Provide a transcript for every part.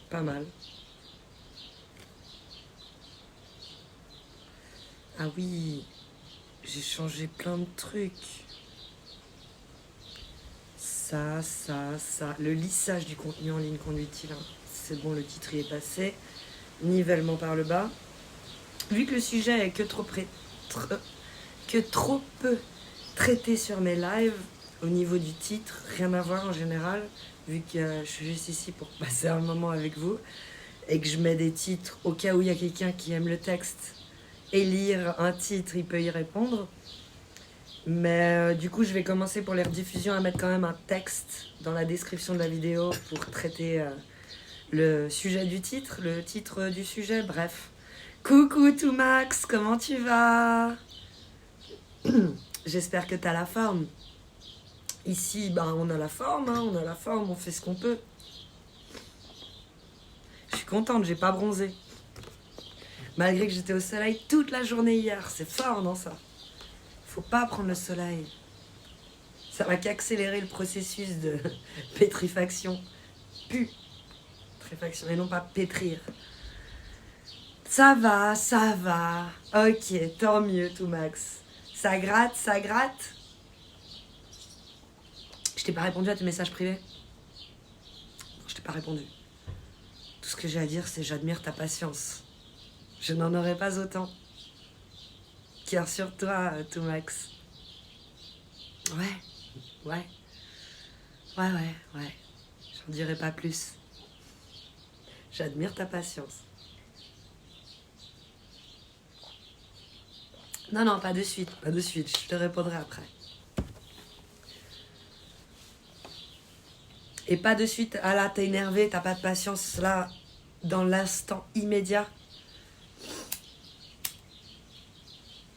Pas mal. Ah oui, j'ai changé plein de trucs. Ça. Le lissage du contenu en ligne conduit-il, hein. C'est bon, le titre y est passé. Nivellement par le bas. Vu que le sujet est que trop peu traité sur mes lives, au niveau du titre, rien à voir en général, vu que je suis juste ici pour passer un moment avec vous, et que je mets des titres au cas où il y a quelqu'un qui aime le texte et lire un titre, il peut y répondre. Mais du coup, je vais commencer pour les rediffusions à mettre quand même un texte dans la description de la vidéo pour traiter le sujet du titre, le titre du sujet, bref. Coucou tout Max, comment tu vas? J'espère que t'as la forme. Ici, ben, on a la forme, hein, on fait ce qu'on peut. Je suis contente, j'ai pas bronzé. Malgré que j'étais au soleil toute la journée hier, c'est fort, non ça? Faut pas prendre le soleil. Ça va qu'accélérer le processus de pétrifaction. Putréfaction, et non pas pétrir. Ça va. Ok, tant mieux tout Max. Ça gratte. Je t'ai pas répondu à tes messages privés? Non, je t'ai pas répondu. Tout ce que j'ai à dire, c'est j'admire ta patience. Je n'en aurais pas autant. Cœur sur toi, tout Max. Ouais. J'en dirai pas plus. J'admire ta patience. Non, pas de suite. Je te répondrai après. Et pas de suite, ah là, t'es énervé, t'as pas de patience, là, dans l'instant immédiat.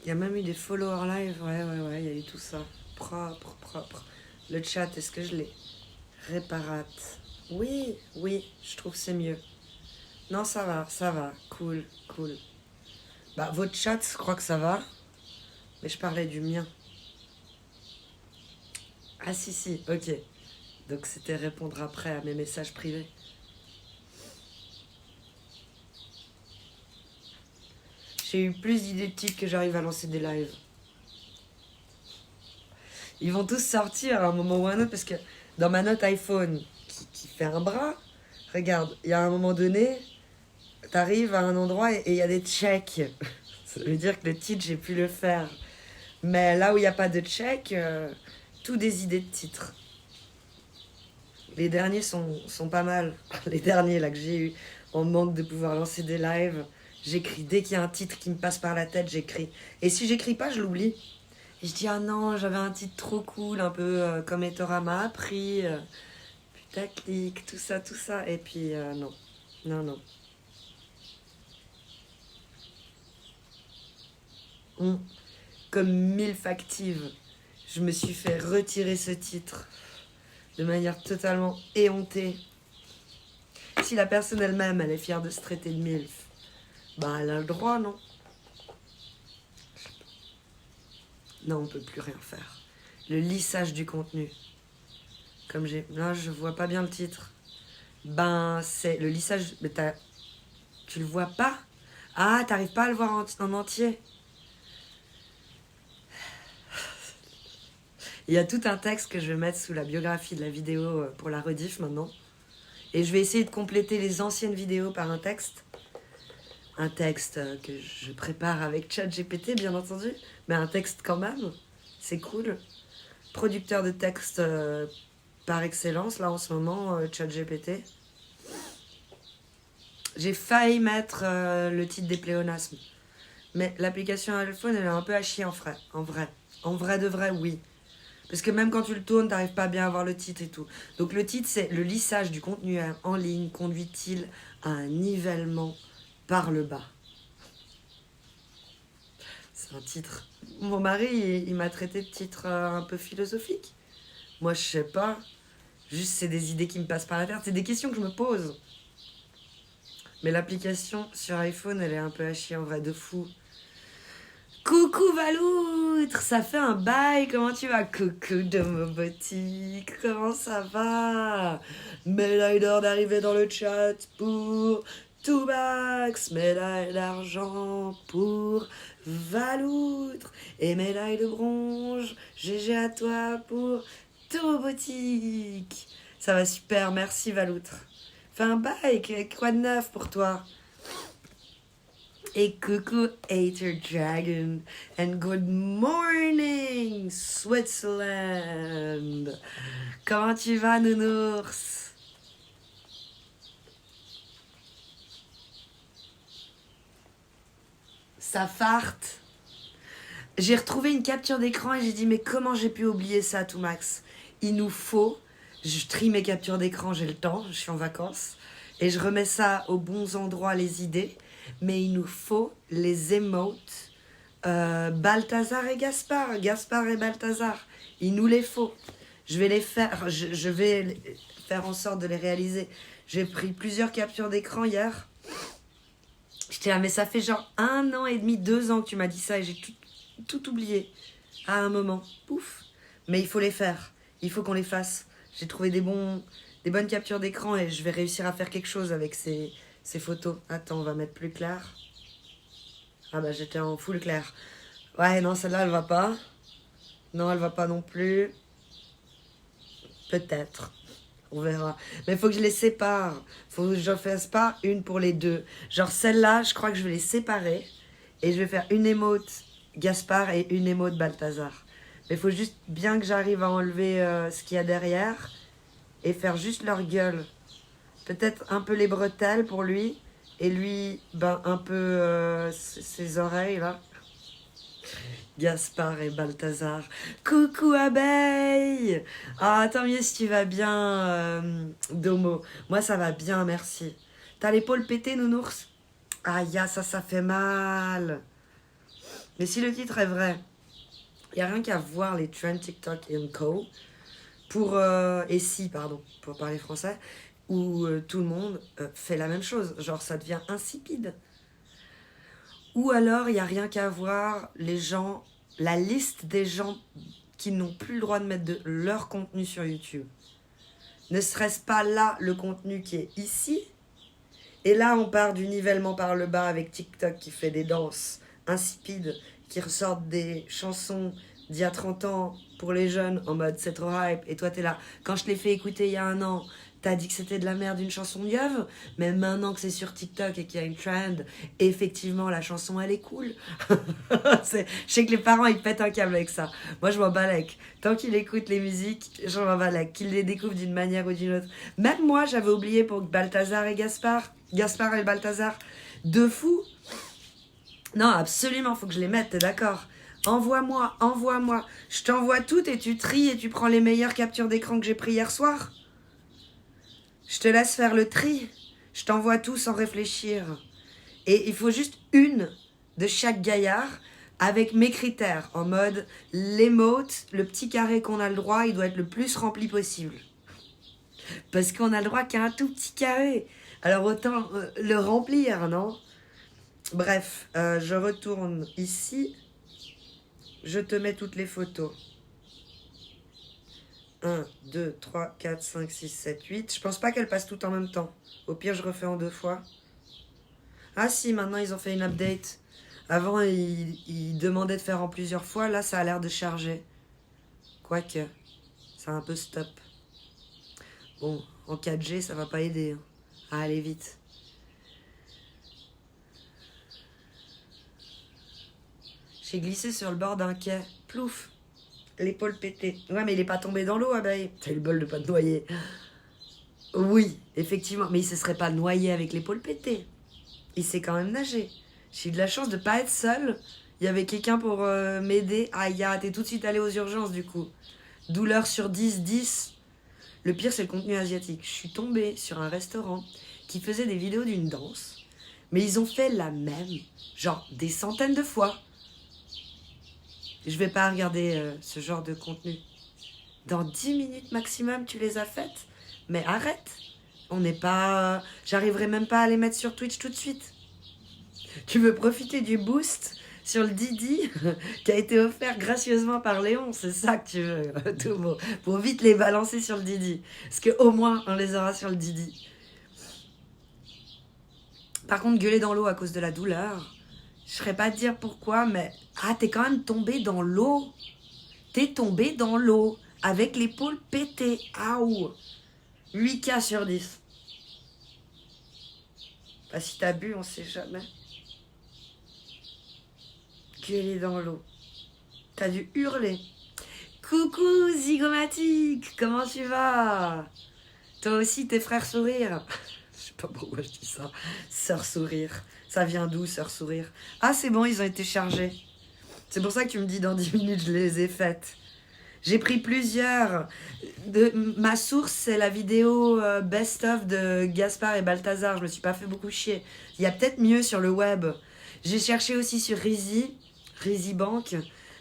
Il y a même eu des followers live, ouais, il y a eu tout ça. Propre. Le chat, est-ce que je l'ai? Réparate. Oui, je trouve que c'est mieux. Non, ça va, cool. Bah, votre chat, je crois que ça va, mais je parlais du mien. Ah si, ok. Donc c'était répondre après à mes messages privés. J'ai eu plus d'idées de titres que j'arrive à lancer des lives. Ils vont tous sortir à un moment ou à un autre parce que dans ma note iPhone qui fait un bras, regarde, il y a un moment donné, t'arrives à un endroit et il y a des checks. Ça veut dire que le titre, j'ai pu le faire. Mais là où il n'y a pas de check, tout des idées de titres. Les derniers sont pas mal. Les derniers là que j'ai eu en manque de pouvoir lancer des lives, j'écris. Dès qu'il y a un titre qui me passe par la tête, j'écris. Et si j'écris pas, je l'oublie. Et je dis, ah non, j'avais un titre trop cool, un peu comme Etora m'a appris, putaclic, tout ça. Et puis, non. Comme MILF active, je me suis fait retirer ce titre de manière totalement éhontée. Si la personne elle-même, elle est fière de se traiter de MILF, bah elle a le droit, non? Non, on peut plus rien faire. Le lissage du contenu. Comme j'ai... Là, je vois pas bien le titre. Ben, c'est le lissage... Mais tu le vois pas? Ah, t'arrives pas à le voir en entier? Il y a tout un texte que je vais mettre sous la biographie de la vidéo pour la rediff maintenant. Et je vais essayer de compléter les anciennes vidéos par un texte. Un texte que je prépare avec ChatGPT, bien entendu. Mais un texte quand même. C'est cool. Producteur de texte par excellence, là en ce moment, ChatGPT. J'ai failli mettre le titre des pléonasmes. Mais l'application iPhone, elle est un peu à chier en vrai. En vrai de vrai, oui. Parce que même quand tu le tournes, t'arrives pas bien à voir le titre et tout. Donc le titre, c'est le lissage du contenu en ligne conduit-il à un nivellement par le bas? C'est un titre. Mon mari, il m'a traité de titre un peu philosophique. Moi, je sais pas. Juste, c'est des idées qui me passent par la tête. C'est des questions que je me pose. Mais l'application sur iPhone, elle est un peu à chier en vrai, de fou. Coucou Valoutre, ça fait un bail, comment tu vas? Coucou Domo Boutique, comment ça va? Médaille d'or d'arriver dans le chat pour Toubax, médaille d'argent pour Valoutre et médaille de bronze, GG à toi pour Domo Boutique. Ça va super, merci Valoutre. Fais un bail, quoi de neuf pour toi? Et coucou Hater Dragon and good morning Switzerland. Comment tu vas nounours? Ça farte. J'ai retrouvé une capture d'écran et j'ai dit mais comment j'ai pu oublier ça tout Max? Il nous faut, je trie mes captures d'écran, j'ai le temps, je suis en vacances et je remets ça aux bons endroits les idées. Mais il nous faut les emotes Balthazar et Gaspard. Gaspard et Balthazar. Il nous les faut. Je vais les faire. Je vais faire en sorte de les réaliser. J'ai pris plusieurs captures d'écran hier. J'étais là, mais ça fait genre 1 an et demi, 2 ans que tu m'as dit ça et j'ai tout oublié. À un moment. Pouf. Mais il faut les faire. Il faut qu'on les fasse. J'ai trouvé des bonnes captures d'écran et je vais réussir à faire quelque chose avec ces photos. Attends, on va mettre plus clair. Ah bah j'étais en full clair. Ouais, non, celle-là, elle va pas. Non, elle va pas non plus. Peut-être. On verra. Mais il faut que je les sépare. Faut que je ne fasse pas une pour les deux. Genre celle-là, je crois que je vais les séparer. Et je vais faire une émote Gaspard et une émote Balthazar. Mais il faut juste bien que j'arrive à enlever ce qu'il y a derrière. Et faire juste leur gueule. Peut-être un peu les bretelles pour lui. Et lui, ben, un peu ses oreilles, là. Gaspard et Balthazar. Coucou abeille. Ah, tant mieux si tu vas bien, Domo. Moi, ça va bien, merci. T'as l'épaule pétée, nounours? Aïe, ça fait mal. Mais si le titre est vrai, il n'y a rien qu'à voir les trends TikTok et co. Pour parler français, où tout le monde fait la même chose. Genre, ça devient insipide. Ou alors, il n'y a rien qu'à voir les gens, la liste des gens qui n'ont plus le droit de mettre de leur contenu sur YouTube. Ne serait-ce pas là le contenu qui est ici? Et là, on part du nivellement par le bas avec TikTok qui fait des danses insipides, qui ressortent des chansons d'il y a 30 ans pour les jeunes en mode c'est trop hype. Et toi, t'es là. Quand je l'ai fait écouter il y a 1 an, t'as dit que c'était de la merde une chanson Yeuve, mais maintenant que c'est sur TikTok et qu'il y a une trend, effectivement, la chanson, elle est cool. Je sais que les parents, ils pètent un câble avec ça. Moi, je m'en balèque. Tant qu'ils écoutent les musiques, je m'en balèque. Qu'ils les découvrent d'une manière ou d'une autre. Même moi, j'avais oublié pour Balthazar et Gaspard et Balthazar. De fou. Non, absolument, faut que je les mette, t'es d'accord? Envoie-moi. Je t'envoie toutes et tu tries et tu prends les meilleures captures d'écran que j'ai pris hier soir. Je te laisse faire le tri. Je t'envoie tout sans réfléchir. Et il faut juste une de chaque gaillard avec mes critères. En mode, l'émote, le petit carré qu'on a le droit, il doit être le plus rempli possible. Parce qu'on a le droit qu'à un tout petit carré. Alors autant le remplir, non? Bref, je retourne ici. Je te mets toutes les photos. 1, 2, 3, 4, 5, 6, 7, 8. Je pense pas qu'elles passent toutes en même temps. Au pire, je refais en 2 fois. Ah si, maintenant ils ont fait une update. Avant, ils demandaient de faire en plusieurs fois. Là, ça a l'air de charger. Quoique, ça a un peu stop. Bon, en 4G, ça va pas aider. À aller vite. J'ai glissé sur le bord d'un quai. Plouf. L'épaule pétée. Ouais, mais il est pas tombé dans l'eau, abeille. T'as eu le bol de pas te noyer. Oui, effectivement. Mais il se serait pas noyé avec l'épaule pétée. Il sait quand même nager. J'ai eu de la chance de pas être seule. Il y avait quelqu'un pour m'aider. Aïe, t'es tout de suite allé aux urgences, du coup. Douleur sur 10, 10. Le pire, c'est le contenu asiatique. Je suis tombée sur un restaurant qui faisait des vidéos d'une danse. Mais ils ont fait la même. Genre, des centaines de fois. Je vais pas regarder ce genre de contenu. Dans 10 minutes maximum, tu les as faites. Mais arrête. On n'est pas... J'arriverai même pas à les mettre sur Twitch tout de suite. Tu veux profiter du boost sur le Didi qui a été offert gracieusement par Léon. C'est ça que tu veux, tout beau. Pour vite les balancer sur le Didi. Parce qu'au moins, on les aura sur le Didi. Par contre, gueuler dans l'eau à cause de la douleur, je ne saurais pas te dire pourquoi, mais... Ah, t'es quand même tombé dans l'eau. T'es tombé dans l'eau, avec l'épaule pétée. Aouh. 8K sur 10. Bah, si t'as bu, on sait jamais. Gueuler dans l'eau. T'as dû hurler. Coucou Zygomatique, comment tu vas? Toi aussi, tes frères sourire. Je sais pas pourquoi je dis ça. Sœur sourire. Ça vient d'où, sœur sourire? Ah, c'est bon, ils ont été chargés. C'est pour ça que tu me dis dans 10 minutes, je les ai faites. J'ai pris plusieurs. Ma source, c'est la vidéo best-of de Gaspard et Balthazar. Je me suis pas fait beaucoup chier. Il y a peut-être mieux sur le web. J'ai cherché aussi sur Rizzy Bank.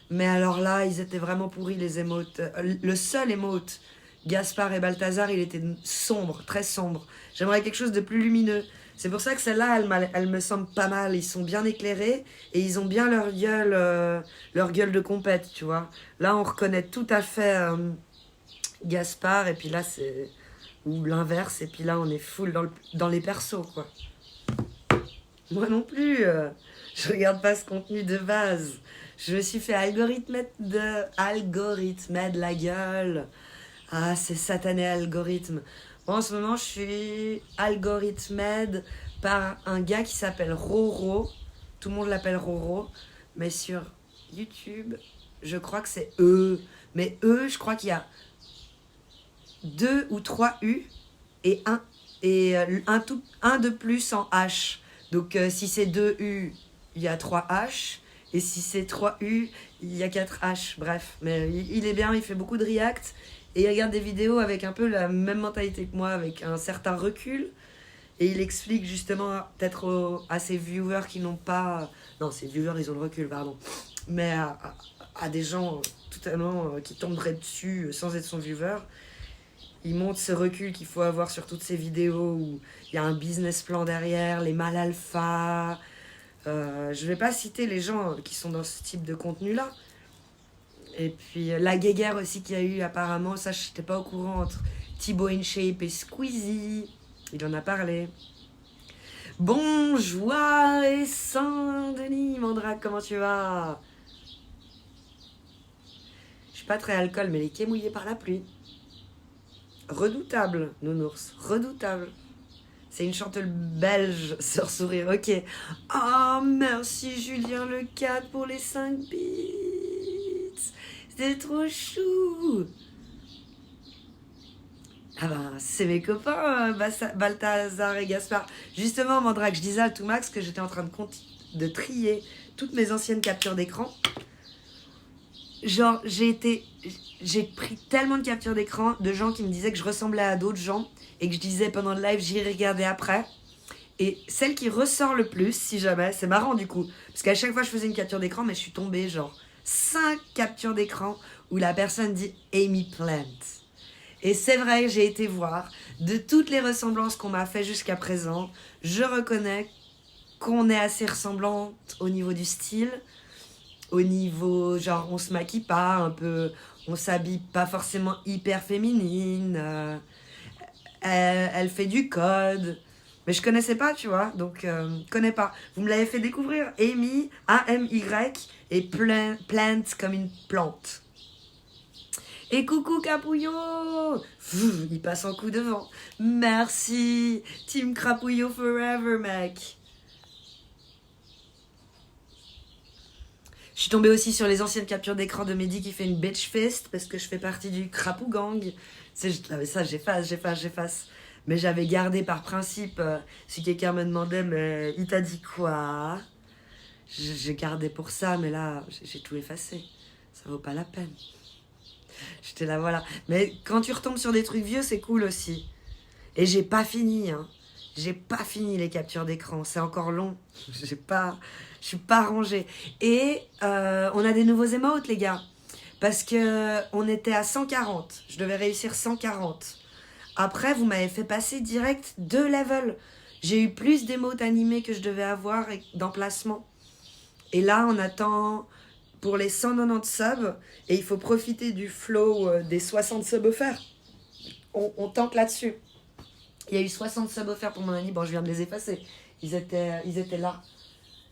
Mais alors là, ils étaient vraiment pourris, les émotes. Le seul émote, Gaspard et Balthazar, il était sombre, très sombre. J'aimerais quelque chose de plus lumineux. C'est pour ça que celle-là, elle me semble pas mal. Ils sont bien éclairés et ils ont bien leur gueule de compète, tu vois. Là, on reconnaît tout à fait Gaspard et puis là, c'est... Ou l'inverse, et puis là, on est full dans les persos, quoi. Moi non plus, je regarde pas ce contenu de base. Je me suis fait algorithmer de la gueule. Ah, c'est satané algorithme. Moi, en ce moment, je suis algorithmée par un gars qui s'appelle Roro. Tout le monde l'appelle Roro. Mais sur YouTube, je crois que c'est E. Mais E, je crois qu'il y a 2 ou 3 U et un de plus en H. Donc, si c'est 2 U, il y a 3 H. Et si c'est 3 U, il y a 4 H. Bref, mais il est bien, il fait beaucoup de react. Et il regarde des vidéos avec un peu la même mentalité que moi, avec un certain recul. Et il explique justement, peut-être à ses viewers qui n'ont pas... Non, ses viewers, ils ont le recul, pardon. Mais à des gens totalement qui tomberaient dessus sans être son viewer. Il montre ce recul qu'il faut avoir sur toutes ces vidéos où il y a un business plan derrière, les mâles alpha. Je vais pas citer les gens qui sont dans ce type de contenu-là. Et puis la guéguerre aussi qu'il y a eu apparemment, ça je n'étais pas au courant, entre Thibaut InShape et Squeezie. Il en a parlé. Bonjour et Saint-Denis, Mandrake, comment tu vas? Je suis pas très alcool, mais les quais mouillés par la pluie. Redoutable, nounours, redoutable. C'est une chanteuse belge, sœur sourire, ok. Oh, merci Julien Le 4 pour les 5 bits. C'est trop chou. Ah ben, c'est mes copains, Balthazar et Gaspard. Justement, Mandrake, je disais à Toumax que j'étais en train de trier toutes mes anciennes captures d'écran. Genre, j'ai pris tellement de captures d'écran de gens qui me disaient que je ressemblais à d'autres gens et que je disais pendant le live, j'irai regarder après. Et celle qui ressort le plus, si jamais, c'est marrant du coup, parce qu'à chaque fois je faisais une capture d'écran, mais je suis tombée genre 5 captures d'écran où la personne dit Amy Plant. Et c'est vrai, j'ai été voir, de toutes les ressemblances qu'on m'a fait jusqu'à présent, je reconnais qu'on est assez ressemblantes au niveau du style, au niveau, genre, on se maquille pas un peu, on s'habille pas forcément hyper féminine, elle fait du code, mais je connaissais pas, tu vois, donc connais pas. Vous me l'avez fait découvrir, Amy, A-M-Y, et plant comme une plante. Et coucou Crapouillot, il passe en coup de vent. Merci, Team Crapouillot forever, mec. Je suis tombée aussi sur les anciennes captures d'écran de Mehdi qui fait une bitch fist parce que je fais partie du Crapou Gang. Ça, j'efface. Mais j'avais gardé par principe, si quelqu'un me demandait, mais il t'a dit quoi? J'ai gardé pour ça, mais là, j'ai tout effacé. Ça vaut pas la peine. J'étais là, voilà. Mais quand tu retombes sur des trucs vieux, c'est cool aussi. Et j'ai pas fini, hein. J'ai pas fini les captures d'écran. C'est encore long. Je suis pas rangée. Et on a des nouveaux emotes, les gars. Parce que on était à 140. Je devais réussir 140. Après, vous m'avez fait passer direct 2 levels. J'ai eu plus d'émotes animés que je devais avoir d'emplacement. Et là, on attend pour les 190 subs. Et il faut profiter du flow des 60 subs offerts. On tente là-dessus. Il y a eu 60 subs offerts pour mon ami. Bon, je viens de les effacer. Ils étaient là.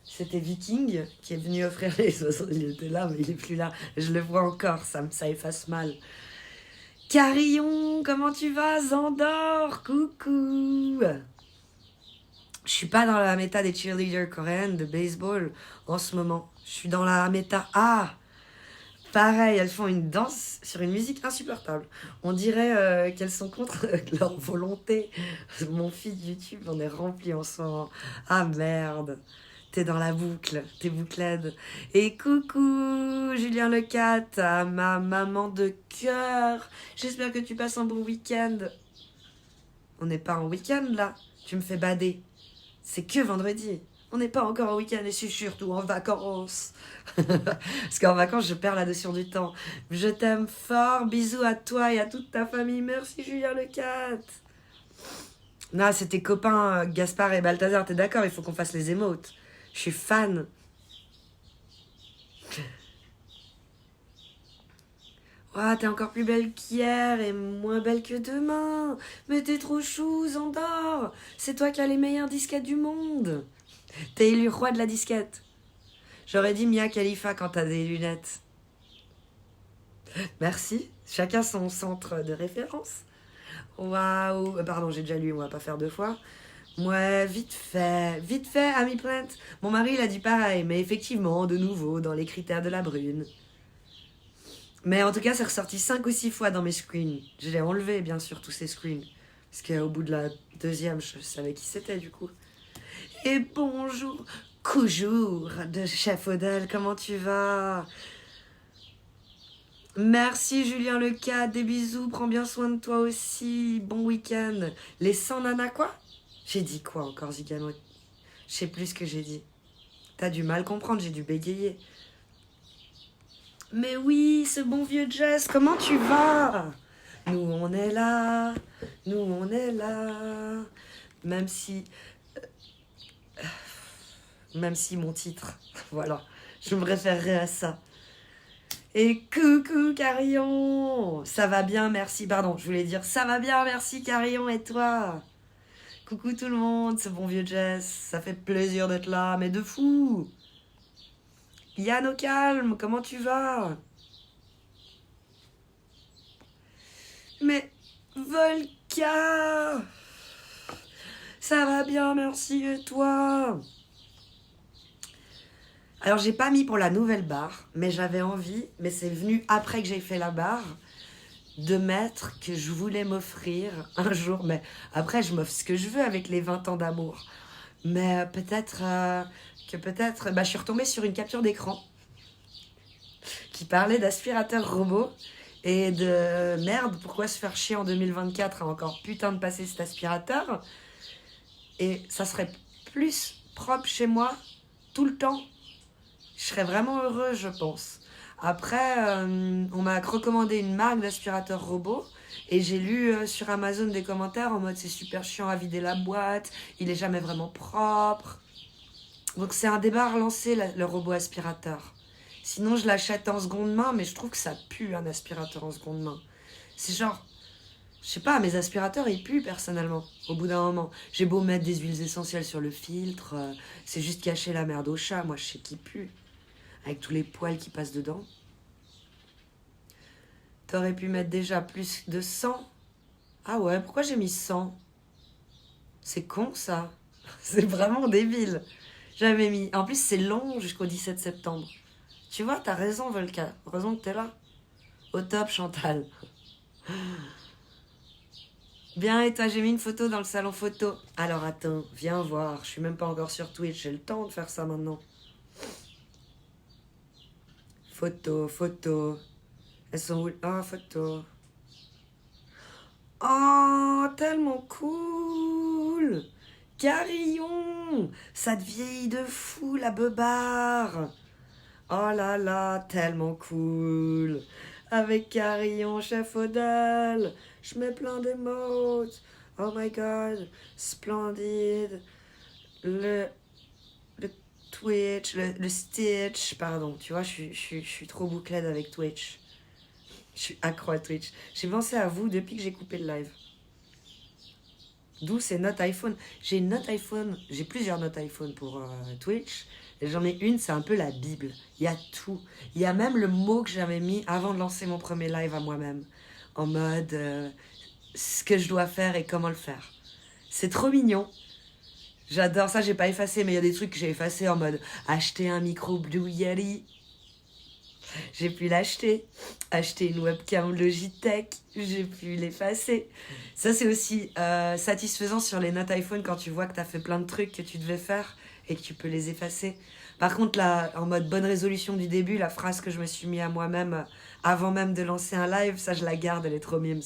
C'était Viking qui est venu offrir les 60. Il était là, mais il est plus là. Je le vois encore. Ça efface mal. Carillon, comment tu vas? Zandor, coucou. Je suis pas dans la méta des cheerleaders coréennes de baseball en ce moment. Je suis dans la méta. Ah, pareil, elles font une danse sur une musique insupportable. On dirait qu'elles sont contre leur volonté. Mon feed YouTube en est rempli en ce moment. Ah merde. T'es dans la boucle, t'es bouclade. Et coucou, Julien Lecat, à ma maman de cœur. J'espère que tu passes un bon week-end. On n'est pas en week-end là. Tu me fais bader. C'est que vendredi. On n'est pas encore en week-end et je suis surtout en vacances. Parce qu'en vacances, je perds la notion du temps. Je t'aime fort. Bisous à toi et à toute ta famille. Merci Julien Lecat. Non, c'est tes copains Gaspard et Balthazar. T'es d'accord? Il faut qu'on fasse les émotes. Je suis fan. Ouah, t'es encore plus belle qu'hier et moins belle que demain. Mais t'es trop chou, Zandor. C'est toi qui as les meilleures disquettes du monde. T'es élu roi de la disquette. J'aurais dit Mia Khalifa quand t'as des lunettes. Merci. Chacun son centre de référence. Waouh. Pardon, j'ai déjà lu, on va pas faire deux fois. Ouais, vite fait, Ami Plant. Mon mari, il a dit pareil, mais effectivement, de nouveau, dans les critères de la brune. Mais en tout cas, c'est ressorti 5 ou 6 fois dans mes screens. Je l'ai enlevé, bien sûr, tous ces screens. Parce qu'au bout de la deuxième, je savais qui c'était, du coup. Et bonjour, coujour de Chef Odell, comment tu vas? Merci Julien Lecat, des bisous, prends bien soin de toi aussi, bon week-end. Les 100 nanas quoi? J'ai dit quoi encore, Zigano? Je sais plus ce que j'ai dit. T'as dû mal comprendre, j'ai dû bégayer. Mais oui, ce bon vieux Jess, comment tu vas? Nous on est là, nous on est là. Même si mon titre, voilà, je me référerai à ça. Et coucou Carillon, ça va bien, merci, pardon, je voulais dire ça va bien, merci Carillon, et toi? Coucou tout le monde, ce bon vieux Jess, ça fait plaisir d'être là, mais de fou. Yann au calme, comment tu vas? Mais Volca, ça va bien, merci, et toi? Alors j'ai pas mis pour la nouvelle barre, mais j'avais envie, mais c'est venu après que j'ai fait la barre, de mettre que je voulais m'offrir un jour, mais après je m'offre ce que je veux avec les 20 ans d'amour. Mais peut-être je suis retombée sur une capture d'écran qui parlait d'aspirateur robot et de merde, pourquoi se faire chier en 2024 à encore putain de passer cet aspirateur, et ça serait plus propre chez moi tout le temps. Je serais vraiment heureuse, je pense. Après, on m'a recommandé une marque d'aspirateur robot et j'ai lu sur Amazon des commentaires en mode c'est super chiant à vider la boîte, il est jamais vraiment propre. Donc c'est un débat à relancer le robot aspirateur. Sinon je l'achète en seconde main, mais je trouve que ça pue un aspirateur en seconde main. C'est genre, je sais pas, mes aspirateurs ils puent personnellement au bout d'un moment. J'ai beau mettre des huiles essentielles sur le filtre, c'est juste cacher la merde au chat, moi je sais qu'il pue. Avec tous les poils qui passent dedans. T'aurais pu mettre déjà plus de 100. Ah ouais, pourquoi j'ai mis 100? C'est con ça. C'est vraiment débile. J'avais mis. En plus, c'est long jusqu'au 17 septembre. Tu vois, t'as raison, Volca. Heureusement que t'es là. Au top, Chantal. Bien, et toi, j'ai mis une photo dans le salon photo. Alors attends, viens voir. Je suis même pas encore sur Twitch. J'ai le temps de faire ça maintenant. Photo. Elles sont où? Ah, photo. Oh, tellement cool! Carillon! Ça te vieillit de fou, la beubare! Oh là là, tellement cool! Avec Carillon, chef Odell! Je mets plein d'émotes! Oh my god, splendide! Le Twitch, le Stitch, pardon. Tu vois, je suis trop bouclette avec Twitch. Je suis accro à Twitch. J'ai pensé à vous depuis que j'ai coupé le live. D'où ces notes iPhone. J'ai une note iPhone, j'ai plusieurs notes iPhone pour Twitch. Et j'en ai une, c'est un peu la Bible. Il y a tout. Il y a même le mot que j'avais mis avant de lancer mon premier live à moi-même. En mode ce que je dois faire et comment le faire. C'est trop mignon. J'adore ça, j'ai pas effacé, mais il y a des trucs que j'ai effacés en mode acheter un micro Blue Yeti. J'ai pu l'acheter. Acheter une webcam Logitech. J'ai pu l'effacer. Ça, c'est aussi satisfaisant sur les notes iPhone quand tu vois que tu as fait plein de trucs que tu devais faire et que tu peux les effacer. Par contre, là, en mode bonne résolution du début, la phrase que je me suis mis à moi-même avant même de lancer un live, ça, je la garde, elle est trop mimes.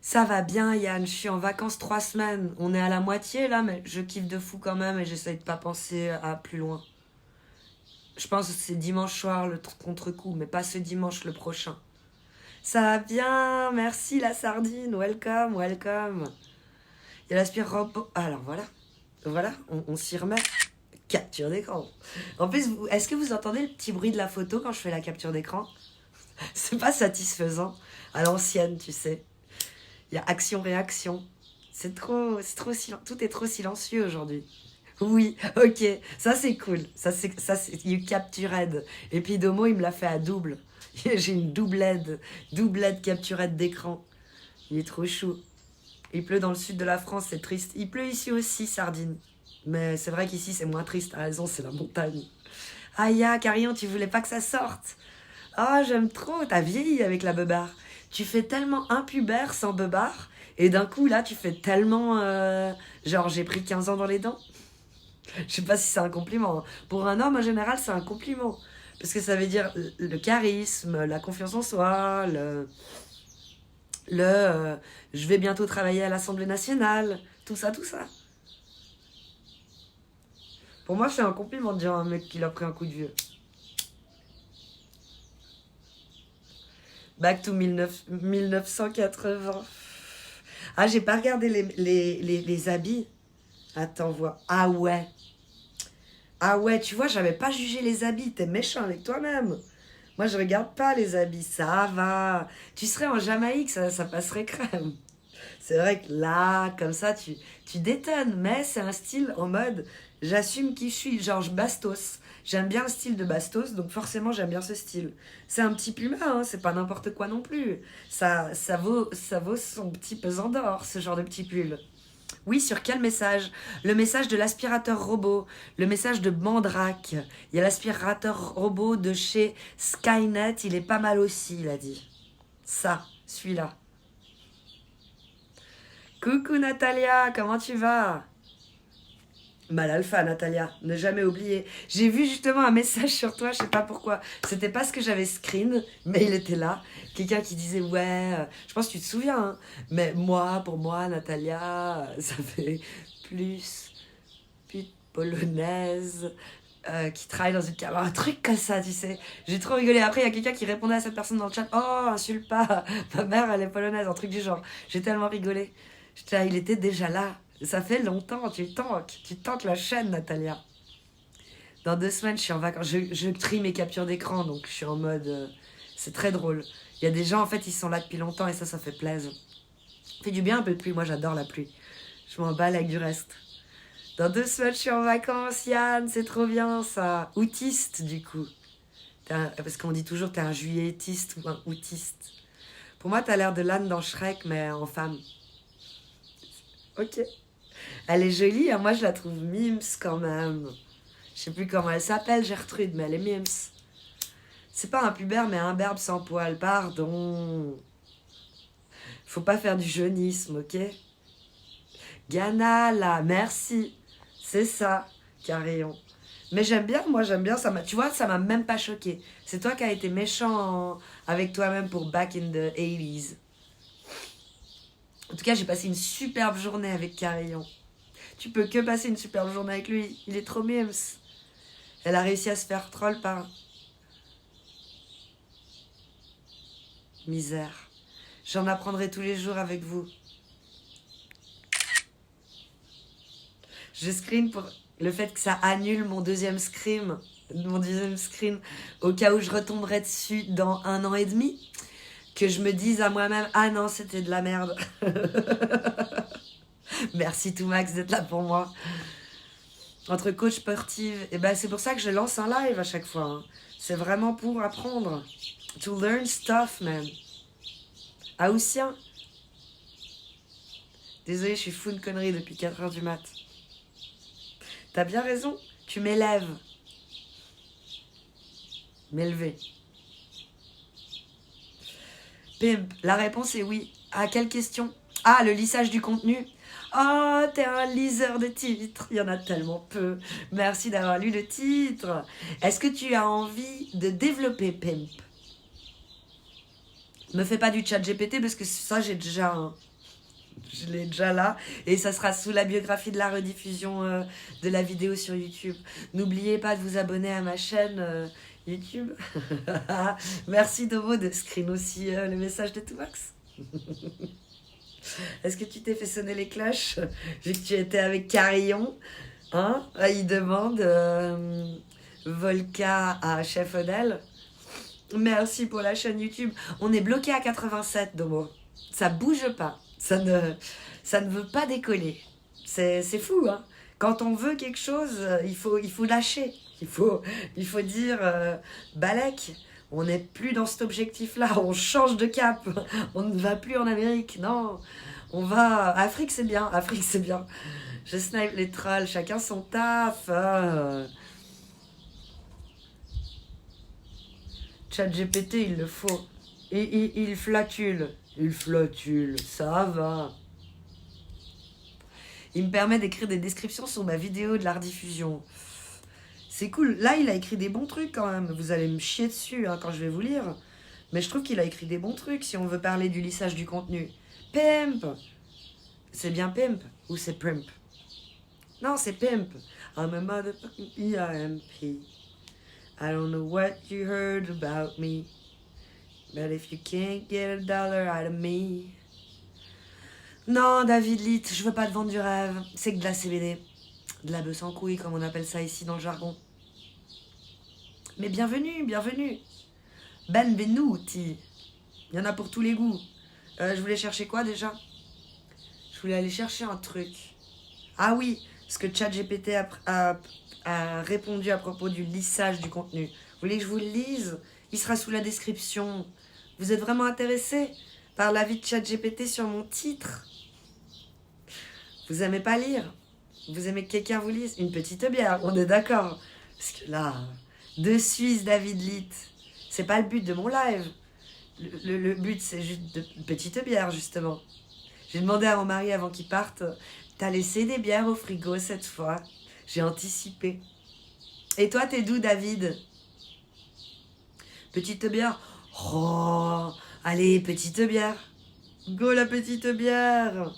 Ça va bien, Yann. Je suis en vacances 3 semaines. On est à la moitié là, mais je kiffe de fou quand même et j'essaye de pas penser à plus loin. Je pense que c'est dimanche soir le contre-coup, mais pas ce dimanche, le prochain. Ça va bien, merci la sardine, welcome, welcome. Il y a l'aspire robot. Alors voilà, voilà, on s'y remet. Capture d'écran. En plus, est-ce que vous entendez le petit bruit de la photo quand je fais la capture d'écran? C'est pas satisfaisant. À l'ancienne, tu sais. Il y a action-réaction. C'est trop silencieux. Tout est trop silencieux aujourd'hui. Oui, ok, ça c'est cool. Ça c'est you captured. Et puis Domo, il me l'a fait à double. J'ai une doublette capturette d'écran. Il est trop chou. Il pleut dans le sud de la France, c'est triste. Il pleut ici aussi, sardine. Mais c'est vrai qu'ici c'est moins triste, t'as raison, c'est la montagne. Aya, Carillon, tu voulais pas que ça sorte? Oh, j'aime trop, t'as vieilli avec la beubare. Tu fais tellement impubère sans beubare, et d'un coup là tu fais tellement... genre j'ai pris 15 ans dans les dents. Je sais pas si c'est un compliment, hein. Pour un homme en général c'est un compliment. Parce que ça veut dire le charisme, la confiance en soi, je vais bientôt travailler à l'Assemblée nationale, tout ça, tout ça. Pour moi, c'est un compliment de dire à un mec qu'il a pris un coup de vieux. Back to 1980. Ah, j'ai pas regardé les habits. Attends, vois. Ah ouais. Ah ouais, tu vois, j'avais pas jugé les habits. T'es méchant avec toi-même. Moi, je regarde pas les habits. Ça va. Tu serais en Jamaïque, ça passerait crème. C'est vrai que là, comme ça, tu détonnes. Mais c'est un style en mode, j'assume qui je suis. Georges Bastos. J'aime bien le style de Bastos, donc forcément, j'aime bien ce style. C'est un petit puma, hein, c'est pas n'importe quoi non plus. Ça vaut son petit pesant d'or, ce genre de petit pull. Oui, sur quel message? Le message de l'aspirateur robot, le message de Mandrake. Il y a l'aspirateur robot de chez Skynet, il est pas mal aussi, il a dit. Ça, celui-là. Coucou Natalia, comment tu vas? Mal alpha Natalia, ne jamais oublier. J'ai vu justement un message sur toi, je sais pas pourquoi. C'était pas ce que j'avais screen, mais il était là. Quelqu'un qui disait ouais, je pense que tu te souviens, hein, mais moi, pour moi, Natalia, ça fait plus pute polonaise qui travaille dans une caméra, un truc comme ça, tu sais. J'ai trop rigolé. Après, il y a quelqu'un qui répondait à cette personne dans le chat. Oh, insulte pas, ma mère, elle est polonaise, un truc du genre. J'ai tellement rigolé. J'étais là, il était déjà là. Ça fait longtemps, tu tanques la chaîne, Natalia. Dans 2 semaines, je suis en vacances. Je trie mes captures d'écran, donc je suis en mode. C'est très drôle. Il y a des gens, en fait, ils sont là depuis longtemps et ça fait plaisir. Ça fait du bien un peu de pluie. Moi, j'adore la pluie. Je m'en bats avec du reste. Dans 2 semaines, je suis en vacances, Yann. C'est trop bien, ça. Outiste, du coup. Parce qu'on dit toujours t'es un juilletiste ou un outiste. Pour moi, t'as l'air de l'âne dans Shrek, mais en femme. Ok. Elle est jolie, hein. Moi je la trouve mimes quand même. Je sais plus comment elle s'appelle, Gertrude, mais elle est mimes. C'est pas un pubère, mais un berbe sans poil, pardon. Faut pas faire du jeunisme, ok? Ghana, là, merci. C'est ça, Carillon. Mais j'aime bien, moi j'aime bien, tu vois, ça m'a même pas choqué. C'est toi qui as été méchant avec toi-même pour Back in the 80s. En tout cas, j'ai passé une superbe journée avec Carillon. Tu peux que passer une superbe journée avec lui. Il est trop mimes. Elle a réussi à se faire troll par... Misère. J'en apprendrai tous les jours avec vous. Je screen pour le fait que ça annule mon deuxième screen. Mon deuxième screen. Au cas où je retomberais dessus dans 1 an et demi. Que je me dise à moi-même, ah non, c'était de la merde. Merci tout Max d'être là pour moi. Entre coach sportive, et ben c'est pour ça que je lance un live à chaque fois. Hein. C'est vraiment pour apprendre. To learn stuff, man. Aoussien. Désolée, je suis fou de conneries depuis 4h du mat. T'as bien raison, tu m'élèves. M'élever. Pimp, la réponse est oui. À quelle question? Ah, le lissage du contenu. Oh, t'es un liseur de titres. Il y en a tellement peu. Merci d'avoir lu le titre. Est-ce que tu as envie de développer Pimp? Me fais pas du chat GPT parce que ça, j'ai déjà un. Je l'ai déjà là. Et ça sera sous la biographie de la rediffusion de la vidéo sur YouTube. N'oubliez pas de vous abonner à ma chaîne YouTube. Merci Domo de screen aussi le message de Toumax. Est-ce que tu t'es fait sonner les cloches vu que tu étais avec Carillon? Hein? Il demande Volca à Chef Odell. Merci pour la chaîne YouTube. On est bloqué à 87, Domo. Ça bouge pas. Ça ne veut pas décoller. C'est fou, hein. Quand on veut quelque chose, il faut lâcher. Il faut dire Balek, on n'est plus dans cet objectif-là, on change de cap. On ne va plus en Amérique, non. On va... Afrique, c'est bien. Afrique, c'est bien. Je snipe les trolls, chacun son taf. Chat GPT, il le faut. Et il flatule. Il flatule, ça va. Il me permet d'écrire des descriptions sur ma vidéo de la rediffusion. C'est cool. Là, il a écrit des bons trucs quand même. Vous allez me chier dessus hein, quand je vais vous lire. Mais je trouve qu'il a écrit des bons trucs si on veut parler du lissage du contenu. Pimp. C'est bien pimp ou c'est primp? Non, c'est pimp. I'm a motherfucking P-I-M-P. I don't know what you heard about me. But if you can't get $1 out of me... Non, David Litt, je veux pas te vendre du rêve. C'est que de la CBD. De la bœuf en couille, comme on appelle ça ici dans le jargon. Mais bienvenue, bienvenue. Benvenuti. Il y en a pour tous les goûts. Je voulais chercher quoi déjà? Je voulais aller chercher un truc. Ah oui, ce que ChatGPT a répondu à propos du lissage du contenu. Vous voulez que je vous le lise? Il sera sous la description. Vous êtes vraiment intéressé par l'avis de ChatGPT sur mon titre? Vous aimez pas lire? Vous aimez que quelqu'un vous lise? Une petite bière, on est d'accord. Parce que là, de Suisse, David Litt, c'est pas le but de mon live. Le but, c'est juste de une petite bière, justement. J'ai demandé à mon mari avant qu'il parte, t'as laissé des bières au frigo cette fois? J'ai anticipé. Et toi, t'es d'où, David? Petite bière? Oh, allez, petite bière. Go la petite bière.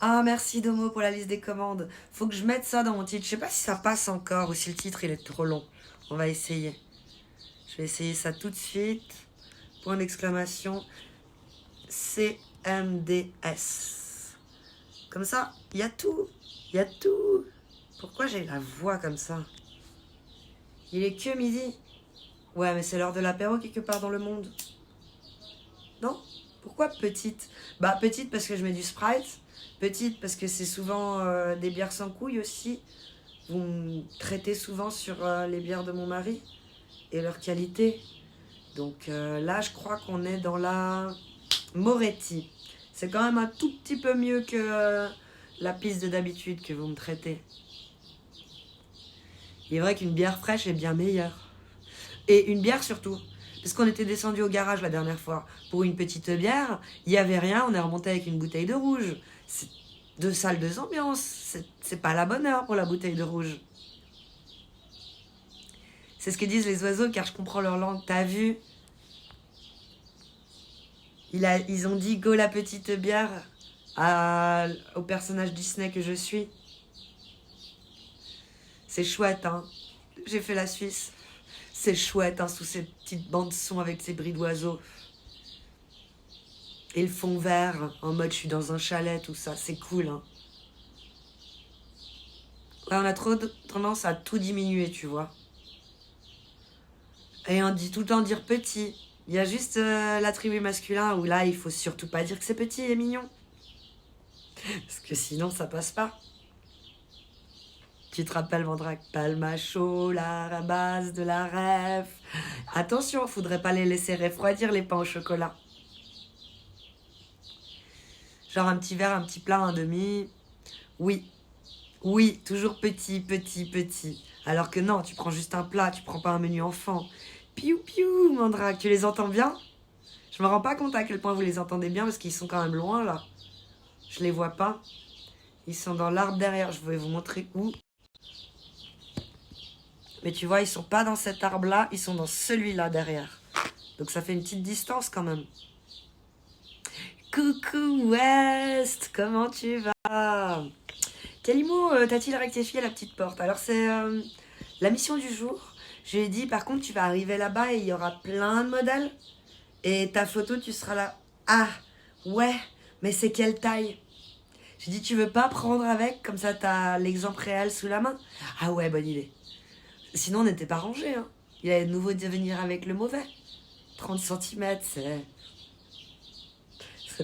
Ah, merci Domo pour la liste des commandes. Faut que je mette ça dans mon titre. Je sais pas si ça passe encore ou si le titre il est trop long. On va essayer. Je vais essayer ça tout de suite. Point d'exclamation. CMDS. Comme ça, il y a tout. Il y a tout. Pourquoi j'ai la voix comme ça? Il est que midi. Ouais, mais c'est l'heure de l'apéro quelque part dans le monde. Non? Pourquoi petite? Bah, petite parce que je mets du Sprite. Petite parce que c'est souvent des bières sans couilles aussi. Vous me traitez souvent sur les bières de mon mari et leur qualité. Donc là, je crois qu'on est dans la Moretti. C'est quand même un tout petit peu mieux que la piste de d'habitude que vous me traitez. Il est vrai qu'une bière fraîche est bien meilleure. Et une bière surtout. Parce qu'on était descendu au garage la dernière fois pour une petite bière. Il n'y avait rien, on est remonté avec une bouteille de rouge. C'est 2 salles, 2 ambiances. C'est pas la bonne heure pour la bouteille de rouge. C'est ce que disent les oiseaux car je comprends leur langue. T'as vu? Ils ont dit go la petite bière au personnage Disney que je suis. C'est chouette, hein. J'ai fait la Suisse. C'est chouette, hein, sous ces petites bandes son avec ces bris d'oiseaux. Et le fond vert, en mode je suis dans un chalet, tout ça, c'est cool. Hein. Ouais, on a trop tendance à tout diminuer, tu vois. Et on dit tout le temps dire petit. Il y a juste l'attribut masculin où là, il faut surtout pas dire que c'est petit et mignon. Parce que sinon, ça passe pas. Tu te rappelles, Mandrake, Palmacho, la base de la ref. Attention, faudrait pas les laisser refroidir, les pains au chocolat. Genre un petit verre, un petit plat, un demi. Oui. Oui, toujours petit, petit, petit. Alors que non, tu prends juste un plat, tu prends pas un menu enfant. Piou, piou, Mandrake, tu les entends bien? Je me rends pas compte à quel point vous les entendez bien parce qu'ils sont quand même loin, là. Je les vois pas. Ils sont dans l'arbre derrière. Je vais vous montrer où. Mais tu vois, ils sont pas dans cet arbre-là, ils sont dans celui-là derrière. Donc ça fait une petite distance quand même. Coucou West, comment tu vas? Calimo, t'a-t-il rectifié la petite porte? Alors c'est la mission du jour. Je lui ai dit, par contre, tu vas arriver là-bas et il y aura plein de modèles. Et ta photo, tu seras là. Ah, ouais, mais c'est quelle taille? J'ai dit, tu veux pas prendre avec, comme ça t'as l'exemple réel sous la main? Ah ouais, bonne idée. Sinon, on n'était pas rangés. Hein. Il allait de nouveau venir avec le mauvais. 30 cm, c'est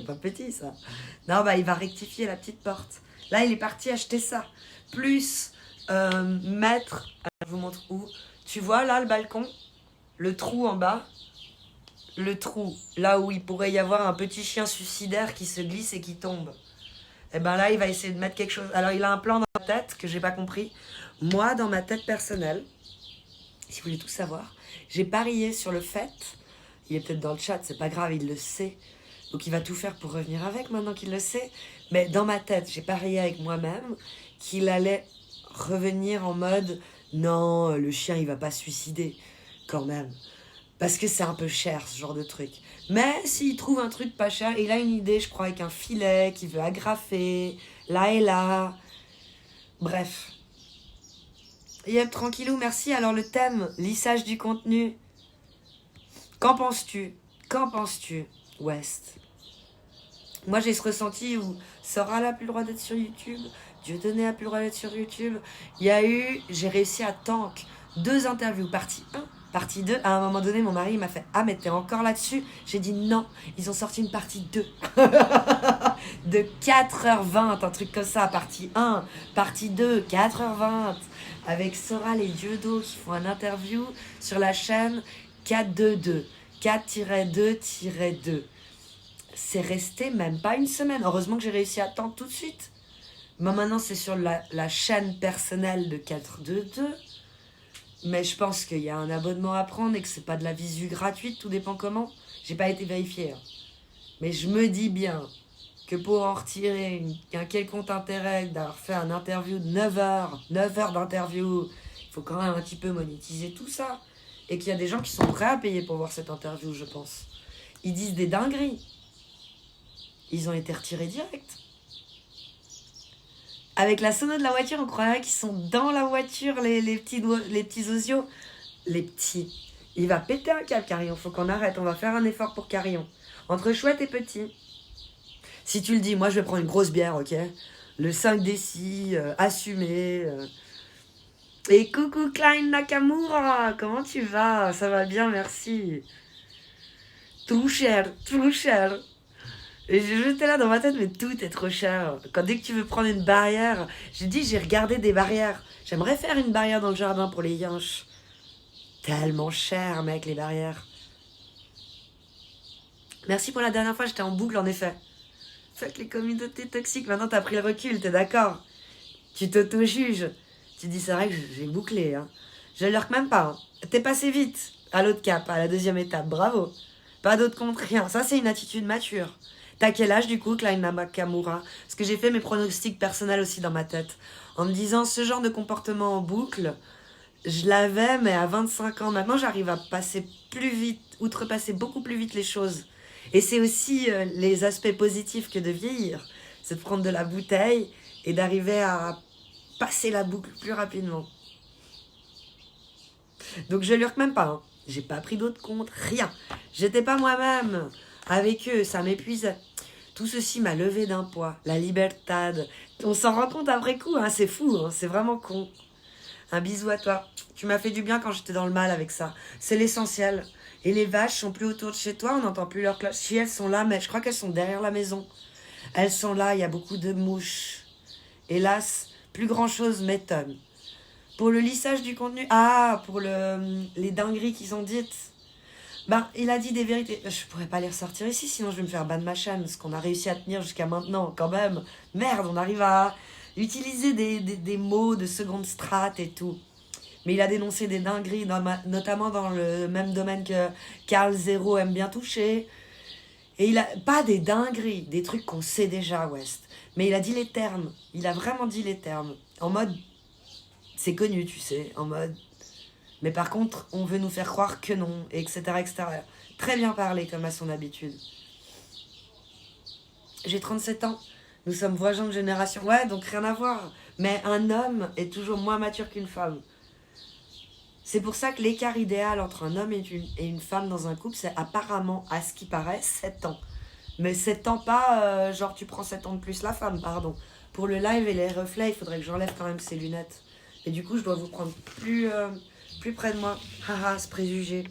pas petit, ça. Non, bah, il va rectifier la petite porte. Là, il est parti acheter ça. Plus mettre... Je vous montre où. Tu vois, là, le balcon? Le trou en bas. Le trou, là où il pourrait y avoir un petit chien suicidaire qui se glisse et qui tombe. Et ben là, il va essayer de mettre quelque chose. Alors, il a un plan dans la tête que j'ai pas compris. Moi, dans ma tête personnelle, si vous voulez tout savoir, j'ai parié sur le fait, il est peut-être dans le chat, c'est pas grave, il le sait, donc il va tout faire pour revenir avec maintenant qu'il le sait, mais dans ma tête, j'ai parié avec moi-même qu'il allait revenir en mode, non, le chien il va pas se suicider, quand même, parce que c'est un peu cher ce genre de truc. Mais s'il trouve un truc pas cher, il a une idée, je crois, avec un filet qu'il veut agrafer, là et là, bref. Yep, tranquillou, merci. Alors le thème, lissage du contenu. Qu'en penses-tu? Qu'en penses-tu, West? Moi j'ai ce ressenti où Sora n'a plus le droit d'être sur YouTube, Dieudonné n'a plus le droit d'être sur YouTube. Il y a eu, j'ai réussi à tank 2 interviews, partie 1, partie 2. À un moment donné, mon mari m'a fait, ah mais t'es encore là-dessus? J'ai dit non, ils ont sorti une partie 2. De 4h20, un truc comme ça, partie 1, partie 2, 4h20. Avec Sora et Dieudo qui font un interview sur la chaîne 422, 4-2-2. C'est resté même pas une semaine. Heureusement que j'ai réussi à attendre tout de suite. Mais maintenant, c'est sur la chaîne personnelle de 422. Mais je pense qu'il y a un abonnement à prendre et que c'est pas de la visu gratuite, tout dépend comment. J'ai pas été vérifié. Hein. Mais je me dis bien que pour en retirer un quelconque intérêt d'avoir fait un interview de 9 heures d'interview, il faut quand même un petit peu monétiser tout ça. Et qu'il y a des gens qui sont prêts à payer pour voir cette interview, je pense. Ils disent des dingueries. Ils ont été retirés direct. Avec la sono de la voiture, on croirait qu'ils sont dans la voiture, les petits osios. Les petits. Il va péter un câble, Carillon. Faut qu'on arrête. On va faire un effort pour Carillon. Entre chouette et petit. Si tu le dis, moi je vais prendre une grosse bière, ok? Le 5 décis, assumé. Et coucou Klein Nakamura, comment tu vas? Ça va bien, merci. Trop cher, trop cher. Et j'étais là dans ma tête, mais tout est trop cher. Dès que tu veux prendre une barrière, j'ai regardé des barrières. J'aimerais faire une barrière dans le jardin pour les yinches. Tellement cher, mec, les barrières. Merci pour la dernière fois, j'étais en boucle, en effet. Fuck les communautés toxiques, maintenant t'as pris le recul, t'es d'accord? Tu t'auto-juges. Tu dis, c'est vrai que j'ai bouclé. Hein. Je lurk même pas. Hein. T'es passé vite à l'autre cap, à la 2e étape, bravo. Pas d'autre compte, rien. Ça, c'est une attitude mature. T'as quel âge, du coup, Klein Nakamura? Parce que j'ai fait mes pronostics personnels aussi dans ma tête. En me disant, ce genre de comportement en boucle, je l'avais, mais à 25 ans. Maintenant, j'arrive à passer plus vite, outrepasser beaucoup plus vite les choses. Et c'est aussi les aspects positifs que de vieillir. C'est de prendre de la bouteille et d'arriver à passer la boucle plus rapidement. Donc je lurque même pas. Hein. J'ai pas pris d'autres comptes, rien. J'étais pas moi-même avec eux, ça m'épuisait. Tout ceci m'a levé d'un poids. La libertad. On s'en rend compte après coup, hein, c'est fou, hein, c'est vraiment con. Un bisou à toi. Tu m'as fait du bien quand j'étais dans le mal avec ça. C'est l'essentiel. Et les vaches sont plus autour de chez toi, on n'entend plus leurs cloches. Si elles sont là, mais je crois qu'elles sont derrière la maison. Elles sont là, il y a beaucoup de mouches. Hélas, plus grand chose m'étonne. Pour le lissage du contenu, pour les dingueries qu'ils ont dites. Ben, il a dit des vérités. Je pourrais pas les ressortir ici, sinon je vais me faire ban ma chaîne. Ce qu'on a réussi à tenir jusqu'à maintenant, quand même. Merde, on arrive à utiliser des mots de seconde strate et tout. Mais il a dénoncé des dingueries, notamment dans le même domaine que Carl Zero aime bien toucher. Et il a pas des dingueries, des trucs qu'on sait déjà, West. Mais il a dit les termes. Il a vraiment dit les termes. En mode, c'est connu, tu sais. En mode, mais par contre, on veut nous faire croire que non, etc., etc. Très bien parlé, comme à son habitude. J'ai 37 ans. Nous sommes voisins de génération. Ouais, donc rien à voir. Mais un homme est toujours moins mature qu'une femme. C'est pour ça que l'écart idéal entre un homme et une femme dans un couple, c'est apparemment, à ce qui paraît, 7 ans. Mais 7 ans pas, genre tu prends 7 ans de plus la femme, pardon. Pour le live et les reflets, il faudrait que j'enlève quand même ces lunettes. Et du coup, je dois vous prendre plus près de moi. Haha, ce préjugé.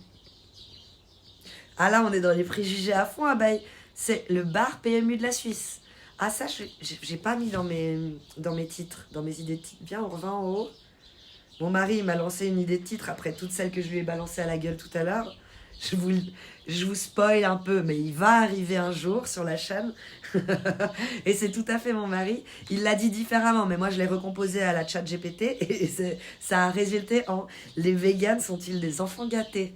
Ah là, on est dans les préjugés à fond, abeille. C'est le bar PMU de la Suisse. Ah ça, j'ai pas mis dans mes titres, dans mes idées de titres. Viens, on revient en haut. Mon mari m'a lancé une idée de titre après toutes celles que je lui ai balancées à la gueule tout à l'heure. Je vous spoil un peu, mais il va arriver un jour sur la chaîne. Et c'est tout à fait mon mari. Il l'a dit différemment, mais moi je l'ai recomposé à la chat GPT et ça a résulté en les végans sont-ils des enfants gâtés?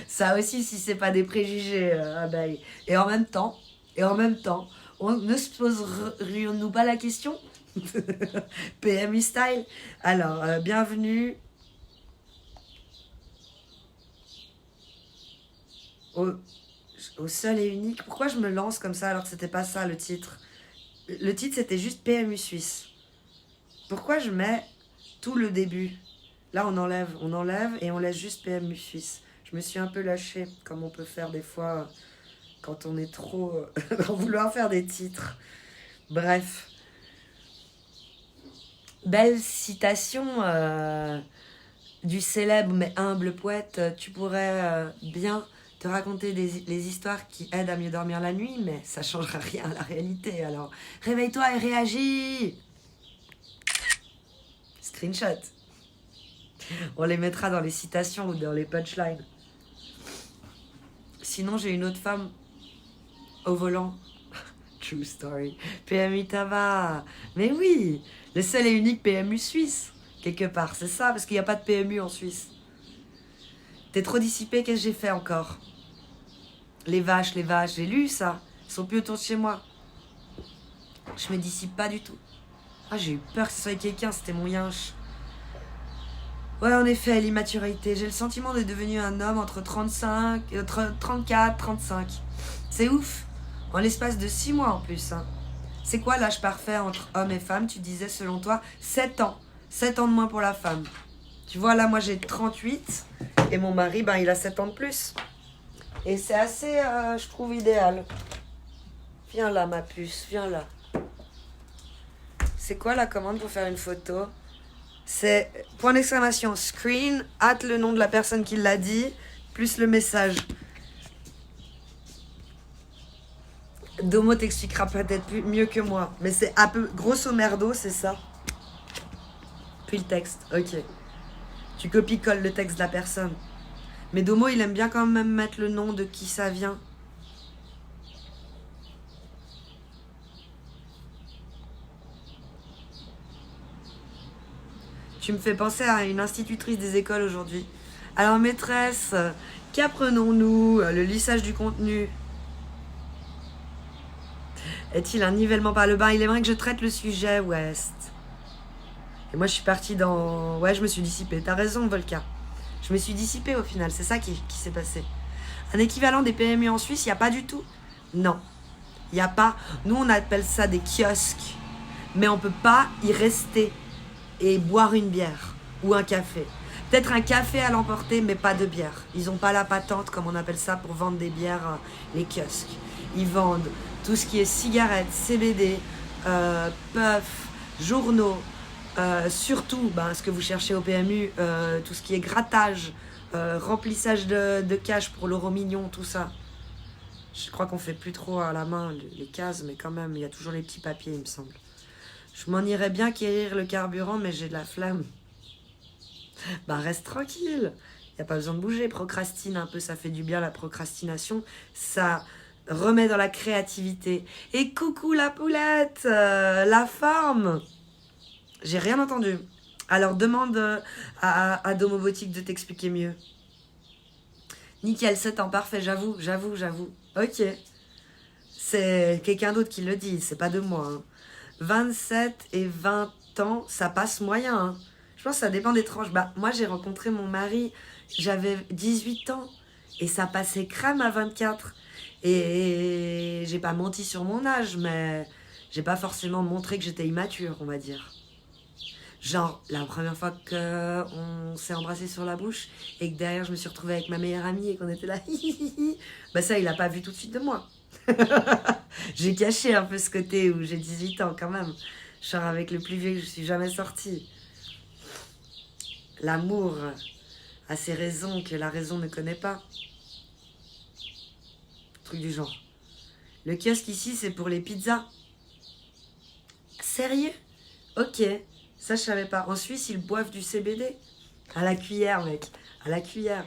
Ça aussi, si c'est pas des préjugés, abeille. Et en même temps, ne se poserions-nous pas la question? PMU style. Alors, bienvenue au seul et unique. Pourquoi je me lance comme ça alors que c'était pas ça le titre? Le titre c'était juste PMU Suisse. Pourquoi je mets tout le début? Là on enlève et on laisse juste PMU Suisse. Je me suis un peu lâchée, comme on peut faire des fois quand on est trop dans vouloir faire des titres. Bref. Belle citation du célèbre mais humble poète. Tu pourrais bien te raconter les histoires qui aident à mieux dormir la nuit, mais ça changera rien à la réalité. Alors, réveille-toi et réagis. Screenshot. On les mettra dans les citations ou dans les punchlines. Sinon, j'ai une autre femme au volant. True story. PMU Tava. Mais oui, le seul et unique PMU suisse. Quelque part, c'est ça, parce qu'il n'y a pas de PMU en Suisse. T'es trop dissipé, qu'est-ce que j'ai fait encore? Les vaches, j'ai lu ça. Ils sont plus autour de chez moi. Je me dissipe pas du tout. Ah, j'ai eu peur que ce soit quelqu'un, c'était mon yinche. Ouais, en effet, l'immaturité. J'ai le sentiment d'être devenu un homme entre 34, 35. C'est ouf. En l'espace de 6 mois en plus. Hein. C'est quoi l'âge parfait entre homme et femme? Tu disais selon toi 7 ans. 7 ans de moins pour la femme. Tu vois, là, moi j'ai 38. Et mon mari, ben, il a 7 ans de plus. Et c'est assez, je trouve, idéal. Viens là, ma puce, viens là. C'est quoi la commande pour faire une photo? C'est point d'exclamation, screen, hâte le nom de la personne qui l'a dit, plus le message. Domo t'expliquera peut-être mieux que moi, mais c'est un peu, grosso merdo, c'est ça. Puis le texte, ok. Tu copies-colles le texte de la personne. Mais Domo, il aime bien quand même mettre le nom de qui ça vient. Tu me fais penser à une institutrice des écoles aujourd'hui. Alors maîtresse, qu'apprenons-nous? Le lissage du contenu. Est-il un nivellement par le bas? Il aimerait que je traite le sujet, West. Et moi je suis partie dans... Ouais, je me suis dissipée. T'as raison, Volca. Je me suis dissipée au final, c'est ça qui s'est passé. Un équivalent des PMU en Suisse, il n'y a pas du tout? Non. Il n'y a pas... Nous on appelle ça des kiosques. Mais on ne peut pas y rester et boire une bière. ou un café. Peut-être un café à l'emporter, mais pas de bière. Ils n'ont pas la patente, comme on appelle ça, pour vendre des bières, les kiosques. Ils vendent tout ce qui est cigarettes, CBD, puffs, journaux, surtout ce que vous cherchez au PMU, tout ce qui est grattage, remplissage de cash pour l'euro million, tout ça. Je crois qu'on fait plus trop à la main les cases, mais quand même, il y a toujours les petits papiers, il me semble. Je m'en irais bien quérir le carburant, mais j'ai de la flemme. Reste tranquille. Il n'y a pas besoin de bouger. Procrastine un peu, ça fait du bien la procrastination. Ça remet dans la créativité. Et coucou la poulette, la forme. J'ai rien entendu. Alors demande à Domobotique de t'expliquer mieux. Nickel, 7 ans, parfait, j'avoue. Ok. C'est quelqu'un d'autre qui le dit, c'est pas de moi. 27 et 20 ans, ça passe moyen. Je pense que ça dépend des tranches. Moi, j'ai rencontré mon mari, j'avais 18 ans. Et ça passait crème à 24. Et j'ai pas menti sur mon âge, mais j'ai pas forcément montré que j'étais immature, on va dire. Genre, la première fois qu'on s'est embrassé sur la bouche et que derrière je me suis retrouvée avec ma meilleure amie et qu'on était là, ça, il a pas vu tout de suite de moi. J'ai caché un peu ce côté où j'ai 18 ans quand même. Genre avec le plus vieux que je suis jamais sortie. L'amour a ses raisons que la raison ne connaît pas. Truc du genre. Le kiosque ici, c'est pour les pizzas. Sérieux? Ok. Ça, je savais pas. En Suisse, ils boivent du CBD. À la cuillère, mec. À la cuillère.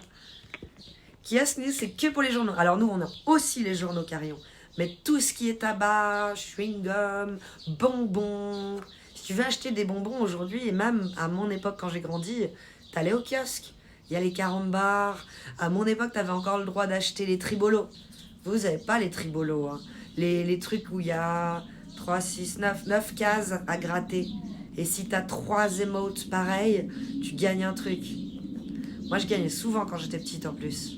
Kiosque, nous, c'est que pour les journaux. Alors, nous, on a aussi les journaux Carillon. Mais tout ce qui est tabac, chewing-gum, bonbons. Si tu veux acheter des bonbons aujourd'hui, et même à mon époque, quand j'ai grandi, t'allais au kiosque. Il y a les 40 bars. À mon époque, t'avais encore le droit d'acheter les tribolos. Vous n'avez pas les tribolos. Hein. Les trucs où il y a 3, 6, 9 cases à gratter. Et si t'as 3 emotes pareils, tu gagnes un truc. Moi, je gagnais souvent quand j'étais petite en plus.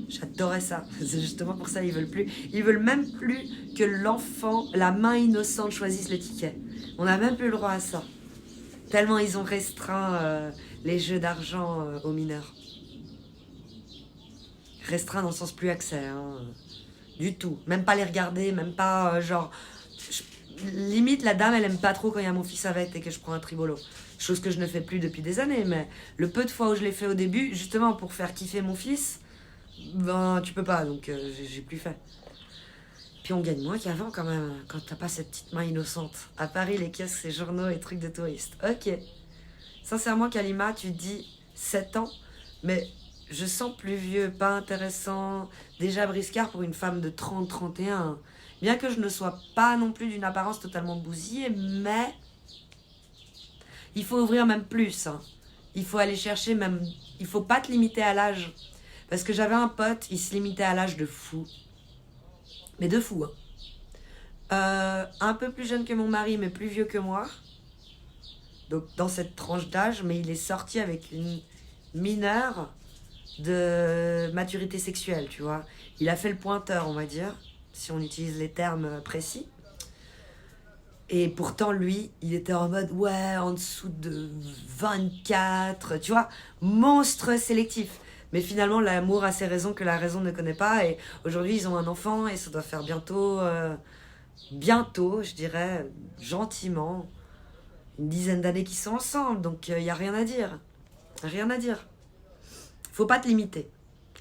J'adorais ça. C'est justement pour ça qu'ils veulent plus. Ils veulent même plus que l'enfant, la main innocente, choisisse le ticket. On n'a même plus le droit à ça. Tellement ils ont restreint les jeux d'argent aux mineurs. Restreint dans le sens plus accès. Du tout. Même pas les regarder, même pas limite, la dame, elle aime pas trop quand il y a mon fils avec et que je prends un tribolo. Chose que je ne fais plus depuis des années, mais le peu de fois où je l'ai fait au début, justement pour faire kiffer mon fils, tu peux pas, donc j'ai plus fait. Puis on gagne moins qu'avant quand même, quand t'as pas cette petite main innocente. À Paris, les kiosques, c'est journaux et trucs de touristes. Ok. Sincèrement, Kalima, tu dis 7 ans, mais je sens plus vieux, pas intéressant, déjà briscard pour une femme de 30-31. Bien que je ne sois pas non plus d'une apparence totalement bousillée, mais il faut ouvrir même plus. Il faut aller chercher même... Il faut pas te limiter à l'âge. Parce que j'avais un pote, il se limitait à l'âge de fou. Mais de fou, un peu plus jeune que mon mari, mais plus vieux que moi. Donc dans cette tranche d'âge, mais il est sorti avec une mineure de maturité sexuelle, tu vois. Il a fait le pointeur, on va dire, si on utilise les termes précis. Et pourtant, lui, il était en mode, ouais, en dessous de 24, tu vois, monstre sélectif. Mais finalement, l'amour a ses raisons que la raison ne connaît pas. Et aujourd'hui, ils ont un enfant et ça doit faire bientôt, je dirais, gentiment, une dizaine d'années qu'ils sont ensemble. Donc, il n'y a rien à dire. Rien à dire. Faut pas te limiter.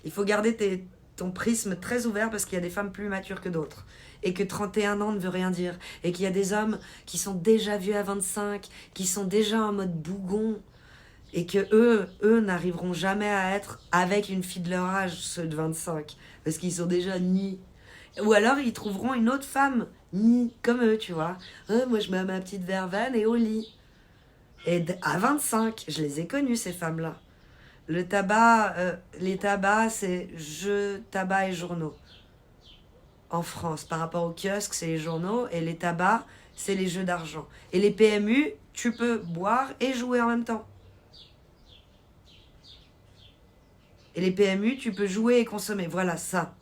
Il faut garder ton prisme très ouvert parce qu'il y a des femmes plus matures que d'autres. Et que 31 ans ne veut rien dire. Et qu'il y a des hommes qui sont déjà vieux à 25, qui sont déjà en mode bougon. Et que eux n'arriveront jamais à être avec une fille de leur âge, ceux de 25. Parce qu'ils sont déjà nids. Ou alors ils trouveront une autre femme nid comme eux, tu vois. Moi je mets ma petite verveine et au lit. Et à 25, je les ai connues ces femmes-là. Le tabac, les tabacs, c'est jeux, tabac et journaux. En France, par rapport aux kiosques, c'est les journaux. Et les tabacs, c'est les jeux d'argent. Et les PMU, tu peux boire et jouer en même temps. Et les PMU, tu peux jouer et consommer. Voilà, ça.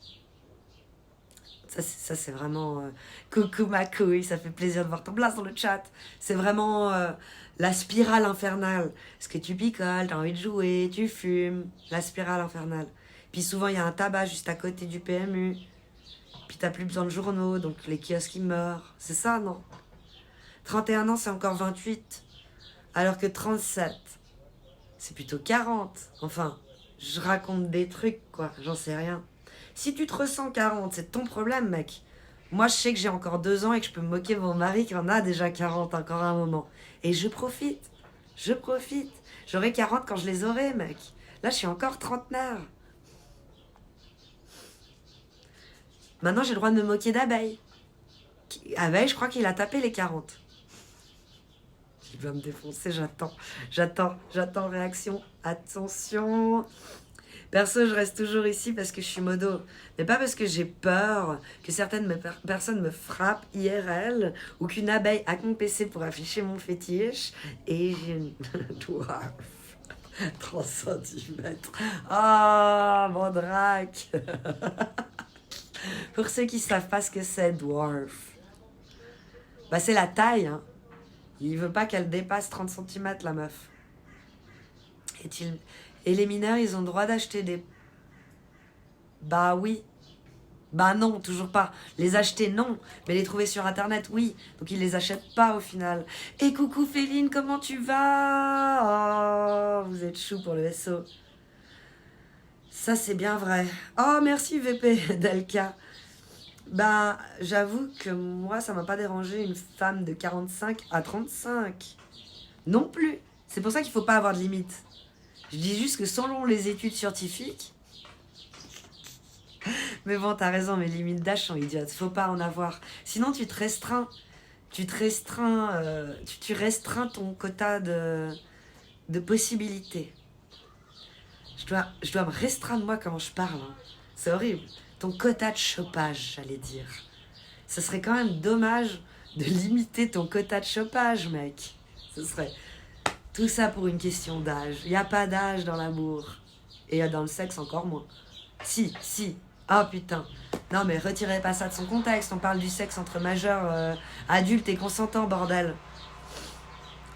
Ça c'est vraiment... coucou ma couille, ça fait plaisir de voir ton blast dans le chat. C'est vraiment La spirale infernale. Parce que tu picoles, t'as envie de jouer, tu fumes. La spirale infernale. Puis souvent, il y a un tabac juste à côté du PMU. Puis t'as plus besoin de journaux, donc les kiosques, ils meurent. C'est ça, non? 31 ans, c'est encore 28. Alors que 37, c'est plutôt 40. Enfin, je raconte des trucs, quoi. J'en sais rien. Si tu te ressens 40, c'est ton problème, mec. Moi, je sais que j'ai encore 2 ans et que je peux me moquer de mon mari qui en a déjà 40, encore un moment. Et je profite. Je profite. J'aurai 40 quand je les aurai, mec. Là, je suis encore trentenaire. Maintenant, j'ai le droit de me moquer d'Abeille. Abeille, je crois qu'il a tapé les 40. Il va me défoncer, j'attends réaction. Attention. Perso, je reste toujours ici parce que je suis modo. Mais pas parce que j'ai peur que certaines personnes me frappent IRL ou qu'une abeille hack mon PC pour afficher mon fétiche. Et j'ai une dwarf. 30 cm. Ah, mon drac. Pour ceux qui savent pas ce que c'est, dwarf. Bah, c'est la taille, hein. Il veut pas qu'elle dépasse 30 cm, la meuf. Et les mineurs, ils ont le droit d'acheter des... Bah oui. Bah non, toujours pas. Les acheter, non. Mais les trouver sur Internet, oui. Donc ils les achètent pas au final. Et coucou Féline, comment tu vas? Oh, vous êtes chou pour le SO. Ça, c'est bien vrai. Oh, merci VP Delka. Bah, j'avoue que moi, ça m'a pas dérangé une femme de 45 à 35. Non plus. C'est pour ça qu'il faut pas avoir de limite. Je dis juste que selon les études scientifiques... Mais bon, t'as raison, mes limites d'âge sont idiotes. Faut pas en avoir. Sinon, tu te restreins. Tu restreins ton quota de possibilités. Je dois me restreindre, moi, comment je parle. Hein. C'est horrible. Ton quota de chopage, j'allais dire. Ce serait quand même dommage de limiter ton quota de chopage, mec. Ce serait... Tout ça pour une question d'âge. Il n'y a pas d'âge dans l'amour. Et dans le sexe, encore moins. Si. Ah, putain. Non, mais retirez pas ça de son contexte. On parle du sexe entre majeurs, adultes et consentants, bordel.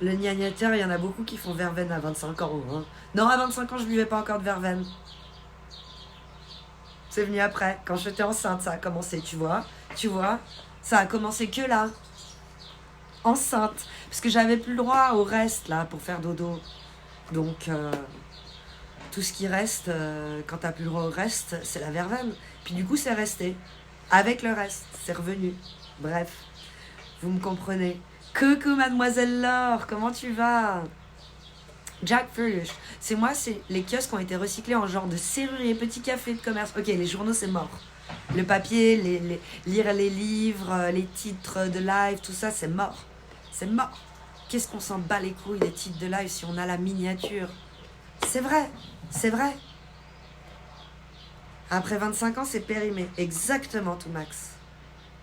Le gnagnateur, il y en a beaucoup qui font verveine à 25 ans. Hein. Non, à 25 ans, je buvais pas encore de verveine. C'est venu après. Quand j'étais enceinte, ça a commencé, tu vois. Ça a commencé que là. Enceinte. Parce que j'avais plus le droit au reste, là, pour faire dodo. Donc, tout ce qui reste, quand t'as plus le droit au reste, c'est la verveine. Puis du coup, c'est resté. Avec le reste, c'est revenu. Bref, vous me comprenez. Coucou, mademoiselle Laure, comment tu vas? Jack Furlush. C'est les kiosques qui ont été recyclés en genre de serrurier, petit café de commerce. Ok, les journaux, c'est mort. Le papier, lire les livres, les titres de live, tout ça, c'est mort. C'est mort. Qu'est-ce qu'on s'en bat les couilles des titres de live si on a la miniature? C'est vrai. Après 25 ans, c'est périmé. Exactement, tout Max.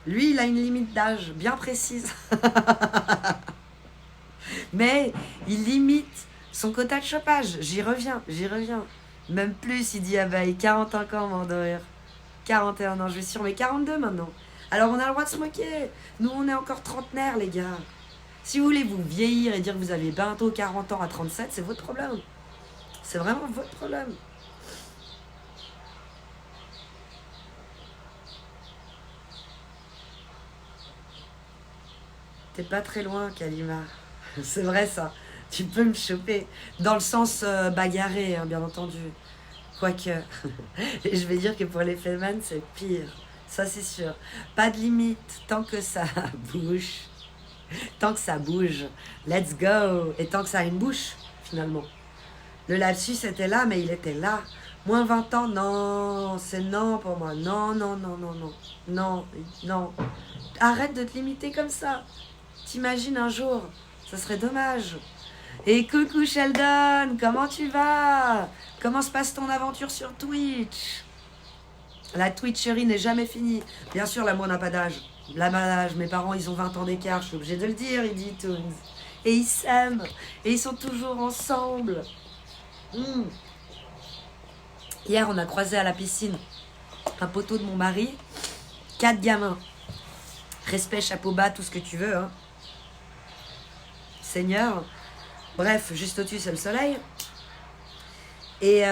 Lui, il a une limite d'âge bien précise. Mais il limite son quota de chopage. J'y reviens. Même plus, il dit, ah bah, 41 ans, m'en de rire. 41 ans, je vais sur mes 42 maintenant. Alors, on a le droit de se moquer. Nous, on est encore trentenaires, les gars. Si vous voulez vous vieillir et dire que vous avez bientôt 40 ans à 37, c'est votre problème. C'est vraiment votre problème. T'es pas très loin, Kalima. C'est vrai, ça. Tu peux me choper. Dans le sens bagarré, hein, bien entendu. Quoique. Et je vais dire que pour les Feynman, c'est pire. Ça, c'est sûr. Pas de limite. Tant que ça bouge. Tant que ça bouge. Let's go. Et tant que ça a une bouche, finalement. Le lapsus était là, mais il était là. Moins 20 ans, non. C'est non pour moi. Non. Non. Arrête de te limiter comme ça. T'imagines un jour. Ça serait dommage. Et coucou Sheldon, comment tu vas? Comment se passe ton aventure sur Twitch? La Twitcherie n'est jamais finie. Bien sûr, l'amour n'a pas d'âge. Mes parents, ils ont 20 ans d'écart, je suis obligée de le dire, il dit Toons. Et ils s'aiment. Et ils sont toujours ensemble. Hier, on a croisé à la piscine un poteau de mon mari. 4 gamins. Respect, chapeau bas, tout ce que tu veux. Hein. Seigneur. Bref, juste au-dessus, c'est le soleil. Et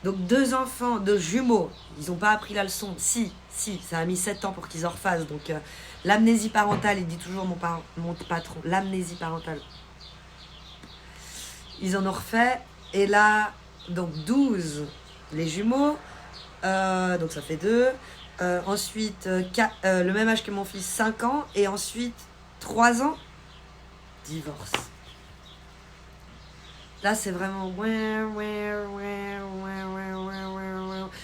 donc 2 enfants, 2 jumeaux, ils n'ont pas appris la leçon. Si, ça a mis 7 ans pour qu'ils en refassent. Donc l'amnésie parentale, il dit toujours mon patron, l'amnésie parentale. Ils en ont refait. Et là, donc 12, les jumeaux. Donc ça fait 2. Ensuite, le même âge que mon fils, 5 ans. Et ensuite, 3 ans, divorce. Là, c'est vraiment...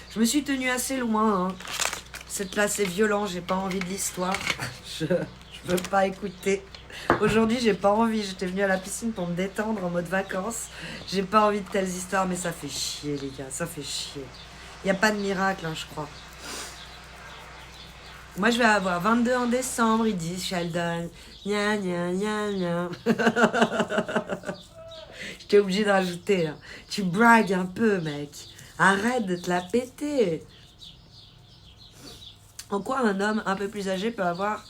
Je me suis tenue assez loin. Hein. Là, c'est violent. J'ai pas envie de l'histoire. Je veux pas écouter. Aujourd'hui, j'ai pas envie. J'étais venue à la piscine pour me détendre en mode vacances. J'ai pas envie de telles histoires, mais ça fait chier, les gars. Ça fait chier. Y a pas de miracle, hein, je crois. Moi, je vais avoir 22 en décembre, ils disent, Sheldon. Gna, gna, gna, gna. J'étais obligée de rajouter, là. Tu bragues un peu, mec. Arrête de te la péter. En quoi un homme un peu plus âgé peut avoir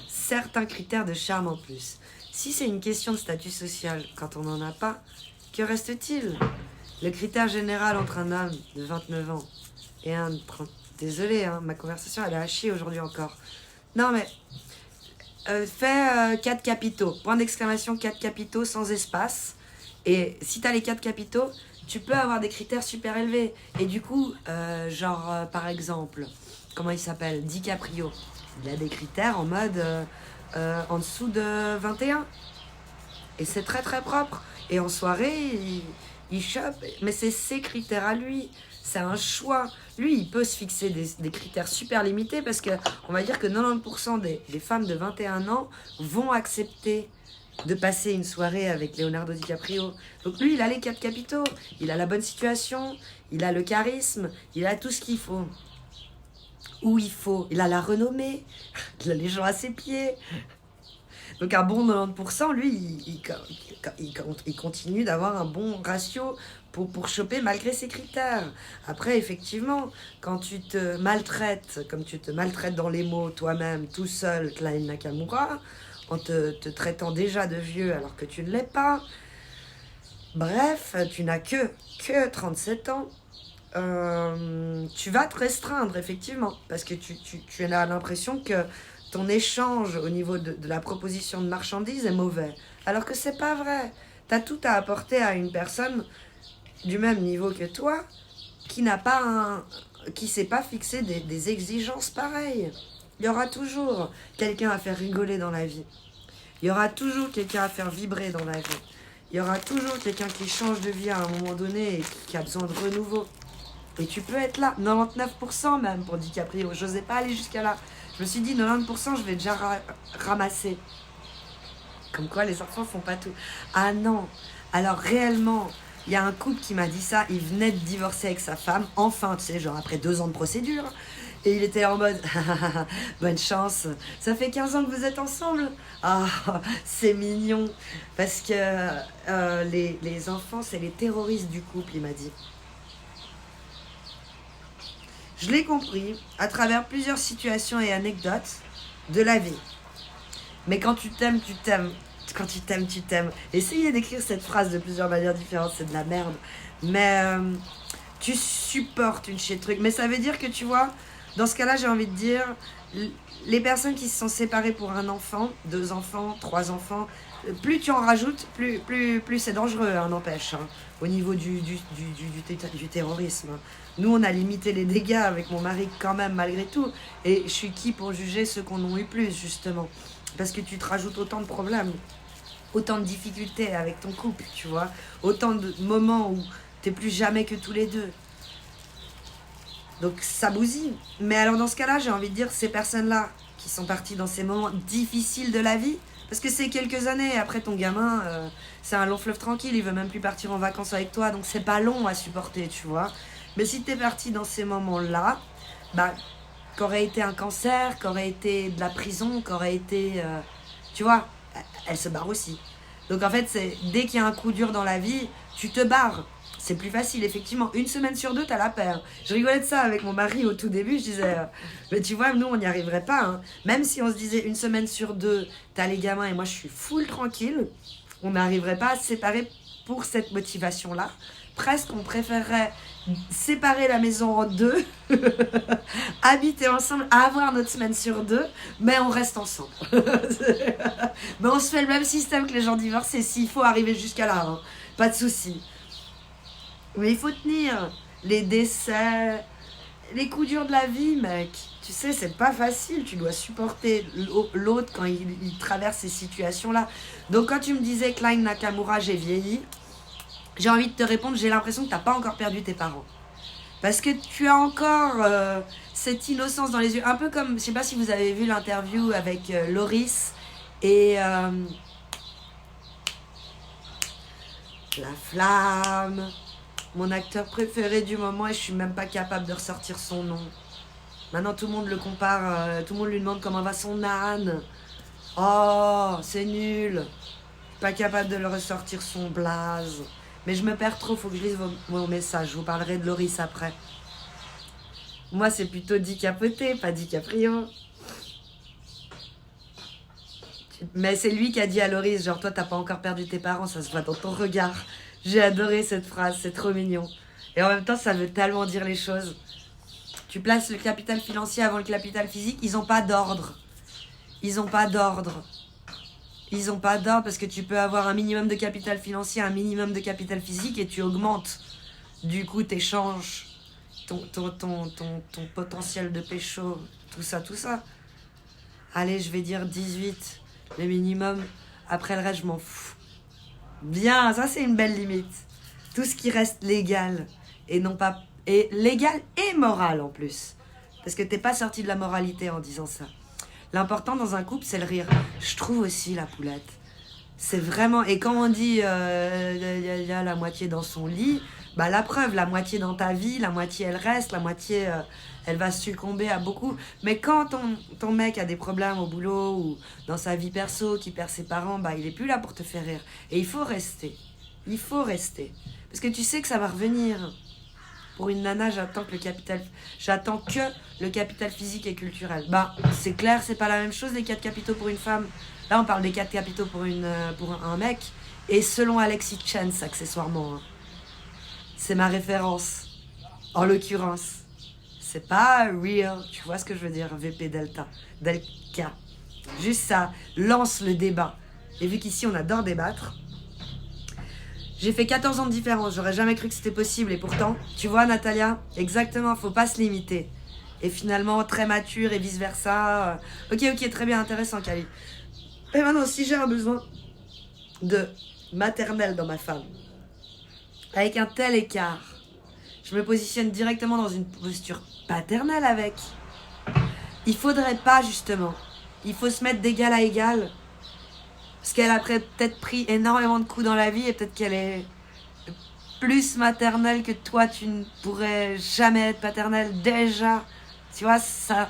certains critères de charme en plus? Si c'est une question de statut social, quand on n'en a pas, que reste-t-il? Le critère général entre un homme de 29 ans et un de 30... Désolée, hein, ma conversation, elle est à chier aujourd'hui encore. Non, mais... fais 4 capitaux. Point d'exclamation, 4 capitaux sans espace. Et si t'as les 4 capitaux, tu peux avoir des critères super élevés. Et du coup, par exemple, comment il s'appelle? DiCaprio. Il a des critères en mode en dessous de 21. Et c'est très très propre. Et en soirée, il chope. Mais c'est ses critères à lui. C'est un choix. Lui, il peut se fixer des critères super limités parce qu'on va dire que 90% des femmes de 21 ans vont accepter de passer une soirée avec Leonardo DiCaprio. Donc lui, il a les 4 capitaux. Il a la bonne situation, il a le charisme, il a tout ce qu'il faut. Où il faut. Il a la renommée, il a les gens à ses pieds. Donc un bon 90%, lui, il continue d'avoir un bon ratio pour choper malgré ses critères. Après, effectivement, quand tu te maltraites, comme tu te maltraites dans les mots toi-même, tout seul, Klein Nakamura, en te traitant déjà de vieux alors que tu ne l'es pas, bref, tu n'as que 37 ans, tu vas te restreindre, effectivement, parce que tu as l'impression que ton échange au niveau de la proposition de marchandises est mauvais. Alors que c'est pas vrai. T'as tout à apporter à une personne du même niveau que toi qui s'est pas fixé des exigences pareilles. Il y aura toujours quelqu'un à faire rigoler dans la vie. Il y aura toujours quelqu'un à faire vibrer dans la vie. Il y aura toujours quelqu'un qui change de vie à un moment donné et qui a besoin de renouveau. Et tu peux être là, 99% même pour DiCaprio. J'osais pas aller jusqu'à là. Je me suis dit 90%, je vais déjà ramasser. Comme quoi les enfants font pas tout. Ah non. Alors réellement, il y a un couple qui m'a dit ça. Il venait de divorcer avec sa femme. Enfin, tu sais, genre après 2 ans de procédure. Et il était en mode, bonne chance. Ça fait 15 ans que vous êtes ensemble. Ah, c'est mignon. Parce que les enfants, c'est les terroristes du couple, il m'a dit. Je l'ai compris à travers plusieurs situations et anecdotes de la vie. Mais quand tu t'aimes, tu t'aimes. Quand tu t'aimes, tu t'aimes. Essayez d'écrire cette phrase de plusieurs manières différentes, c'est de la merde. Mais tu supportes une chier de trucs. Mais ça veut dire que, tu vois, dans ce cas-là, j'ai envie de dire, les personnes qui se sont séparées pour un enfant, 2 enfants, 3 enfants, plus tu en rajoutes, plus c'est dangereux, hein, n'empêche, hein, au niveau du terrorisme. Nous, on a limité les dégâts avec mon mari quand même, malgré tout. Et je suis qui pour juger ceux qu'on en eu plus, justement? Parce que tu te rajoutes autant de problèmes, autant de difficultés avec ton couple, tu vois. Autant de moments où t'es plus jamais que tous les deux. Donc ça bousille. Mais alors dans ce cas-là, j'ai envie de dire, ces personnes-là qui sont parties dans ces moments difficiles de la vie, parce que c'est quelques années, après ton gamin, c'est un long fleuve tranquille, il veut même plus partir en vacances avec toi, donc c'est pas long à supporter, tu vois. Mais si t'es parti dans ces moments-là, bah, qu'aurait été un cancer, qu'aurait été de la prison, qu'aurait été... tu vois, elle se barre aussi. Donc en fait, dès qu'il y a un coup dur dans la vie, tu te barres. c'est plus facile, effectivement. Une semaine sur deux, t'as la paix. Hein. Je rigolais de ça avec mon mari au tout début. Je disais, mais tu vois, nous, on n'y arriverait pas. Hein. Même si on se disait une semaine sur deux, t'as les gamins et moi, je suis full tranquille, on n'arriverait pas à se séparer pour cette motivation-là. Presque, on préférerait séparer la maison en deux, habiter ensemble, avoir notre semaine sur deux, mais on reste ensemble. Mais on se fait le même système que les gens divorcés, s'il faut arriver jusqu'à là, hein. Pas de souci. Mais il faut tenir les décès, les coups durs de la vie, mec. Tu sais, c'est pas facile, tu dois supporter l'autre quand il traverse ces situations-là. Donc quand tu me disais, Klein Nakamura, j'ai vieilli, j'ai envie de te répondre, j'ai l'impression que tu n'as pas encore perdu tes parents. Parce que tu as encore cette innocence dans les yeux. Un peu comme, je ne sais pas si vous avez vu l'interview avec Loris et La Flamme, mon acteur préféré du moment, et je ne suis même pas capable de ressortir son nom. Maintenant, tout le monde le compare, tout le monde lui demande comment va son âne. Oh, c'est nul. Pas capable de le ressortir son blaze. Mais je me perds trop, faut que je lise vos messages. Je vous parlerai de Loris après. Moi, c'est plutôt Dicapoté, pas DiCaprio. Mais c'est lui qui a dit à Loris, genre, toi, t'as pas encore perdu tes parents, ça se voit dans ton regard. J'ai adoré cette phrase, c'est trop mignon. Et en même temps, ça veut tellement dire les choses. Tu places le capital financier avant le capital physique, ils ont pas d'ordre. Ils ont pas d'ordre. Ils n'ont pas d'ordre parce que tu peux avoir un minimum de capital financier, un minimum de capital physique et tu augmentes. Du coup, tu échanges ton potentiel de pécho, tout ça. Allez, je vais dire 18, le minimum. Après le reste, je m'en fous. Bien, ça c'est une belle limite. Tout ce qui reste légal et non pas... Et légal et moral en plus. Parce que t'es pas sorti de la moralité en disant ça. L'important dans un couple, c'est le rire. Je trouve aussi, la poulette. C'est vraiment... Et quand on dit y a la moitié dans son lit, bah la preuve, la moitié dans ta vie, la moitié elle reste, la moitié elle va succomber à beaucoup. Mais quand ton mec a des problèmes au boulot ou dans sa vie perso, qui perd ses parents, bah il est plus là pour te faire rire. Et il faut rester. Il faut rester. Parce que tu sais que ça va revenir. Pour une nana, j'attends que le capital physique et culturel. Bah, c'est clair, c'est pas la même chose les 4 capitaux pour une femme. Là, on parle des 4 capitaux pour un mec. Et selon Alexis Chance, accessoirement. Hein. C'est ma référence. En l'occurrence. C'est pas real. Tu vois ce que je veux dire? VP Delta. Delta. Juste ça. Lance le débat. Et vu qu'ici, on adore débattre. J'ai fait 14 ans de différence, j'aurais jamais cru que c'était possible. Et pourtant, tu vois Natalia, exactement, faut pas se limiter. Et finalement, très mature et vice versa. Ok, très bien, intéressant, Kali. Et maintenant, si j'ai un besoin de maternelle dans ma femme, avec un tel écart, je me positionne directement dans une posture paternelle avec. Il faudrait pas, justement. Il faut se mettre d'égal à égal. Parce qu'elle a peut-être pris énormément de coups dans la vie et peut-être qu'elle est plus maternelle que toi, tu ne pourrais jamais être paternelle déjà. Tu vois, ça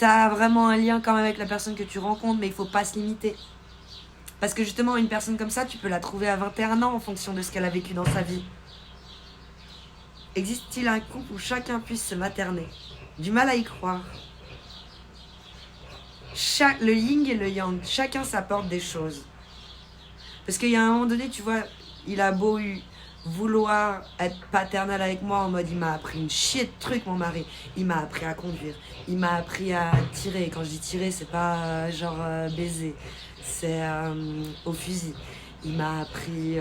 a vraiment un lien quand même avec la personne que tu rencontres, mais il ne faut pas se limiter. Parce que justement, une personne comme ça, tu peux la trouver à 21 ans en fonction de ce qu'elle a vécu dans sa vie. Existe-t-il un couple où chacun puisse se materner? Du mal à y croire. Le yin et le yang, chacun s'apporte des choses. Parce qu'il y a un moment donné, tu vois, il a beau vouloir être paternel avec moi en mode il m'a appris une chier de trucs, mon mari. Il m'a appris à conduire, il m'a appris à tirer. Quand je dis tirer, c'est pas genre baiser, c'est au fusil. Il m'a appris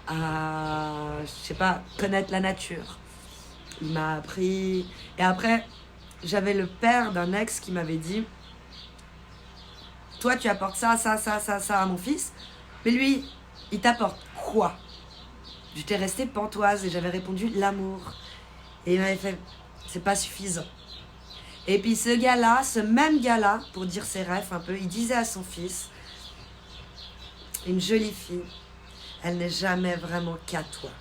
à, je sais pas, connaître la nature. Il m'a appris... Et après, j'avais le père d'un ex qui m'avait dit... Toi, tu apportes ça à mon fils. Mais lui, il t'apporte quoi? J'étais restée pantoise et j'avais répondu l'amour. Et il m'avait fait, c'est pas suffisant. Et puis ce même gars-là, pour dire ses rêves un peu, il disait à son fils, une jolie fille, elle n'est jamais vraiment qu'à toi.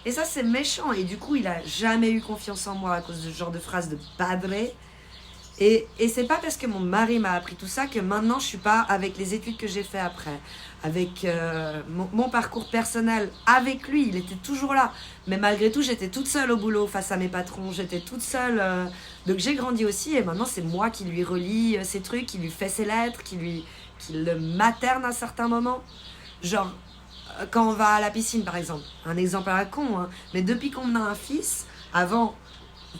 Et ça, c'est méchant. Et du coup, il a jamais eu confiance en moi à cause de ce genre de phrase de padré. Et c'est pas parce que mon mari m'a appris tout ça que maintenant je suis pas avec les études que j'ai fait après. Avec mon parcours personnel, avec lui, il était toujours là. Mais malgré tout, j'étais toute seule au boulot face à mes patrons. J'étais toute seule. Donc j'ai grandi aussi et maintenant c'est moi qui lui relis ses trucs, qui lui fait ses lettres, qui le materne à certains moments. Genre, quand on va à la piscine par exemple. Un exemple à la con, hein. Mais depuis qu'on a un fils, avant...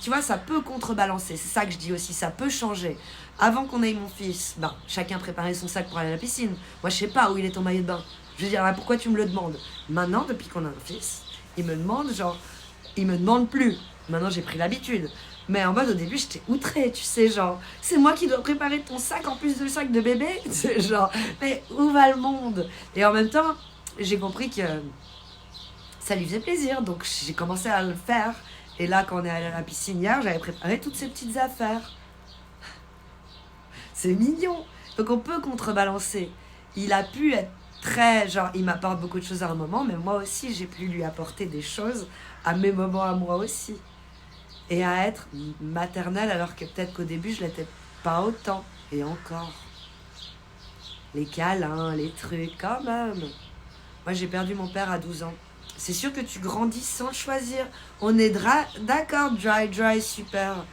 Tu vois, ça peut contrebalancer. C'est ça que je dis aussi. Ça peut changer. Avant qu'on ait mon fils, ben, chacun préparait son sac pour aller à la piscine. Moi, je sais pas où il est ton maillot de bain. Je veux dire, ah, pourquoi tu me le demandes? Maintenant, depuis qu'on a un fils, il me demande, genre, il me demande plus. Maintenant, j'ai pris l'habitude. Mais en mode, au début, j'étais outrée, tu sais, genre, c'est moi qui dois préparer ton sac en plus de le sac de bébé. C'est genre, mais où va le monde? Et en même temps, j'ai compris que ça lui faisait plaisir. Donc, j'ai commencé à le faire. Et là, quand on est allé à la piscine hier, j'avais préparé toutes ces petites affaires. C'est mignon. Donc on peut contrebalancer. Il a pu être très... Genre, il m'apporte beaucoup de choses à un moment, mais moi aussi, j'ai pu lui apporter des choses à mes moments à moi aussi. Et à être maternelle, alors que peut-être qu'au début, je l'étais pas autant. Et encore. Les câlins, les trucs, quand même. Moi, j'ai perdu mon père à 12 ans. C'est sûr que tu grandis sans le choisir. On est d'accord, dry, super.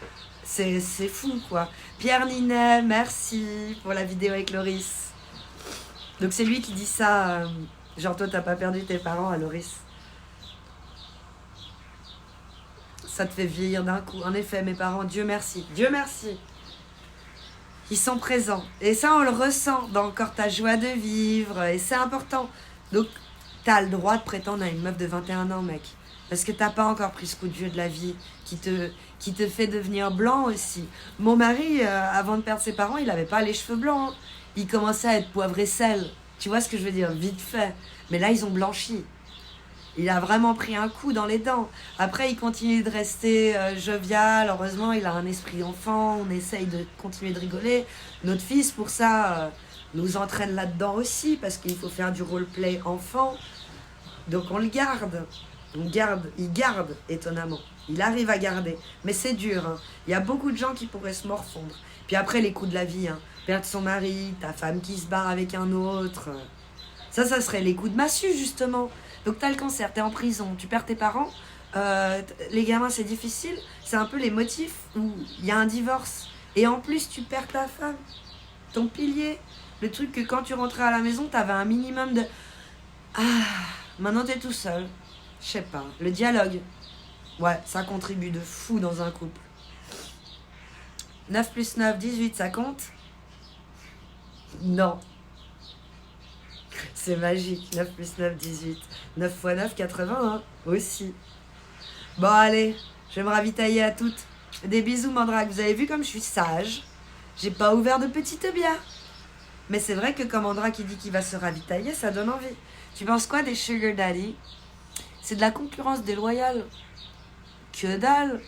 C'est fou, quoi. Pierre Ninet, merci pour la vidéo avec Loris. Donc c'est lui qui dit ça. Genre, toi, t'as pas perdu tes parents à Loris. Ça te fait vieillir d'un coup. En effet, mes parents, Dieu merci. Dieu merci. Ils sont présents. Et ça, on le ressent dans encore ta joie de vivre. Et c'est important. Donc, t'as le droit de prétendre à une meuf de 21 ans, mec. Parce que t'as pas encore pris ce coup de vieux de la vie qui te fait devenir blanc aussi. Mon mari, avant de perdre ses parents, il avait pas les cheveux blancs. Hein. Il commençait à être poivre et sel. Tu vois ce que je veux dire? Vite fait. Mais là, ils ont blanchi. Il a vraiment pris un coup dans les dents. Après, il continue de rester jovial. Heureusement, il a un esprit d'enfant. On essaye de continuer de rigoler. Notre fils, pour ça, nous entraîne là-dedans aussi. Parce qu'il faut faire du roleplay enfant. Donc on le garde. Il garde, étonnamment. Il arrive à garder. Mais c'est dur. Hein. Il y a beaucoup de gens qui pourraient se morfondre. Puis après, les coups de la vie. Hein. Perdre son mari, ta femme qui se barre avec un autre. Ça serait les coups de massue, justement. Donc t'as le cancer, t'es en prison, tu perds tes parents. Les gamins, c'est difficile. C'est un peu les motifs où il y a un divorce. Et en plus, tu perds ta femme. Ton pilier. Le truc que quand tu rentrais à la maison, t'avais un minimum de... Ah, maintenant t'es tout seul. Je sais pas. Le dialogue. Ouais, ça contribue de fou dans un couple. 9 plus 9, 18, ça compte? Non. C'est magique. 9 plus 9, 18. 9 x 9, 80, hein, aussi. Bon, allez, je vais me ravitailler à toutes. Des bisous, Mandrake. Vous avez vu comme je suis sage. J'ai pas ouvert de petite bière. Mais c'est vrai que quand Mandrake il dit qu'il va se ravitailler, ça donne envie. Tu penses quoi des sugar daddy? C'est de la concurrence déloyale. Que dalle.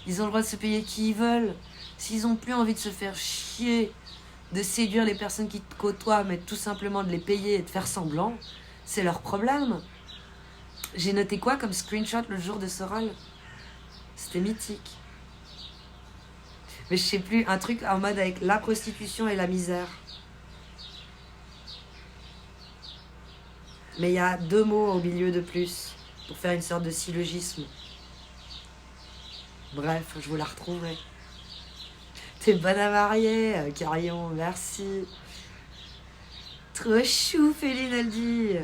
Ils ont le droit de se payer qui ils veulent. S'ils ont plus envie de se faire chier, de séduire les personnes qui te côtoient, mais tout simplement de les payer et de faire semblant, c'est leur problème. J'ai noté quoi comme screenshot le jour de Soral? C'était mythique. Mais je sais plus, un truc en mode avec la prostitution et la misère. Mais il y a 2 mots au milieu de plus, pour faire une sorte de syllogisme. Bref, je vous la retrouverai. T'es bonne à marier, Carillon, merci. Trop chou, Féline, elle dit.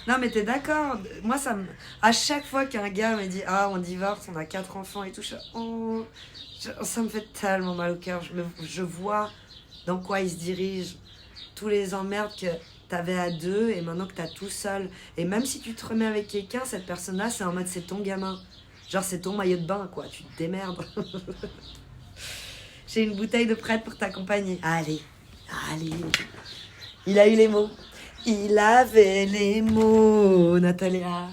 Non, mais t'es d'accord? Moi, ça me... À chaque fois qu'un gars me dit « Ah, on divorce, on a 4 enfants et tout, oh, ça me fait tellement mal au cœur. Je vois dans quoi il se dirige. Tous les emmerdes que t'avais à 2 et maintenant que t'as tout seul. Et même si tu te remets avec quelqu'un, cette personne-là, c'est en mode c'est ton gamin. Genre, c'est ton maillot de bain, quoi. Tu te démerdes. J'ai une bouteille de prête pour t'accompagner. Allez. Il a eu les mots. Il avait les mots, Natalia.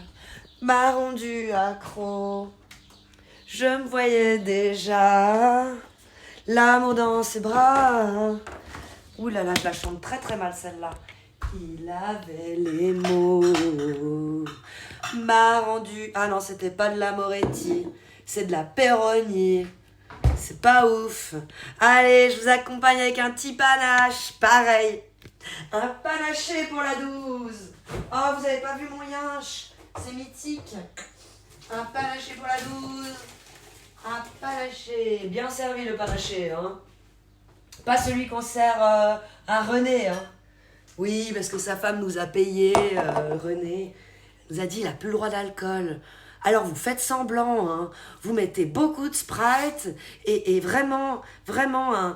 M'a rendu accro. Je me voyais déjà. L'amour dans ses bras. Ouh là là, je la chante très très mal celle-là. Il avait les mots. M'a rendu... Ah non, c'était pas de la Moretti. C'est de la Peroni. C'est pas ouf. Allez, je vous accompagne avec un petit panache. Pareil. Un panaché pour la 12. Oh, vous avez pas vu mon yinche? C'est mythique. Un panaché pour la 12. Un panaché. Bien servi le panaché, hein. Pas celui qu'on sert à René, hein. Oui, parce que sa femme nous a payé, René. Nous a dit il a plus le droit d'alcool. Alors vous faites semblant, hein. Vous mettez beaucoup de Sprite et vraiment, vraiment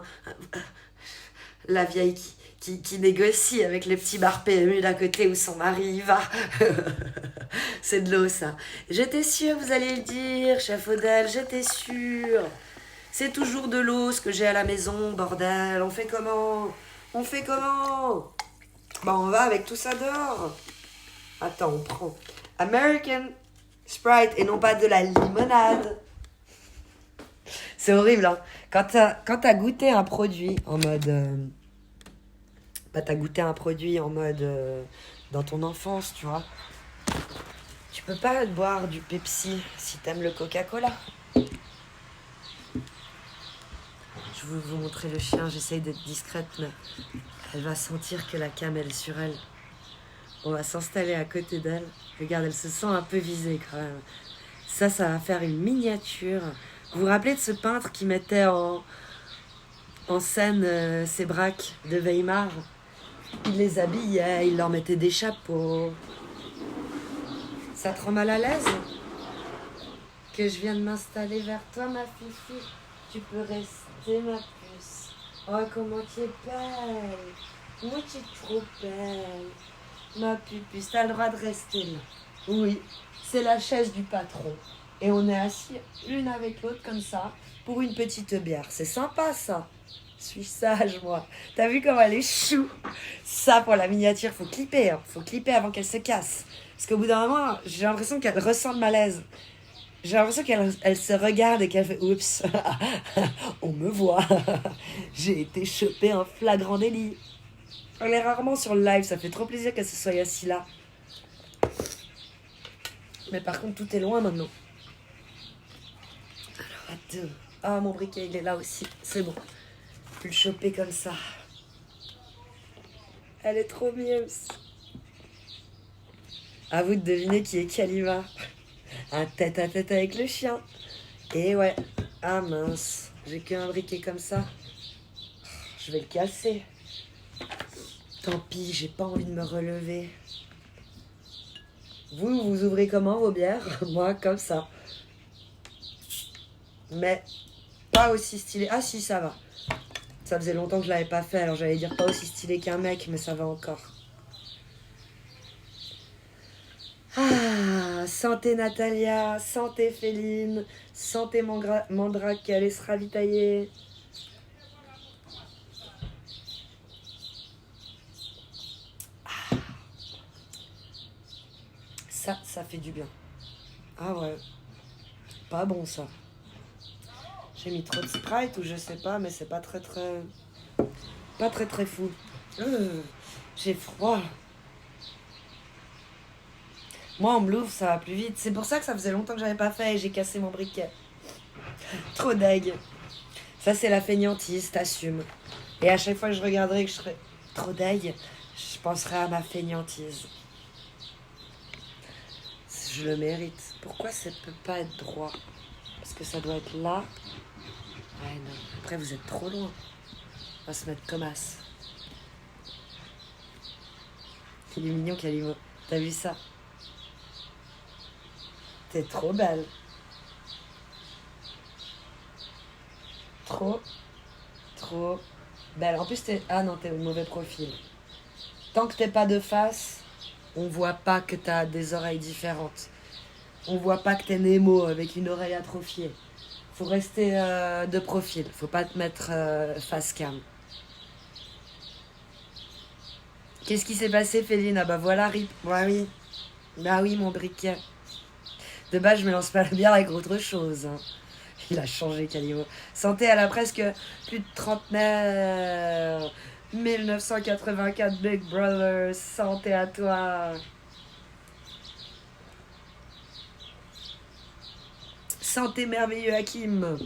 la vieille qui négocie avec les petits bars PMU d'à côté où son mari y va. C'est de l'eau, ça. J'étais sûre, vous allez le dire, chef Odell, j'étais sûre. C'est toujours de l'eau, ce que j'ai à la maison, bordel. On fait comment? On fait comment? Bon, on va avec tout ça dehors. Attends, on prend American Sprite et non pas de la limonade. C'est horrible, hein. Quand t'as goûté un produit en mode... t'as goûté un produit en mode... dans ton enfance, tu vois. Tu peux pas boire du Pepsi si t'aimes le Coca-Cola. Je veux vous montrer le chien, j'essaye d'être discrète, mais elle va sentir que la cam, elle est sur elle. On va s'installer à côté d'elle. Regarde, elle se sent un peu visée quand même. Ça va faire une miniature. Vous vous rappelez de ce peintre qui mettait en scène ses braques de Weimar? Il les habillait, il leur mettait des chapeaux. Ça te rend mal à l'aise que je viens de m'installer vers toi, ma fifi? Tu peux rester, ma puce. Oh, comment tu es belle. Moi, tu es trop belle. Ma pupuce, t'as le droit de rester là. Oui, c'est la chaise du patron. Et on est assis l'une avec l'autre comme ça pour une petite bière. C'est sympa, ça. Je suis sage, moi. T'as vu comment elle est chou? Ça, pour la miniature, faut clipper. Hein. Faut clipper avant qu'elle se casse. Parce qu'au bout d'un moment, j'ai l'impression qu'elle ressent le malaise. J'ai l'impression qu'elle se regarde et qu'elle fait « Oups, on me voit. J'ai été chopée en flagrant délit. » Elle est rarement sur le live, ça fait trop plaisir qu'elle se soit assise là. Mais par contre, tout est loin maintenant. Alors, attends. Ah, mon briquet, il est là aussi. C'est bon. Je peux le choper comme ça. Elle est trop mieux. À vous de deviner qui est Kalima. Un tête-à-tête avec le chien. Et ouais. Ah mince. J'ai qu'un briquet comme ça. Je vais le casser. Tant pis, j'ai pas envie de me relever. Vous ouvrez comment vos bières? Moi, comme ça. Mais pas aussi stylé. Ah si, ça va. Ça faisait longtemps que je l'avais pas fait, alors j'allais dire pas aussi stylé qu'un mec, mais ça va encore. Ah, santé Natalia, santé Féline, santé Mandrake qui allait se ravitailler. Ah. Ça fait du bien. Ah ouais, pas bon ça. J'ai mis trop de Sprite ou je sais pas, mais c'est pas très fou. J'ai froid. Moi, en Blouf, ça va plus vite. C'est pour ça que ça faisait longtemps que j'avais pas fait et j'ai cassé mon briquet. Trop deg. Ça, c'est la fainéantise, t'assumes. Et à chaque fois que je regarderai que je serai trop deg, je penserai à ma fainéantise. Je le mérite. Pourquoi ça peut pas être droit? Parce que ça doit être là. Ouais, non. Après, vous êtes trop loin. On va se mettre comme as. Il est mignon, Calimo. T'as vu ça? T'es trop belle. Trop belle. En plus, t'es... Ah non, t'es au mauvais profil. Tant que t'es pas de face, on voit pas que t'as des oreilles différentes. On voit pas que t'es Nemo avec une oreille atrophiée. Faut rester de profil. Faut pas te mettre face cam. Qu'est-ce qui s'est passé, Féline? Ah bah voilà, Rip. Bah oui. Bah oui, mon briquet. De base, je mélange pas la bière avec autre chose. Hein. Il a changé, Calimo. Santé, elle a presque plus de trentenaire. 1984 Big Brother. Santé à toi. Santé merveilleux, Hakim.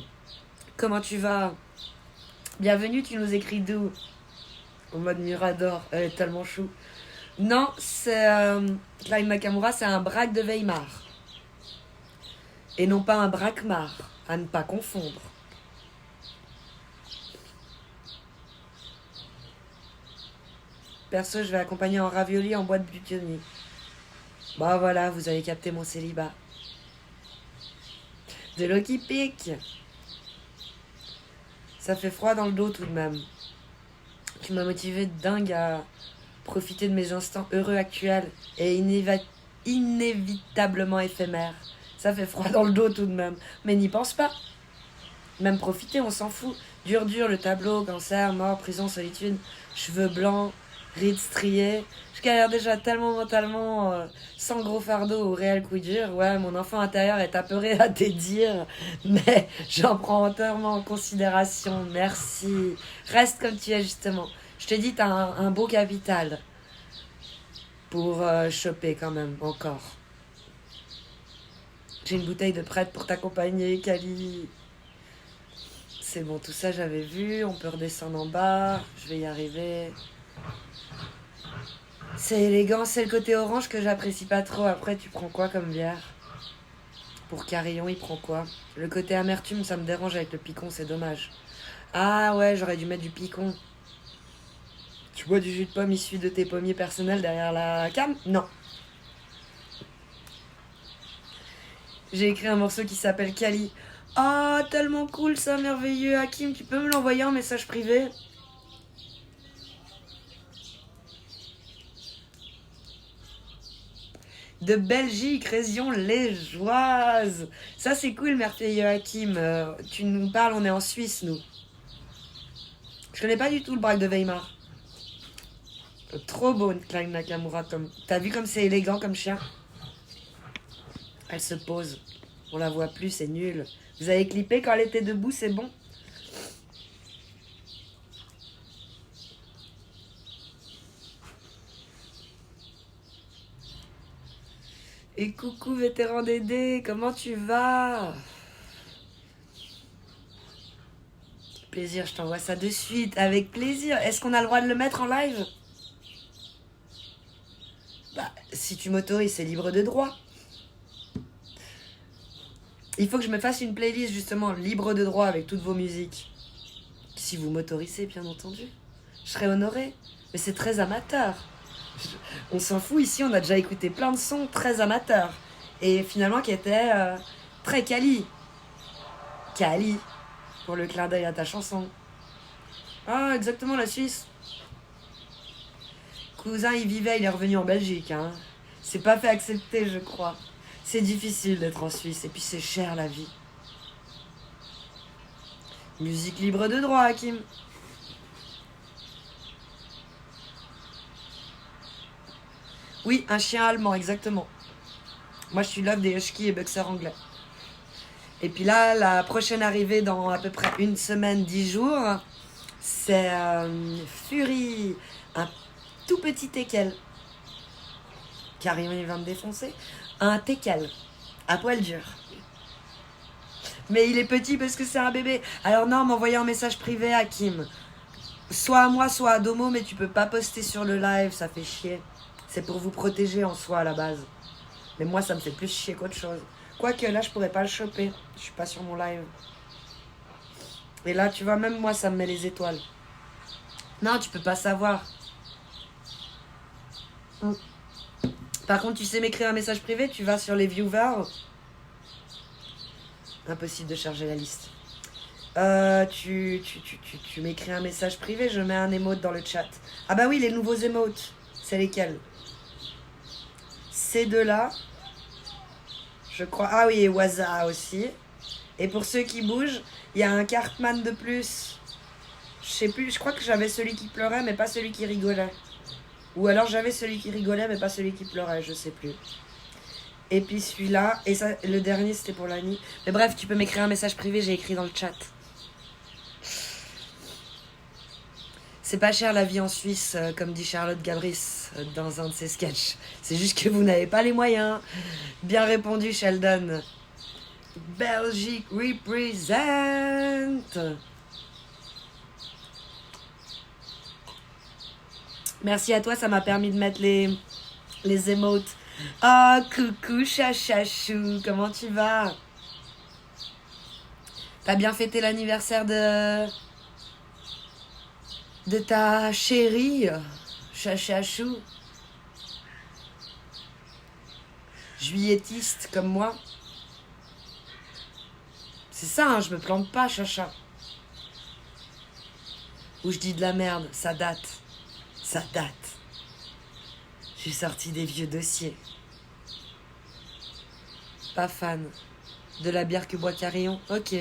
Comment tu vas? Bienvenue, tu nous écris d'où? En mode Mirador, elle est tellement chou. Non, c'est Klein Nakamura, c'est un braque de Weimar. Et non pas un braquemar, à ne pas confondre. Perso, je vais accompagner en ravioli en boîte butonnier. Bah voilà, vous avez capté mon célibat. De l'eau qui pique. Ça fait froid dans le dos tout de même. Tu m'as motivé de dingue à profiter de mes instants heureux actuels et inévitablement éphémères. Ça fait froid dans le dos tout de même. Mais n'y pense pas. Même profiter, on s'en fout. Dur, le tableau, cancer, mort, prison, solitude, cheveux blancs, rides striées. Je galère déjà tellement mentalement, sans gros fardeau au réel coup dur. Ouais, mon enfant intérieur est apeuré à tes dires, mais j'en prends entièrement en considération. Merci. Reste comme tu es, justement. Je te dis, t'as un beau capital pour choper quand même, encore. J'ai une bouteille de prête pour t'accompagner, Kali. C'est bon, tout ça j'avais vu. On peut redescendre en bas. Je vais y arriver. C'est élégant, c'est le côté orange que j'apprécie pas trop. Après, tu prends quoi comme bière? Pour Carillon, il prend quoi? Le côté amertume, ça me dérange avec le picon, c'est dommage. Ah ouais, j'aurais dû mettre du picon. Tu bois du jus de pomme issu de tes pommiers personnels derrière la cam? Non. J'ai écrit un morceau qui s'appelle Kali. Ah, oh, tellement cool ça, merveilleux. Hakim, tu peux me l'envoyer en message privé? De Belgique, région liégeoise. Ça c'est cool, merveilleux Hakim. Tu nous parles, on est en Suisse, nous. Je connais pas du tout le braque de Weimar. Trop beau, Klein Nakamura. T'as vu comme c'est élégant comme chien? Elle se pose. On la voit plus, c'est nul. Vous avez clippé quand elle était debout, c'est bon? Et coucou vétéran Dédé, comment tu vas? Plaisir, je t'envoie ça de suite, avec plaisir. Est-ce qu'on a le droit de le mettre en live? Bah, si tu m'autorises, c'est libre de droit. Il faut que je me fasse une playlist justement libre de droit avec toutes vos musiques. Si vous m'autorisez, bien entendu. Je serais honorée. Mais c'est très amateur. On s'en fout, ici on a déjà écouté plein de sons très amateurs. Et finalement qui étaient très quali. Quali. Pour le clin d'œil à ta chanson. Ah, exactement, la Suisse. Cousin, il vivait, il est revenu en Belgique. Hein. C'est pas fait accepter, je crois. C'est difficile d'être en Suisse, et puis c'est cher la vie. Musique libre de droit, Hakim. Oui, un chien allemand, exactement. Moi, je suis love des huskies et boxers anglais. Et puis là, la prochaine arrivée dans à peu près une semaine, 10 jours, c'est Fury, un tout petit teckel. Carrément, il va me défoncer. Un teckel, à poil dur. Mais il est petit parce que c'est un bébé. Alors non, m'envoyer un message privé à Kim. Soit à moi, soit à Domo, mais tu peux pas poster sur le live, ça fait chier. C'est pour vous protéger en soi à la base. Mais moi, ça me fait plus chier qu'autre chose. Quoique là, je pourrais pas le choper. Je suis pas sur mon live. Et là, tu vois, même moi, ça me met les étoiles. Non, tu peux pas savoir. Par contre, tu sais m'écrire un message privé, tu vas sur les viewers. Impossible de charger la liste. Tu m'écris un message privé, je mets un emote dans le chat. Ah bah oui, les nouveaux emotes. C'est lesquels? Ces deux-là. Je crois. Ah oui, et Waza aussi. Et pour ceux qui bougent, il y a un Cartman de plus. Je sais plus, je crois que j'avais celui qui pleurait, mais pas celui qui rigolait. Ou alors j'avais celui qui rigolait, mais pas celui qui pleurait, je sais plus. Et puis celui-là, et ça, le dernier c'était pour la nuit. Mais bref, tu peux m'écrire un message privé, j'ai écrit dans le chat. C'est pas cher la vie en Suisse, comme dit Charlotte Gabris dans un de ses sketchs. C'est juste que vous n'avez pas les moyens. Bien répondu, Sheldon. Belgique represent. Merci à toi, ça m'a permis de mettre les émotes. Oh, coucou chachachou, comment tu vas? T'as bien fêté l'anniversaire de ta chérie, chachachou? Juillettiste comme moi. C'est ça, hein, je me plante pas, chacha. Ou je dis de la merde, ça date. Ça date. J'ai sorti des vieux dossiers. Pas fan. De la bière que boit Carillon? Ok.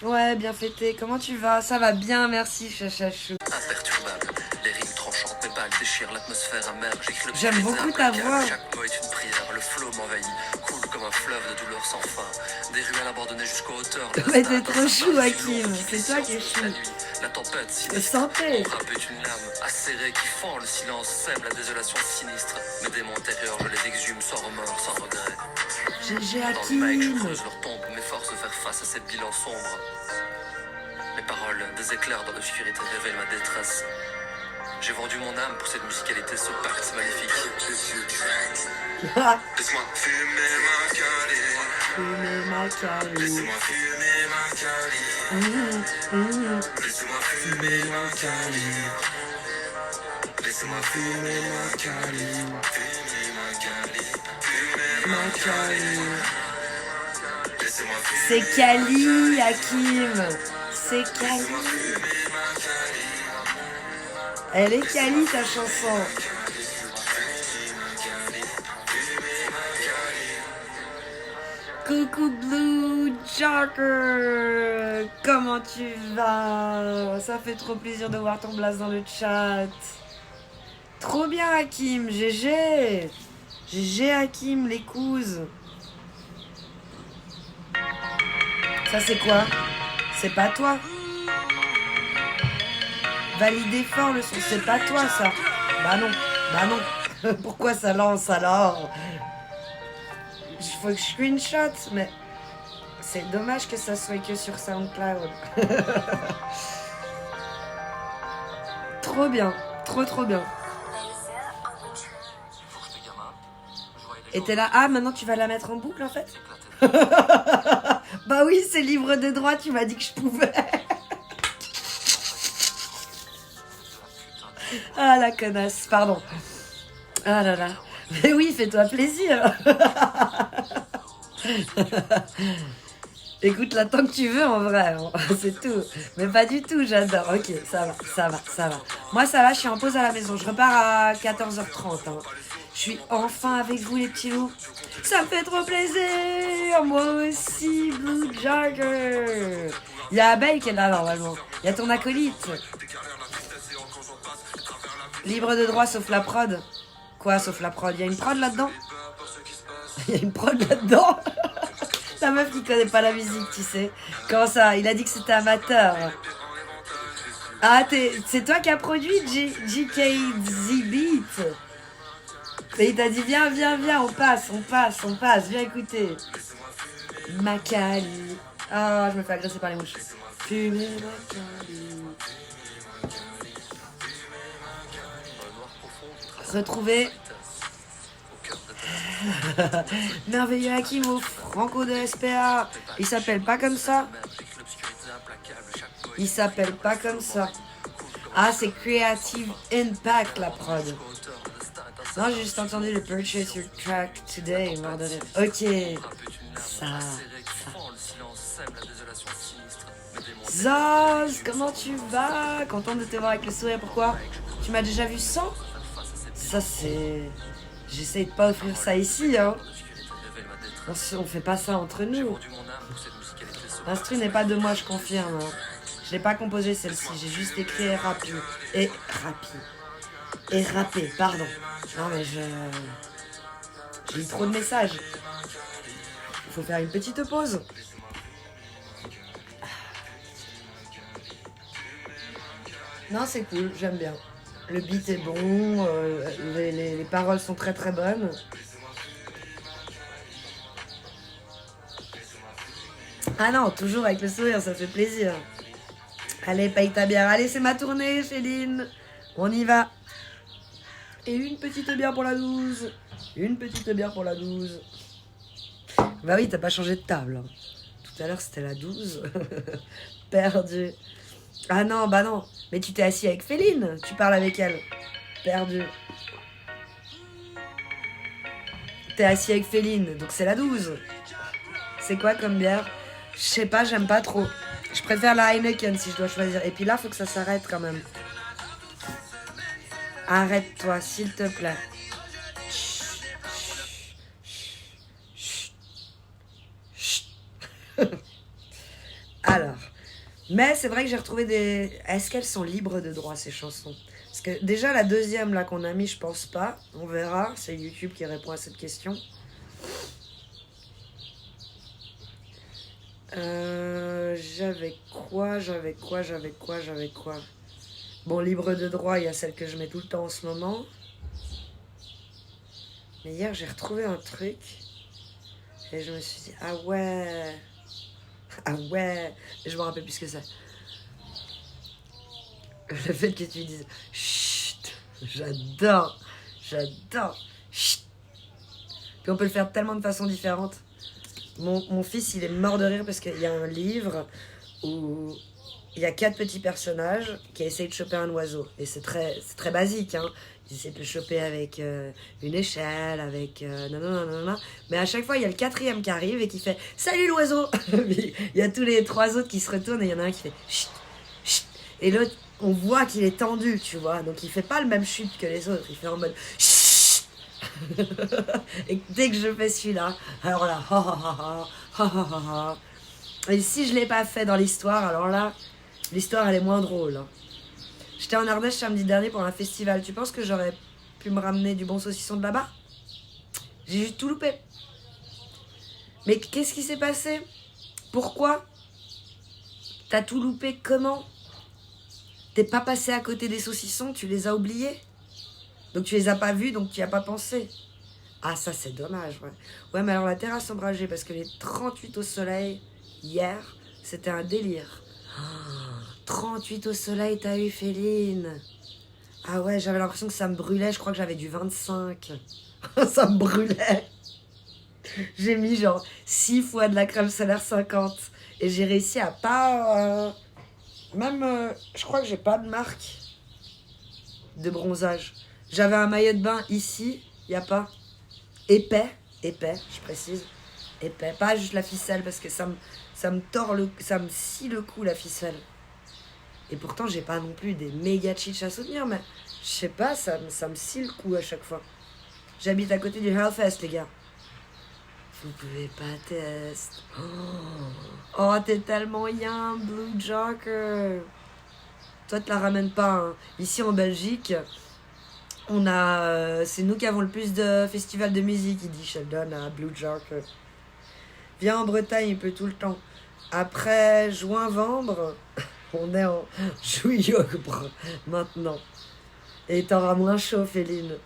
Ouais, bien fêté. Comment tu vas? Ça va bien, merci, chachachou. Imperturbable, les rimes tranchantes, mes balles déchirent l'atmosphère amère. J'écris le J'aime beaucoup ta voix. Chaque mot est une prière, le flot m'envahit, coule comme un fleuve de douleur sans fin. Des ruelles abandonnées jusqu'aux hauteurs. Mais t'es trop chou, Hakim. C'est toi qui es chou. La nuit, la tempête Santé. Mon frappe est une lame acérée qui fend le silence, sème la désolation sinistre. Mes démons intérieurs, je les exhume sans remords, sans regret. GG Dans le mic, je Hakim. creuse leur tombe, m'efforce de faire face à ces bilans sombres. Mes paroles, des éclairs dans l'obscurité révèlent ma détresse. J'ai vendu mon âme pour cette musicalité, ce pacte maléfique. Laisse-moi fumer ma cali. Fumer ma cali. Laissez-moi fumer ma cali. Laissez-moi fumer ma cali. Laissez-moi fumer ma cali. Fumer ma cali. Fumer ma cali. Laissez-moi fumer. C'est Kali, Hakim. C'est Kali. Elle est Kali, ta chanson. Coucou Blue Joker. Comment tu vas? Ça fait trop plaisir de voir ton blaze dans le chat. Trop bien Hakim, GG. GG Hakim, les couses. Ça c'est quoi? C'est pas toi. Validez fort le son, c'est pas toi ça. Bah non, bah non. Pourquoi ça lance alors? Il faut que je screenshot, mais c'est dommage que ça soit que sur SoundCloud. Trop bien, trop bien. Et t'es là, ah maintenant tu vas la mettre en boucle en fait? Bah oui, c'est libre de droit, tu m'as dit que je pouvais. Ah la connasse, pardon. Ah là là. Mais oui, fais-toi plaisir. Écoute-la tant que tu veux en vrai, c'est tout. Mais pas du tout, j'adore. Ok, ça va. Moi ça va, je suis en pause à la maison. Je repars à 14h30. Hein. Je suis enfin avec vous les petits loups. Ça me fait trop plaisir. Moi aussi, Blue Jagger. Il y a Abeille qui est là normalement. Il y a ton acolyte. Libre de droit sauf la prod. Quoi sauf la prod? Il y a une prod là-dedans? Il y a une prod là-dedans? La meuf qui connaît pas la musique, tu sais. Comment ça? Il a dit que c'était amateur. Ah, c'est toi qui as produit GKZ Beat. Et il t'a dit viens, on passe, viens écouter. Macali. Ah, je me fais agresser par les mouches. Fumer Macali. Retrouver merveilleux Hakim au Franco de SPA. Il s'appelle pas comme ça. Il s'appelle pas comme ça. Ah, c'est Creative Impact la prod. Non, j'ai juste entendu le Purchase Your Track Today, mort de rire. Ok, ça. Zaz, comment tu vas? Contente de te voir avec le sourire, pourquoi? Tu m'as déjà vu sans? Ça c'est... J'essaye de pas offrir ça ici, hein. On fait pas ça entre nous. L'instru n'est pas de moi, je confirme. Hein. Je l'ai pas composé celle-ci, j'ai juste écrit et rappé. Et rappé, pardon. Non mais j'ai eu trop de messages. Il faut faire une petite pause. Non, c'est cool, j'aime bien. Le beat est bon, les paroles sont très très bonnes. Ah non, toujours avec le sourire, ça fait plaisir. Allez, paye ta bière. Allez, c'est ma tournée, Féline. On y va. Et une petite bière pour la 12. Une petite bière pour la 12. Bah oui, t'as pas changé de table. Tout à l'heure, c'était la 12. Perdu. Ah non, bah non. Mais tu t'es assis avec Féline. Tu parles avec elle. Perdu. T'es assis avec Féline, donc c'est la 12. C'est quoi comme bière? Je sais pas, j'aime pas trop. Je préfère la Heineken si je dois choisir. Et puis là, faut que ça s'arrête quand même. Arrête-toi, s'il te plaît. Alors, mais c'est vrai que j'ai retrouvé des... Est-ce qu'elles sont libres de droit, ces chansons? Parce que déjà, la deuxième là qu'on a mis, je pense pas. On verra, c'est YouTube qui répond à cette question. J'avais quoi. Bon, libre de droit, il y a celle que je mets tout le temps en ce moment. Mais hier, j'ai retrouvé un truc. Et je me suis dit, ah ouais. Et je me rappelle plus ce que c'est. Le fait que tu dises, chut, j'adore. Chut. Puis on peut le faire tellement de façons différentes. Mon fils, il est mort de rire parce qu'il y a un livre où il y a 4 petits personnages qui essayent de choper un oiseau. Et c'est très basique, hein. Ils essaient de le choper avec une échelle, avec nanana. Mais à chaque fois, il y a le 4e qui arrive et qui fait « Salut l'oiseau !» Il y a tous les 3 autres qui se retournent et il y en a un qui fait « Chut, chut !» Et l'autre, on voit qu'il est tendu, tu vois. Donc il fait pas le même chute que les autres. Il fait en mode « Chut !» Et dès que je fais celui-là, alors là, et si je l'ai pas fait dans l'histoire, alors là, l'histoire elle est moins drôle. J'étais en Ardèche samedi dernier pour un festival. Tu penses que j'aurais pu me ramener du bon saucisson de là-bas? J'ai juste tout loupé. Mais qu'est-ce qui s'est passé? Pourquoi? T'as tout loupé comment? T'es pas passé à côté des saucissons, tu les as oubliés? Donc tu les as pas vus, donc tu y as pas pensé. Ah, ça c'est dommage, ouais. Ouais, mais alors la terrasse ombragée, parce que les 38 au soleil, hier, c'était un délire. 38 au soleil, t'as eu, Féline? Ah ouais, j'avais l'impression que ça me brûlait, je crois que j'avais du 25. Ça me brûlait. J'ai mis genre 6 fois de la crème solaire 50. Et j'ai réussi à pas... je crois que j'ai pas de marque de bronzage. J'avais un maillot de bain ici, y a pas. Épais, je précise. Épais, pas juste la ficelle, parce que ça me scie le cou, la ficelle. Et pourtant, j'ai pas non plus des méga chiches à soutenir, mais je sais pas, ça me scie le cou à chaque fois. J'habite à côté du Hellfest, les gars. Vous pouvez pas tester. Oh, t'es tellement young, Blue Joker. Toi, te la ramènes pas. Hein. Ici, en Belgique, on a... c'est nous qui avons le plus de festivals de musique, il dit Sheldon à Blue Joker. Viens en Bretagne, il peut tout le temps. Après juin-vembre... On est en juillet-octobre maintenant. Et t'auras moins chaud, Féline.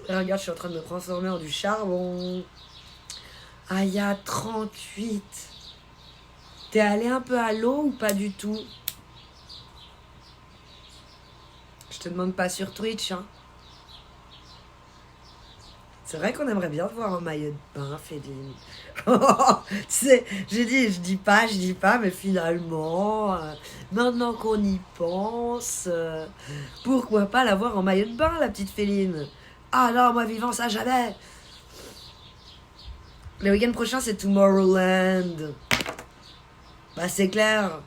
Et regarde, je suis en train de me transformer en du charbon. Ah, il y a 38. T'es allé un peu à l'eau ou pas du tout? Je te demande pas sur Twitch, hein. C'est vrai qu'on aimerait bien te voir en maillot de bain, Féline. Tu sais, je dis pas, mais finalement, maintenant qu'on y pense, pourquoi pas la voir en maillot de bain, la petite Féline? Ah non, moi vivant, ça jamais. Le week-end prochain, c'est Tomorrowland. Bah c'est clair.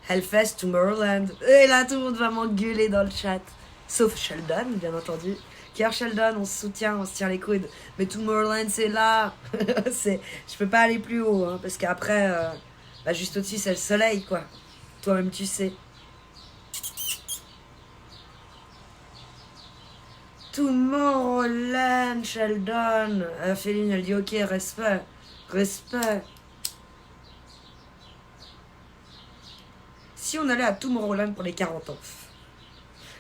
Hellfest, Tomorrowland. Et là, tout le monde va m'engueuler dans le chat. Sauf Sheldon, bien entendu. Car Sheldon, on se soutient, on se tient les coudes. Mais Tomorrowland, c'est là. Je peux pas aller plus haut, hein, parce qu'après, juste au-dessus, c'est le soleil, quoi. Toi-même, tu sais. Tomorrowland, Sheldon. Féline, elle dit ok, respect. si on allait à Tomorrowland pour les 40 ans?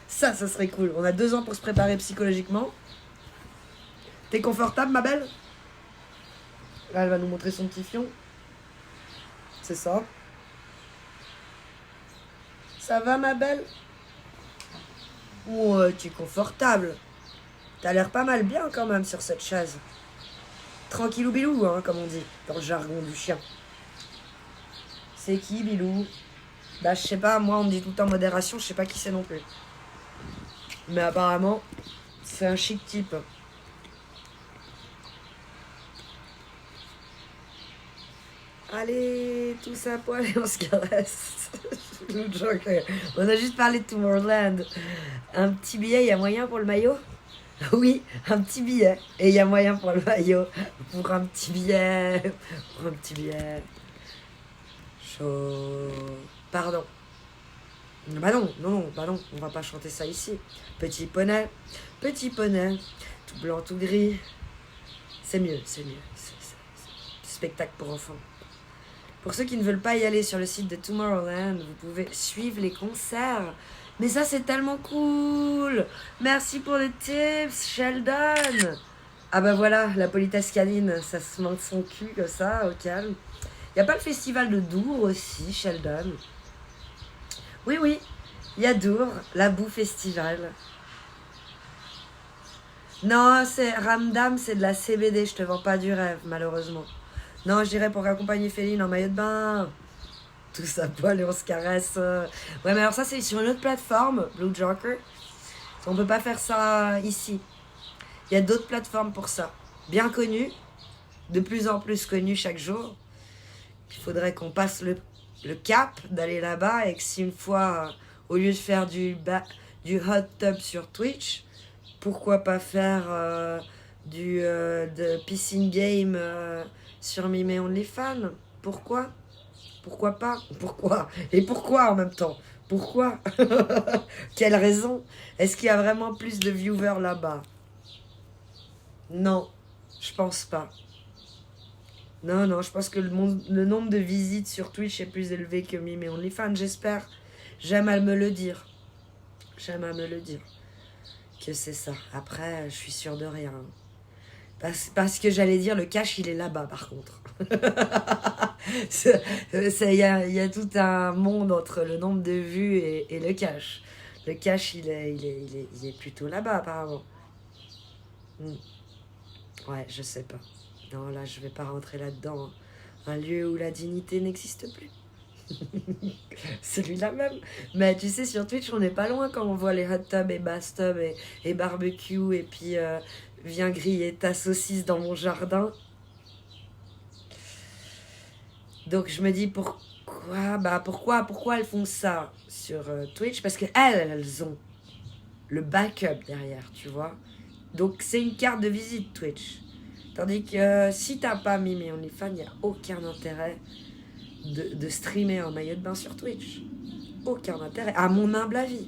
Ça serait cool. On a 2 ans pour se préparer psychologiquement. T'es confortable, ma belle? Là, elle va nous montrer son petit fion. C'est ça. Ça va, ma belle? Ouais, tu es confortable. T'as l'air pas mal bien quand même sur cette chaise. Tranquillou bilou, hein, comme on dit, dans le jargon du chien. C'est qui, Bilou? Bah, je sais pas, moi on me dit tout le temps modération, je sais pas qui c'est non plus. Mais apparemment, c'est un chic type. Allez, tous à poil et on se caresse. On a juste parlé de Tomorrowland. Un petit billet, il y a moyen pour le maillot? Oui, un petit billet. Et il y a moyen pour le maillot. Pour un petit billet. Pour un petit billet. Chaud. Pardon. Bah non, on va pas chanter ça ici. Petit poney, tout blanc, tout gris. C'est mieux. C'est spectacle pour enfants. Pour ceux qui ne veulent pas y aller sur le site de Tomorrowland, vous pouvez suivre les concerts. Mais ça, c'est tellement cool. Merci pour les tips, Sheldon. Ah bah voilà, la politesse canine, ça se manque son cul comme ça, au calme. Y a pas le festival de Dour aussi, Sheldon? Oui, il y a Dour, la boue festival. Non, c'est Ramdam, c'est de la CBD, je te vends pas du rêve, malheureusement. Non, je dirais pour accompagner Féline en maillot de bain. Tout ça poil et on se caresse. Ouais, mais alors ça, c'est sur une autre plateforme, Blue Joker. On peut pas faire ça ici. Il y a d'autres plateformes pour ça. Bien connues, de plus en plus connues chaque jour. Il faudrait qu'on passe le cap d'aller là-bas et que si une fois, au lieu de faire du hot tub sur Twitch, pourquoi pas faire de pissing game sur Mime et OnlyFans? Pourquoi pas? Pourquoi? Et pourquoi en même temps? Pourquoi? Quelle raison? Est-ce qu'il y a vraiment plus de viewers là-bas? Non, je pense pas. Non, je pense que le nombre de visites sur Twitch est plus élevé que Mime et OnlyFans, j'espère. J'aime à me le dire. Que c'est ça. Après, je suis sûre de rien. Parce que j'allais dire, le cash, il est là-bas, par contre. Il y a tout un monde entre le nombre de vues et le cash. Le cash, il est plutôt là-bas, apparemment. Ouais, je sais pas. Non, là, je vais pas rentrer là-dedans. Un lieu où la dignité n'existe plus. Celui-là même. Mais tu sais, sur Twitch, on n'est pas loin quand on voit les hot tubs et bath tubs et barbecue et puis viens griller ta saucisse dans mon jardin. Donc je me dis pourquoi elles font ça sur Twitch? Parce que elles ont le backup derrière, tu vois. Donc c'est une carte de visite Twitch. Tandis que si t'as pas Mime et OnlyFans, il n'y a aucun intérêt de streamer en maillot de bain sur Twitch. Aucun intérêt, à mon humble avis.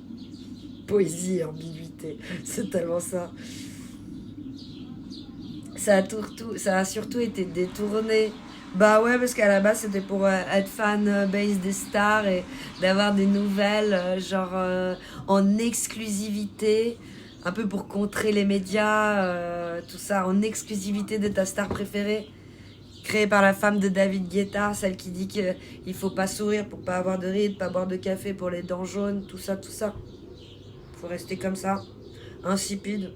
Poésie, ambiguïté, c'est tellement ça. Ça a surtout été détourné. Bah ouais, parce qu'à la base c'était pour être fan base des stars et d'avoir des nouvelles en exclusivité, un peu pour contrer les médias, tout ça, en exclusivité de ta star préférée, créée par la femme de David Guetta, celle qui dit qu'il faut pas sourire pour pas avoir de rides, pas boire de café pour les dents jaunes, tout ça. Faut rester comme ça, insipide.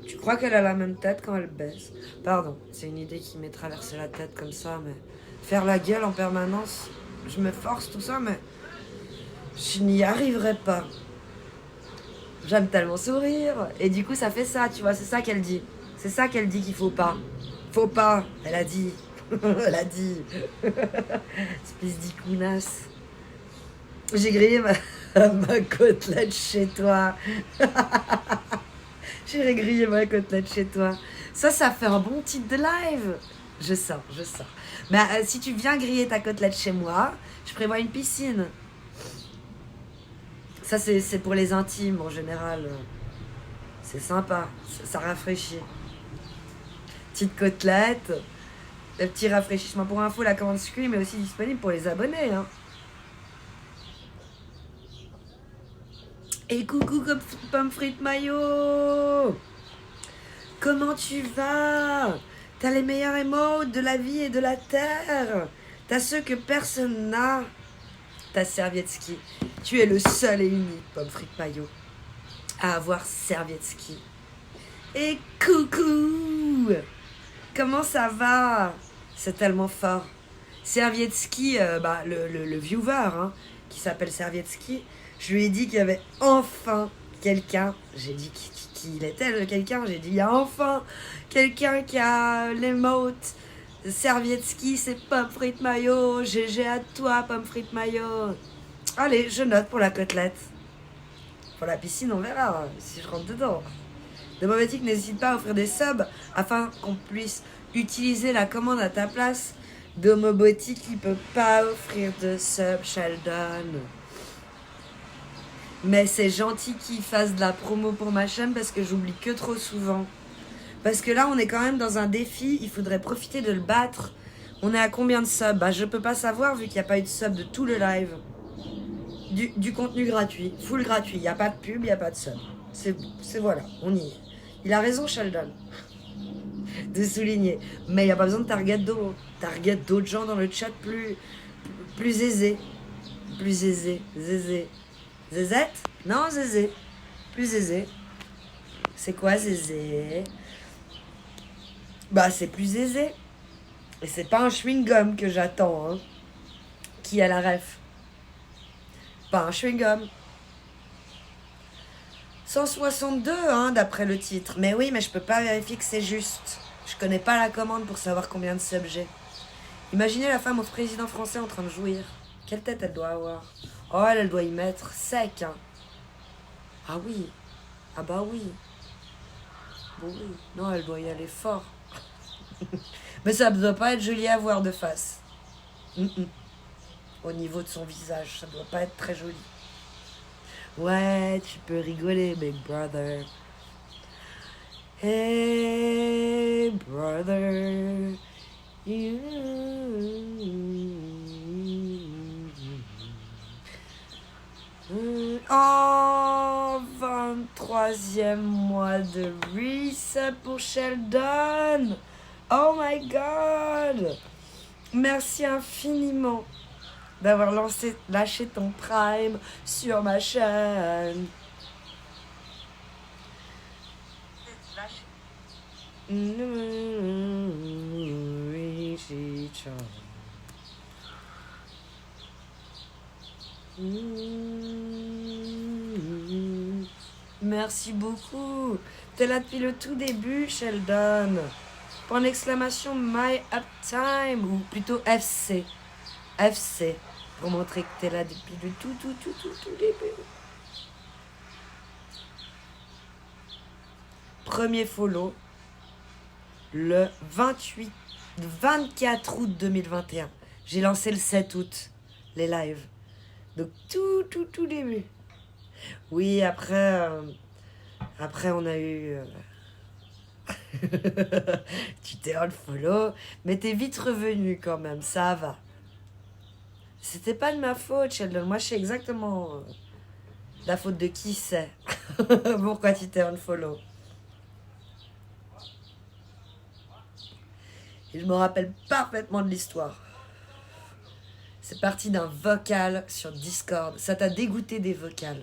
Tu crois qu'elle a la même tête quand elle baisse? Pardon, c'est une idée qui m'est traversée la tête comme ça, mais faire la gueule en permanence, je me force tout ça, mais je n'y arriverai pas. J'aime tellement sourire, et du coup ça fait ça, tu vois, c'est ça qu'elle dit. C'est ça qu'elle dit qu'il faut pas. Faut pas, elle a dit. Elle a dit. Espèce d'icounasse. J'ai grillé ma côtelette chez toi. J'ai grillé ma côtelette chez toi. Ça fait un bon titre de live. Je sors. Mais si tu viens griller ta côtelette chez moi, je prévois une piscine. Ça, c'est pour les intimes, en général. C'est sympa. Ça rafraîchit. Petite côtelette. Le petit rafraîchissement. Pour info, la commande Scream est aussi disponible pour les abonnés. Hein. Et coucou pomme frite mayo. Comment tu vas? T'as les meilleurs émotes de la vie et de la terre. T'as ceux que personne n'a. T'as Servietsky. Tu es le seul et unique pomme frite mayo à avoir Servietsky. Et coucou. Comment ça va? C'est tellement fort. Servietsky, le viewer hein, qui s'appelle Servietsky, je lui ai dit qu'il y avait enfin quelqu'un. J'ai dit qu'il était quelqu'un. J'ai dit il y a enfin quelqu'un qui a l'émote. Servietsky, c'est pomme frite mayo. GG à toi, pomme frite mayo. Allez, je note pour la côtelette. Pour la piscine, on verra si je rentre dedans. Domomatique n'hésite pas à offrir des subs afin qu'on puisse utiliser la commande à ta place. Domobotique, il peut pas offrir de sub, Sheldon. Mais c'est gentil qu'il fasse de la promo pour ma chaîne parce que j'oublie que trop souvent. Parce que là, on est quand même dans un défi, il faudrait profiter de le battre. On est à combien de subs? Bah, je peux pas savoir vu qu'il n'y a pas eu de sub de tout le live. Du contenu gratuit, full gratuit. Il n'y a pas de pub, il n'y a pas de sub. C'est voilà, on y est. Il a raison, Sheldon, de souligner. Mais il n'y a pas besoin de target d'autres gens dans le chat plus aisés. Plus aisés. Zézé. Zézette? Non, Zézé. Plus aisé. C'est quoi, Zézé? Bah, c'est plus aisé. Et c'est pas un chewing-gum que j'attends, hein. Qui a la ref? Pas un chewing-gum. 162, hein, d'après le titre. Mais oui, mais je peux pas vérifier que c'est juste. Je connais pas la commande pour savoir combien de subs j'ai. Imaginez la femme au président français en train de jouir. Quelle tête elle doit avoir? Oh, elle doit y mettre sec, hein. Ah oui. Ah bah oui. Bon oui. Non, elle doit y aller fort. Mais ça ne doit pas être joli à voir de face. Au niveau de son visage, ça doit pas être très joli. Ouais, tu peux rigoler, big brother. Hey, brother. You... Oh, 23e mois de reset pour Sheldon. Oh my god. Merci infiniment d'avoir lâché ton prime sur ma chaîne. Merci beaucoup. T'es là depuis le tout début, Sheldon. Point d'exclamation My Uptime, ou plutôt FC. FC, pour montrer que t'es là depuis le tout début. Premier follow, le 24 août 2021. J'ai lancé le 7 août, les lives. Donc tout début. Oui, après on a eu... tu t'es unfollow, mais t'es vite revenu quand même, ça va. C'était pas de ma faute, Sheldon. Moi, je sais exactement la faute de qui c'est. Pourquoi tu t'es unfollow. Et je me rappelle parfaitement de l'histoire. C'est parti d'un vocal sur Discord. Ça t'a dégoûté des vocals.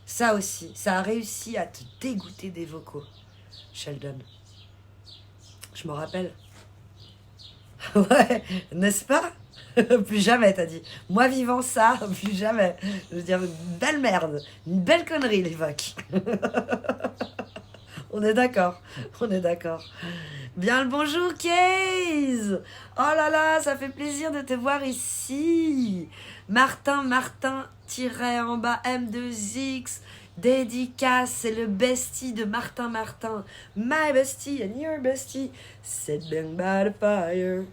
Ça aussi, ça a réussi à te dégoûter des vocaux, Sheldon. Je me rappelle. Ouais, n'est-ce pas? Plus jamais, t'as dit. Moi vivant ça, plus jamais. Je veux dire, une belle merde. Une belle connerie, l'évoque. On est d'accord. Bien le bonjour, Case. Oh là là, ça fait plaisir de te voir ici. Martin, en bas, M2X. Dédicace, c'est le bestie de Martin. My bestie and your bestie. Set down by the fire.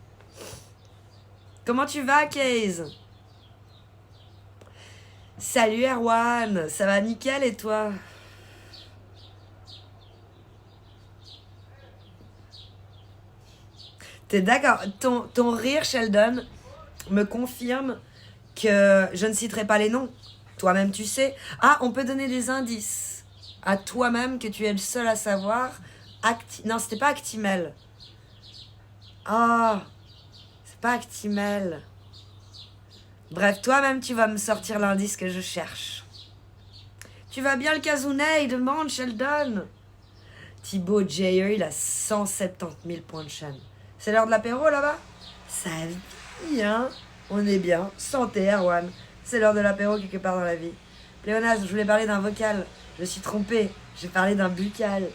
Comment tu vas, Case? Salut, Erwan. Ça va nickel et toi? T'es d'accord? Ton rire, Sheldon, me confirme que je ne citerai pas les noms. Toi-même, tu sais. Ah, on peut donner des indices à toi-même que tu es le seul à savoir. Non, c'était pas Actimel. Ah, c'est pas Actimel. Bref, toi-même, tu vas me sortir l'indice que je cherche. Tu vas bien le casounet, il demande Sheldon. Thibaut Jayer, il a 170 000 points de chaîne. C'est l'heure de l'apéro là-bas? Ça vit, hein? On est bien. Santé, Erwan. C'est l'heure de l'apéro quelque part dans la vie. Pléonasme, je voulais parler d'un vocal. Je suis trompé. J'ai parlé d'un buccal.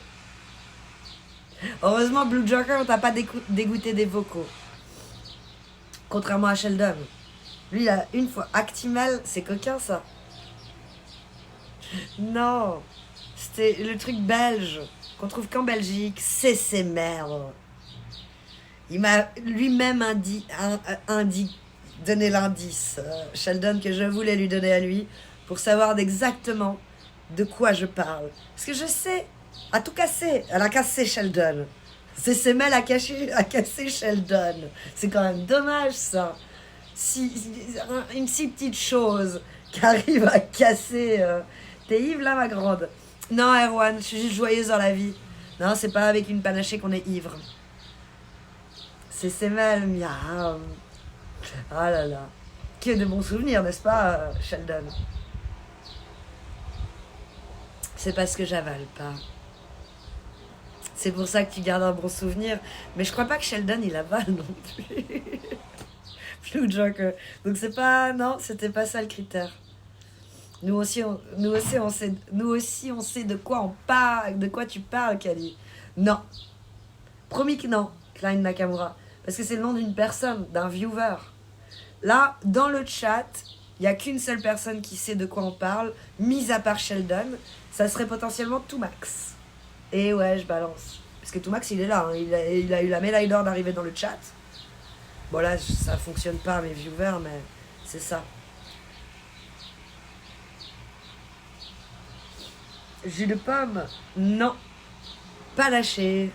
Heureusement, Blue Joker, on t'a pas dégoûté des vocaux. Contrairement à Sheldon. Lui, il a une fois. Actimel, c'est coquin ça. Non. C'était le truc belge qu'on trouve qu'en Belgique. C'est ses merdes. Il m'a lui-même donné l'indice, Sheldon, que je voulais lui donner à lui, pour savoir exactement de quoi je parle. Parce que je sais, à tout casser, elle a cassé Sheldon. C'est Semel à casser Sheldon. C'est quand même dommage ça. Une si petite chose qui arrive à casser. T'es ivre là, ma grande? Non, Erwan, je suis juste joyeuse dans la vie. Non, c'est pas avec une panachée qu'on est ivre. C'est Semel, miam. Ah là là. Que de bons souvenirs, n'est-ce pas, Sheldon? C'est parce que j'avale pas. C'est pour ça que tu gardes un bon souvenir. Mais je crois pas que Sheldon, il avale non plus. Blue Joker. Donc c'est pas... Non, c'était pas ça le critère. Nous aussi, on sait de quoi on parle, de quoi tu parles, Kali. Non. Promis que non, Klein Nakamura. Parce que c'est le nom d'une personne, d'un viewer. Là, dans le chat, il n'y a qu'une seule personne qui sait de quoi on parle, mis à part Sheldon. Ça serait potentiellement Toumax. Et ouais, je balance. Parce que Toumax, il est là. Hein. Il a eu la médaille d'or d'arriver dans le chat. Bon, là, ça fonctionne pas, mes viewers, mais c'est ça. Jus de pomme? Non. Pas lâché.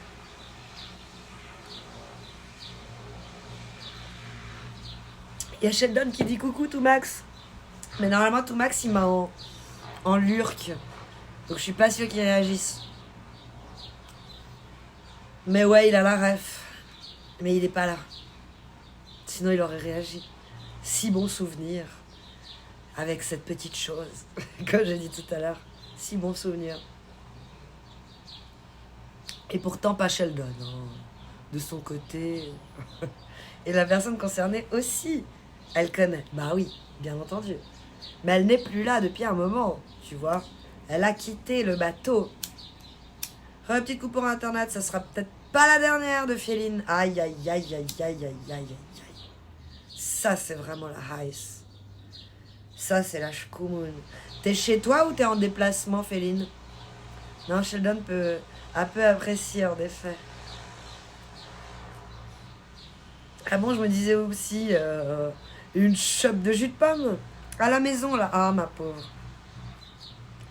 Il y a Sheldon qui dit coucou Toumax. Mais normalement Toumax il m'a en lurk. Donc je suis pas sûre qu'il réagisse. Mais ouais, il a la ref. Mais il est pas là. Sinon il aurait réagi. Si bon souvenir. Avec cette petite chose. Comme j'ai dit tout à l'heure. Si bon souvenir. Et pourtant pas Sheldon. Hein. De son côté. Et la personne concernée aussi. Elle connaît. Bah oui, bien entendu. Mais elle n'est plus là depuis un moment, tu vois. Elle a quitté le bateau. Petite coupe pour internet, ça sera peut-être pas la dernière de Féline. Aïe, aïe, aïe, aïe, aïe, aïe, aïe, aïe. Ça, c'est vraiment la ice. Ça, c'est la shkumun. T'es chez toi ou t'es en déplacement, Féline? Non, Sheldon peut un peu apprécier, en effet. Ah bon, je me disais aussi... une chope de jus de pomme à la maison là. Ah ma pauvre.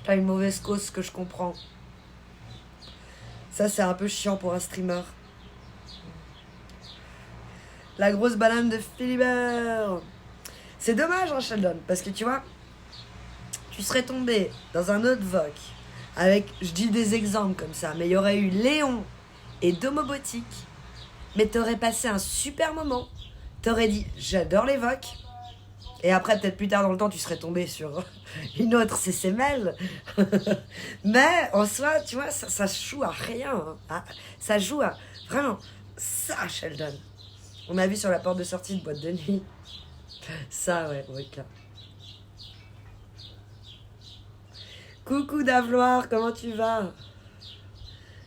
T'as une mauvaise cause que je comprends. Ça c'est un peu chiant pour un streamer. La grosse banane de Philibert. C'est dommage hein Sheldon. Parce que tu vois, tu serais tombé dans un autre voc avec, je dis des exemples comme ça, mais il y aurait eu Léon et Domobotique. Mais t'aurais passé un super moment. T'aurais dit, j'adore les vocs. Et après, peut-être plus tard dans le temps, tu serais tombé sur une autre CCML. Mais en soi, tu vois, ça joue à rien. Hein. Ça joue à... Vraiment, ça, Sheldon. On a vu sur la porte de sortie de boîte de nuit. Ça, ouais, requin. Coucou Davloir, comment tu vas?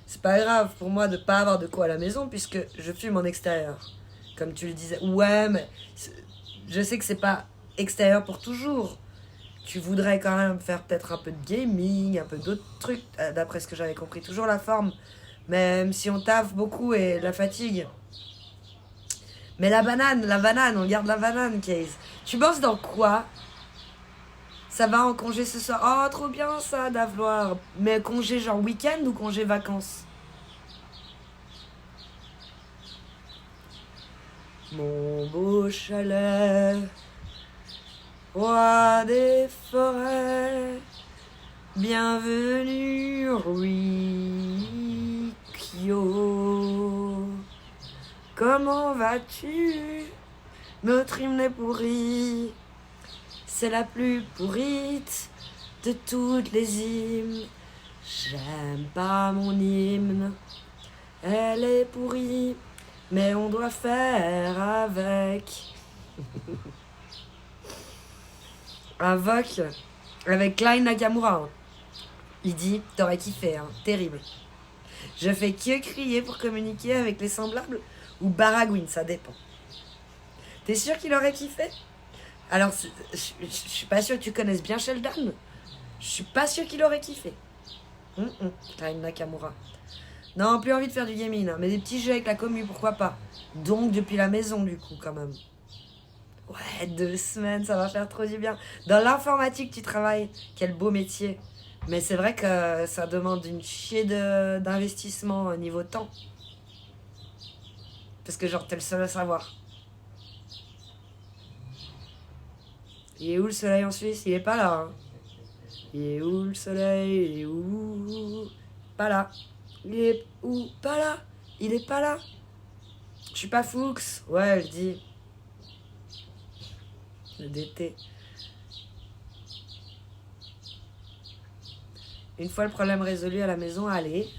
C'est pas grave pour moi de pas avoir de quoi à la maison puisque je fume en extérieur. Comme tu le disais. Ouais, mais je sais que c'est pas extérieur pour toujours. Tu voudrais quand même faire peut-être un peu de gaming, un peu d'autres trucs, d'après ce que j'avais compris. Toujours la forme, même si on taffe beaucoup et la fatigue. Mais la banane, on garde la banane, Case. Tu bosses dans quoi? Ça va en congé ce soir? Oh, trop bien ça, Davloir. Mais congé genre week-end ou congé vacances? Mon beau chalet roi des forêts, bienvenue Rikyo. Comment vas-tu? Notre hymne est pourri, c'est la plus pourrite de toutes les hymnes. J'aime pas mon hymne, elle est pourrie, mais on doit faire avec. Avec Klein Nakamura. Il dit, t'aurais kiffé, hein, terrible. Je fais que crier pour communiquer avec les semblables ou baragouine, ça dépend. T'es sûr qu'il aurait kiffé? Alors, je suis pas sûr que tu connaisses bien Sheldon. Je suis pas sûr qu'il aurait kiffé. Klein Nakamura. Non, plus envie de faire du gaming, hein, mais des petits jeux avec la commu, pourquoi pas. Donc, depuis la maison, du coup, quand même. Ouais, 2 semaines, ça va faire trop du bien. Dans l'informatique, tu travailles. Quel beau métier. Mais c'est vrai que ça demande une chier d'investissement au niveau temps. Parce que genre, t'es le seul à savoir. Il est où le soleil en Suisse? Il est pas là. Hein. Il est où le soleil? Il est où? Pas là. Il est où? Pas là. Il est pas là. Je suis pas Fuchs. Ouais, je dis. Le DT. Une fois le problème résolu à la maison, allez.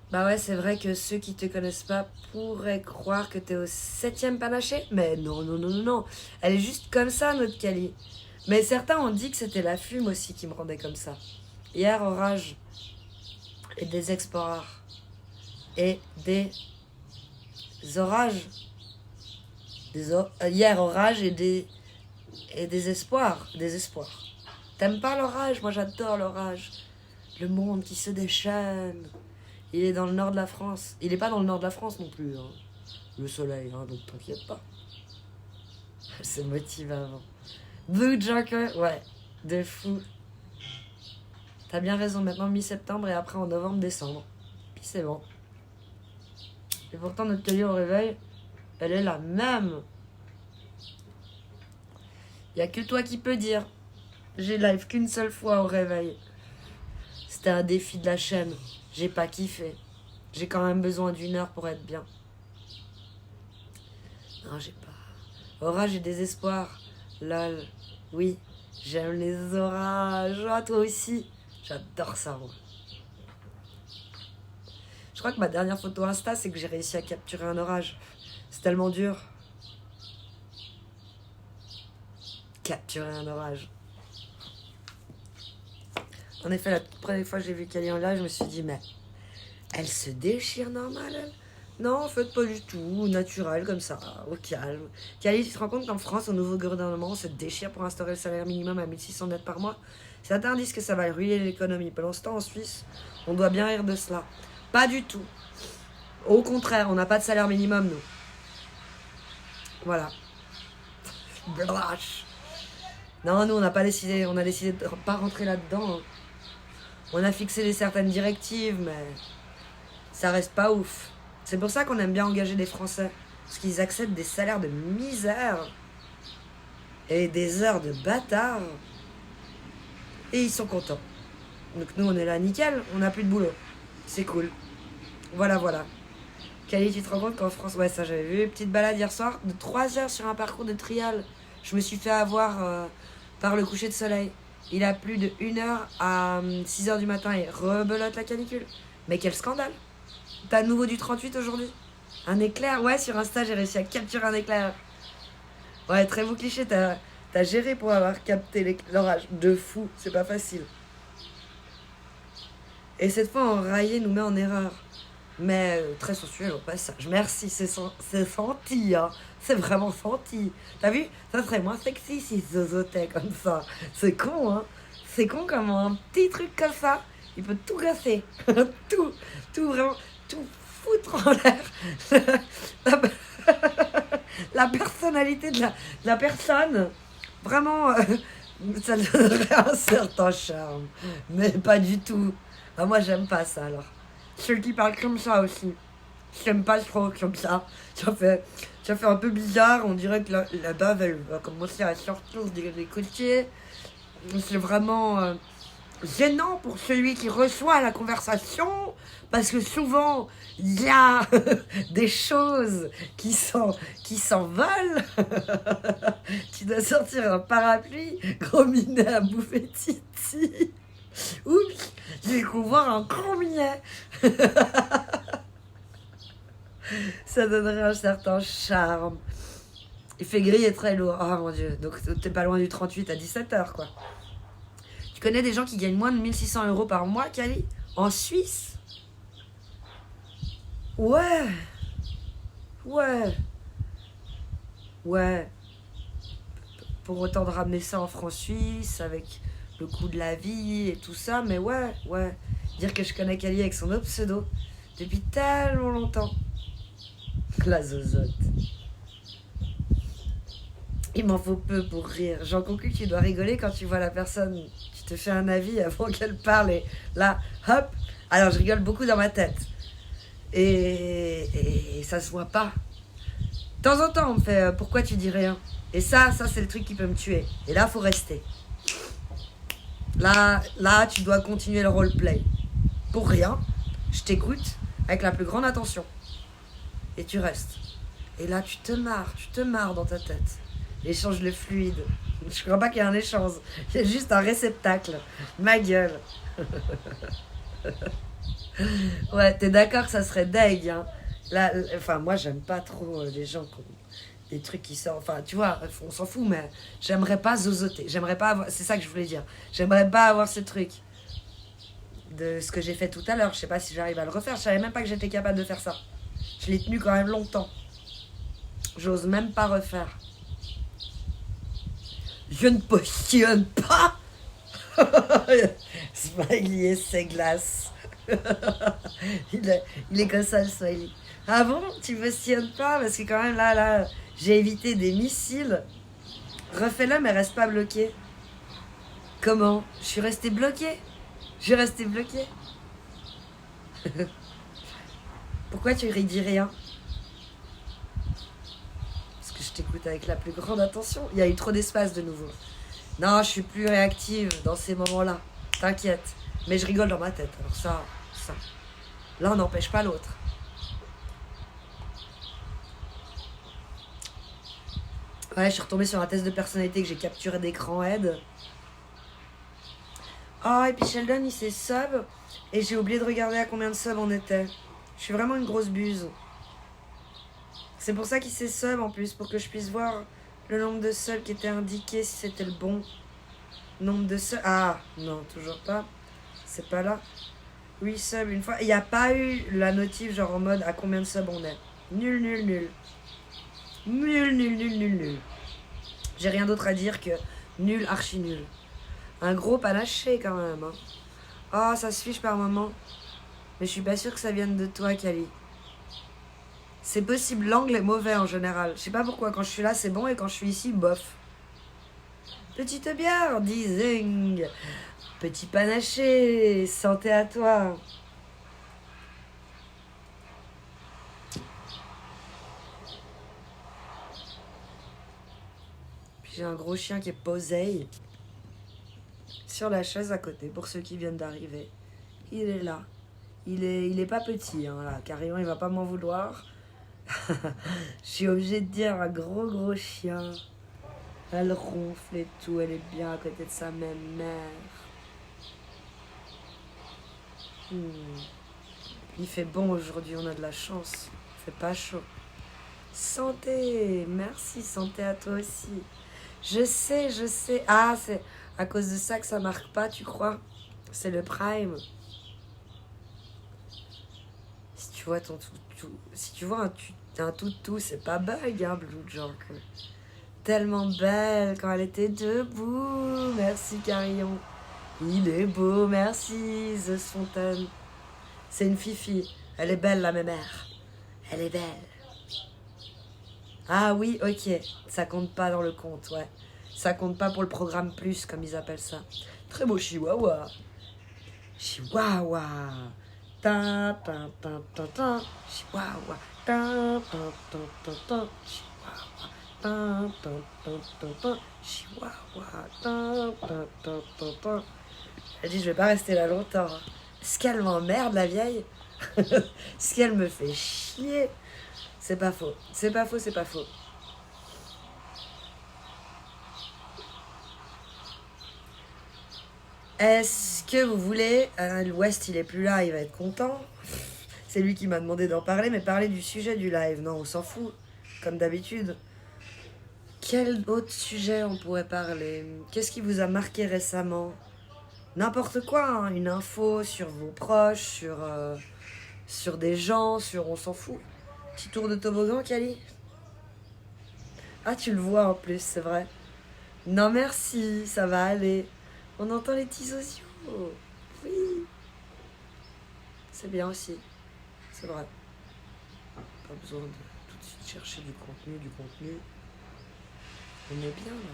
Bah ouais, c'est vrai que ceux qui te connaissent pas pourraient croire que t'es au 7e panaché. Mais non. Elle est juste comme ça, notre Kali. Mais certains ont dit que c'était la fume aussi qui me rendait comme ça. Hier, orage. Et des explorages. Et des orages. Hier, orage et des espoirs. Des espoirs. T'aimes pas l'orage? Moi, j'adore l'orage. Le monde qui se déchaîne. Il est dans le nord de la France. Il est pas dans le nord de la France non plus. Hein. Le soleil, hein, donc t'inquiète pas. C'est motivant. Blue Joker, ouais, de fou. T'as bien raison, maintenant mi-septembre et après en novembre-décembre. Puis c'est bon. Et pourtant, notre télé au réveil, elle est la même. Y a que toi qui peux dire. J'ai live qu'une seule fois au réveil. C'était un défi de la chaîne. J'ai pas kiffé. J'ai quand même besoin d'1 heure pour être bien. Non, j'ai pas. Orage et désespoir. Lol. Oui, j'aime les orages. Ah, toi aussi. J'adore ça, moi. Je crois que ma dernière photo Insta, c'est que j'ai réussi à capturer un orage. C'est tellement dur. Capturer un orage. En effet, la toute première fois que j'ai vu Kali en live, je me suis dit, mais elle se déchire normal, elle? Non, en fait, pas du tout. Naturel, comme ça, au calme. Kali, tu te rends compte qu'en France, au nouveau gouvernement se déchire pour instaurer le salaire minimum à 1600 net par mois? Certains disent que ça va ruiner l'économie. Pendant ce temps, en Suisse, on doit bien rire de cela. Pas du tout. Au contraire, on n'a pas de salaire minimum, nous. Voilà. Blash. Non, nous, on a décidé de pas rentrer là-dedans. On a fixé certaines directives, mais ça reste pas ouf. C'est pour ça qu'on aime bien engager des Français. Parce qu'ils acceptent des salaires de misère. Et des heures de bâtard. Et ils sont contents. Donc nous, on est là, nickel, on n'a plus de boulot. C'est cool. Voilà. Kali, tu te rends compte qu'en France... Ouais, ça j'avais vu. Petite balade hier soir de 3 heures sur un parcours de trial. Je me suis fait avoir par le coucher de soleil. Il a plu de 1 heure à 6 heures du matin et rebelote la canicule. Mais quel scandale. T'as de nouveau du 38 aujourd'hui? Un éclair? Ouais, sur Insta, j'ai réussi à capturer un éclair. Ouais, très beau cliché, t'as géré pour avoir capté l'orage. De fou, c'est pas facile. Et cette fois, enraillé nous met en erreur. Mais très sensuel au passage. Merci, c'est senti, hein. C'est vraiment senti. T'as vu? Ça serait moins sexy si zozotait comme ça. C'est con, hein. C'est con comment un petit truc comme ça, il peut tout gasser. tout, vraiment, tout foutre en l'air. La personnalité de la personne, vraiment, ça donnerait un certain charme. Mais pas du tout. Ah, moi, j'aime pas ça, alors. Ceux qui parlent comme ça aussi. J'aime pas trop comme ça. Ça fait un peu bizarre. On dirait que la bave, elle va commencer à sortir des côtiers. C'est vraiment gênant pour celui qui reçoit la conversation. Parce que souvent, il y a des choses qui s'envolent. Tu dois sortir un parapluie, gros minet à bouffer Titi. Oups, j'ai découvert un gros minet. Ça donnerait un certain charme. Il fait gris et très lourd. Oh mon dieu. Donc t'es pas loin du 38 à 17h quoi. Tu connais des gens qui gagnent moins de 1600 € par mois, Kali? En Suisse? Ouais. Ouais. Ouais. Pour autant de ramener ça en francs suisses avec le coût de la vie et tout ça. Mais ouais. Dire que je connais Kali avec son autre pseudo depuis tellement longtemps. La zozote. Il m'en faut peu pour rire. J'en conclus que tu dois rigoler quand tu vois la personne. Tu te fais un avis avant qu'elle parle et là, hop. Alors je rigole beaucoup dans ma tête. Et ça se voit pas. De temps en temps, on me fait pourquoi tu dis rien. Et ça c'est le truc qui peut me tuer. Et là, faut rester. Là, tu dois continuer le roleplay. Pour rien, je t'écoute avec la plus grande attention. Et tu restes. Et là, tu te marres dans ta tête. L'échange le fluide. Je crois pas qu'il y ait un échange. Il y a juste un réceptacle. Ma gueule. Ouais, t'es d'accord que ça serait deg, hein. Là, enfin, moi, j'aime pas trop les gens qui ont des trucs qui sortent. Enfin, tu vois, on s'en fout, mais j'aimerais pas zozoter. J'aimerais pas avoir... C'est ça que je voulais dire. J'aimerais pas avoir ce truc de ce que j'ai fait tout à l'heure. Je sais pas si j'arrive à le refaire. Je savais même pas que j'étais capable de faire ça. Je l'ai tenu quand même longtemps. J'ose même pas refaire. Je ne positionne pas. Smiley et ses glaces. il est comme ça le Smiley. Ah bon, tu positionnes pas? Parce que quand même là, j'ai évité des missiles. Refais-le mais reste pas bloqué. Comment? Je suis resté bloqué. Pourquoi tu dis rien? Parce que je t'écoute avec la plus grande attention. Il y a eu trop d'espace de nouveau. Non, je suis plus réactive dans ces moments-là. T'inquiète. Mais je rigole dans ma tête. Alors ça. L'un n'empêche pas l'autre. Ouais, je suis retombée sur un test de personnalité que j'ai capturé d'écran aide. Oh, et puis Sheldon, il s'est sub. Et j'ai oublié de regarder à combien de subs on était. Je suis vraiment une grosse buse. C'est pour ça qu'il s'est sub en plus, pour que je puisse voir le nombre de subs qui était indiqué, si c'était le bon nombre de subs. Ah, non, toujours pas. C'est pas là. Oui, sub une fois. Il n'y a pas eu la notif genre en mode à combien de subs on est. Nul. Nul. J'ai rien d'autre à dire que nul, archi nul. Un gros panaché quand même. Hein. Oh, ça se fiche par moment. Mais je suis pas sûre que ça vienne de toi, Kali. C'est possible, l'angle est mauvais en général. Je sais pas pourquoi, quand je suis là c'est bon et quand je suis ici, bof. Petite bière, dit Zing. Petit panaché, santé à toi. Puis j'ai un gros chien qui est posé sur la chaise à côté, pour ceux qui viennent d'arriver. Il est là. Il est pas petit, hein, là. Carrément, il va pas m'en vouloir. Je suis obligée de dire un gros chien. Elle ronfle et tout, elle est bien à côté de sa même mère. Il fait bon aujourd'hui, on a de la chance. Il fait pas chaud. Santé, merci, santé à toi aussi. Je sais. Ah, c'est à cause de ça que ça marque pas, tu crois? C'est le prime. Si tu vois si tu vois un toutou, c'est pas bug, hein, Blue Junk. Tellement belle quand elle était debout. Merci Carillon. Il est beau, merci The Fontaine. C'est une fifi. Elle est belle la mémère. Elle est belle. Ah oui, ok. Ça compte pas dans le compte, ouais. Ça compte pas pour le programme plus, comme ils appellent ça. Très beau chihuahua. Chihuahua. Ta ta ta ta ta. Chihuahua. Ta ta ta ta ta. Chihuahua. Ta ta ta ta ta. Chihuahua. Ta ta ta ta ta. Elle dit je vais pas rester là longtemps. Hein. Est-ce qu'elle m'emmerde la vieille? Est-ce qu'elle me fait chier? C'est pas faux. C'est pas faux, c'est pas faux. Est-ce que vous voulez... L'Ouest, il est plus là, il va être content. C'est lui qui m'a demandé d'en parler, mais parler du sujet du live. Non, on s'en fout, comme d'habitude. Quel autre sujet on pourrait parler? Qu'est-ce qui vous a marqué récemment? N'importe quoi, hein, une info sur vos proches, sur des gens, on s'en fout. Petit tour de toboggan, Kali? Ah, tu le vois en plus, c'est vrai. Non, merci, ça va aller. On entend les petits sociaux. Oui. C'est bien aussi. C'est vrai. Pas besoin de tout de suite chercher du contenu. On est bien là.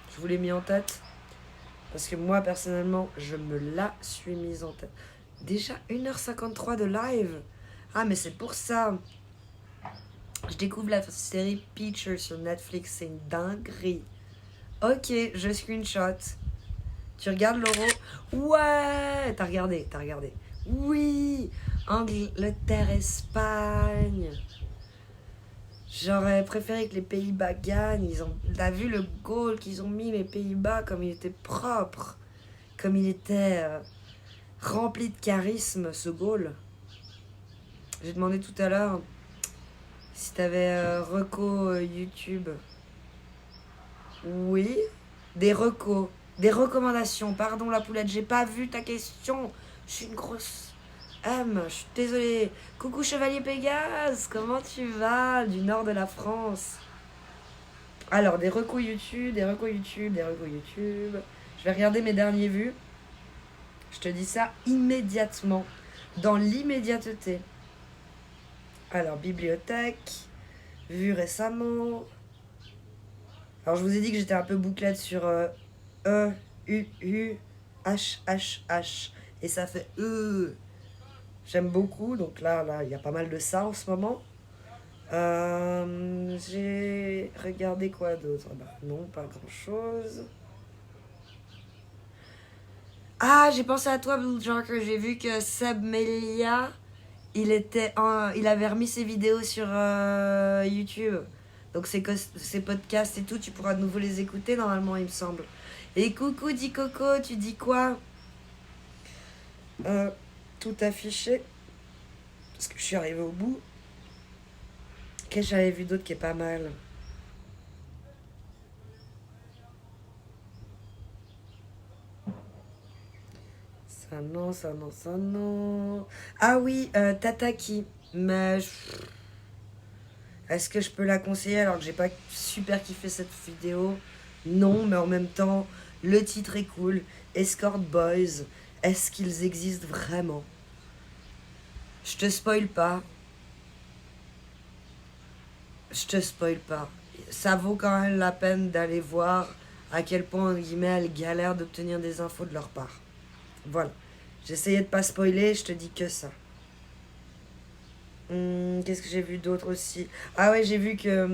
Je vous l'ai mis en tête. Parce que moi, personnellement, je me la suis mise en tête. Déjà 1h53 de live. Ah, mais c'est pour ça. Je découvre la série Peacher sur Netflix. C'est une dinguerie. Ok, je screenshot. Tu regardes Loro? Ouais, t'as regardé. Oui, Angleterre, Espagne. J'aurais préféré que les Pays-Bas gagnent. T'as vu le goal qu'ils ont mis, les Pays-Bas, comme il était propre, comme il était rempli de charisme, ce goal. J'ai demandé tout à l'heure si t'avais reco YouTube. Oui, des recos, des recommandations. Pardon la poulette, j'ai pas vu ta question. Je suis une grosse M, je suis désolée. Coucou Chevalier Pégase, comment tu vas du nord de la France? Alors, des recos YouTube. Je vais regarder mes derniers vues. Je te dis ça immédiatement, dans l'immédiateté. Alors, bibliothèque, vue récemment. Alors, je vous ai dit que j'étais un peu bouclette sur E, U, U, H, H, H. Et ça fait E. J'aime beaucoup, donc là, il y a pas mal de ça en ce moment. J'ai regardé quoi d'autre? Bah, non, pas grand-chose. Ah, j'ai pensé à toi, Blue Joker. J'ai vu que Seb Melia, il avait remis ses vidéos sur YouTube. Donc ses podcasts et tout, tu pourras de nouveau les écouter normalement, il me semble. Et coucou, dit Coco, tu dis quoi? Tout affiché. Parce que je suis arrivée au bout. Qu'est-ce que j'avais vu d'autre qui est pas mal? Ça non. Ah oui, Tataki. Mais est-ce que je peux la conseiller alors que j'ai pas super kiffé cette vidéo? Non, mais en même temps, le titre est cool. Escort Boys. Est-ce qu'ils existent vraiment? Je te spoil pas. Ça vaut quand même la peine d'aller voir à quel point, en guillemets, elles galèrent d'obtenir des infos de leur part. Voilà. J'essayais de pas spoiler, je te dis que ça. Qu'est-ce que j'ai vu d'autre aussi? Ah ouais, j'ai vu que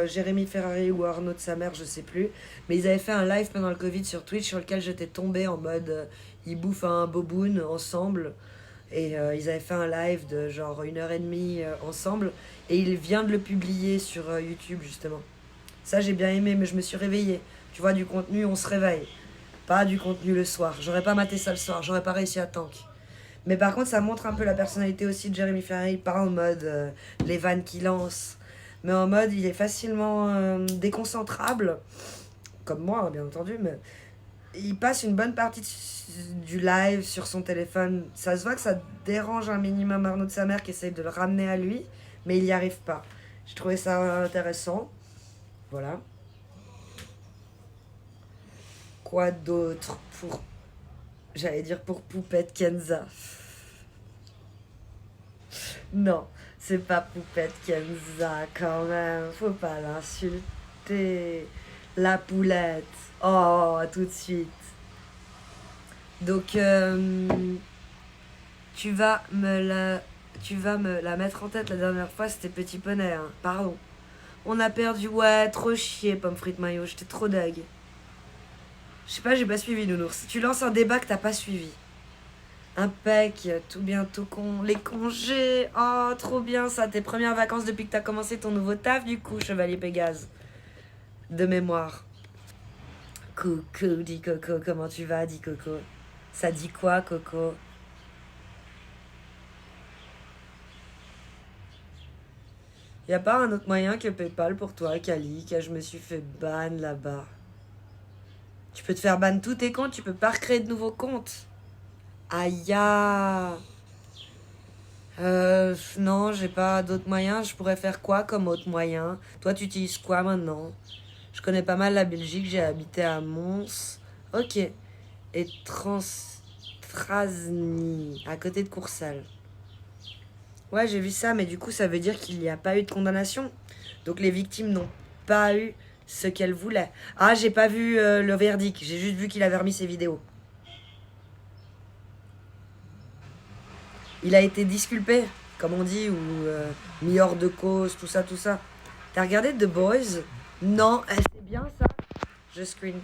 Jérémy Ferrari ou Arnaud de sa mère, je sais plus, mais ils avaient fait un live pendant le Covid sur Twitch sur lequel j'étais tombée en mode ils bouffent un boboon ensemble et ils avaient fait un live de genre 1h30 ensemble et il vient de le publier sur YouTube justement. Ça j'ai bien aimé, mais je me suis réveillée. Tu vois, du contenu, on se réveille. Pas du contenu le soir. J'aurais pas maté ça le soir, j'aurais pas réussi à tank. Mais par contre, ça montre un peu la personnalité aussi de Jérémy Ferrari. Pas en mode les vannes qu'il lance, mais en mode il est facilement déconcentrable, comme moi, hein, bien entendu. Mais il passe une bonne partie du live sur son téléphone. Ça se voit que ça dérange un minimum Arnaud de sa mère qui essaye de le ramener à lui, mais il n'y arrive pas. J'ai trouvé ça intéressant. Voilà. Quoi d'autre pour... J'allais dire pour Poupette Kenza. Non, c'est pas Poupette Kenza quand même. Faut pas l'insulter. goûter la poulette. Oh, tout de suite. Donc, tu vas me la mettre en tête. La dernière fois, c'était Petit Poney. Hein. Pardon. On a perdu. Ouais, trop chier, pomme frite maillot. J'étais trop deg. Je sais pas, j'ai pas suivi, Nounours. Tu lances un débat que t'as pas suivi. Impec, tout bientôt les congés. Oh, trop bien ça. Tes premières vacances depuis que t'as commencé ton nouveau taf, du coup, Chevalier Pégase. De mémoire. Coucou, dit Coco. Comment tu vas, dit Coco. Ça dit quoi, Coco? Y a pas un autre moyen que PayPal pour toi, Kali, que je me suis fait ban là-bas. Tu peux te faire ban tous tes comptes, tu peux pas recréer de nouveaux comptes. Aïe. Non, j'ai pas d'autres moyens. Je pourrais faire quoi comme autre moyen? Toi, tu utilises quoi maintenant? Je connais pas mal la Belgique, j'ai habité à Mons. Ok. Et Trasny, à côté de Courcelles. Ouais, j'ai vu ça, mais du coup, ça veut dire qu'il n'y a pas eu de condamnation. Donc les victimes n'ont pas eu ce qu'elles voulaient. Ah, j'ai pas vu le verdict, j'ai juste vu qu'il avait remis ses vidéos. Il a été disculpé, comme on dit, ou mis hors de cause, tout ça, tout ça. T'as regardé The Boys? Non, c'est bien ça. Je screen.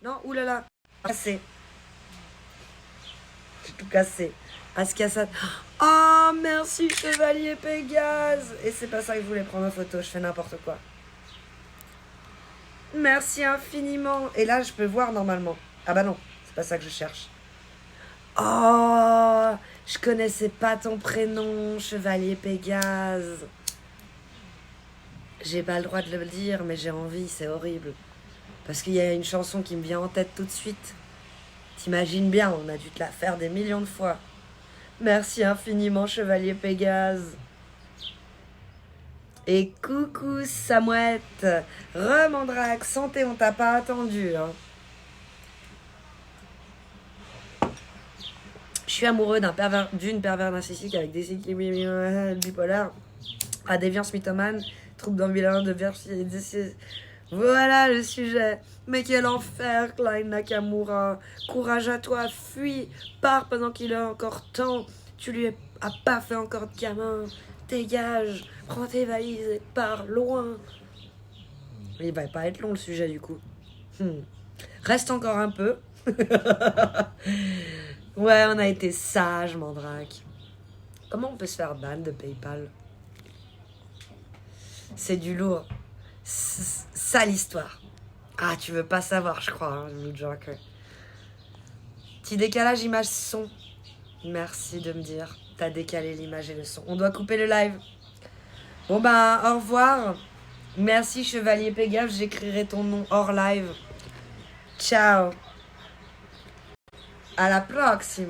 Non, oulala. Cassé. J'ai tout cassé. Ascassade. Oh, merci, Chevalier Pégase. Et c'est pas ça que je voulais prendre en photo, je fais n'importe quoi. Merci infiniment. Et là, je peux voir normalement. Ah bah non, c'est pas ça que je cherche. Oh, je connaissais pas ton prénom, Chevalier Pégase. J'ai pas le droit de le dire, mais j'ai envie, c'est horrible. Parce qu'il y a une chanson qui me vient en tête tout de suite. T'imagines bien, on a dû te la faire des millions de fois. Merci infiniment, Chevalier Pégase. Et coucou, Samouette. Remandrac, santé, on t'a pas attendu. Hein. Je suis amoureux d'une pervers narcissique avec des équilibres bipolaires, à déviance mythomane, trouble d'ambulant, de vertige. Voilà le sujet. Mais quel enfer, Klein Nakamura. Courage à toi, fuis, pars pendant qu'il est encore temps. Tu lui as pas fait encore de gamin. Dégage, prends tes valises et pars loin. Il va pas être long le sujet du coup. Reste encore un peu. Ouais, on a été sage, Mandrake. Comment on peut se faire ban de PayPal? C'est du lourd. Ça l'histoire. Ah, tu veux pas savoir, je crois, hein, Blue Jack. Petit décalage image-son. Merci de me dire. T'as décalé l'image et le son. On doit couper le live. Bon bah, au revoir. Merci, Chevalier Pégase. J'écrirai ton nom hors live. Ciao. À la prochaine.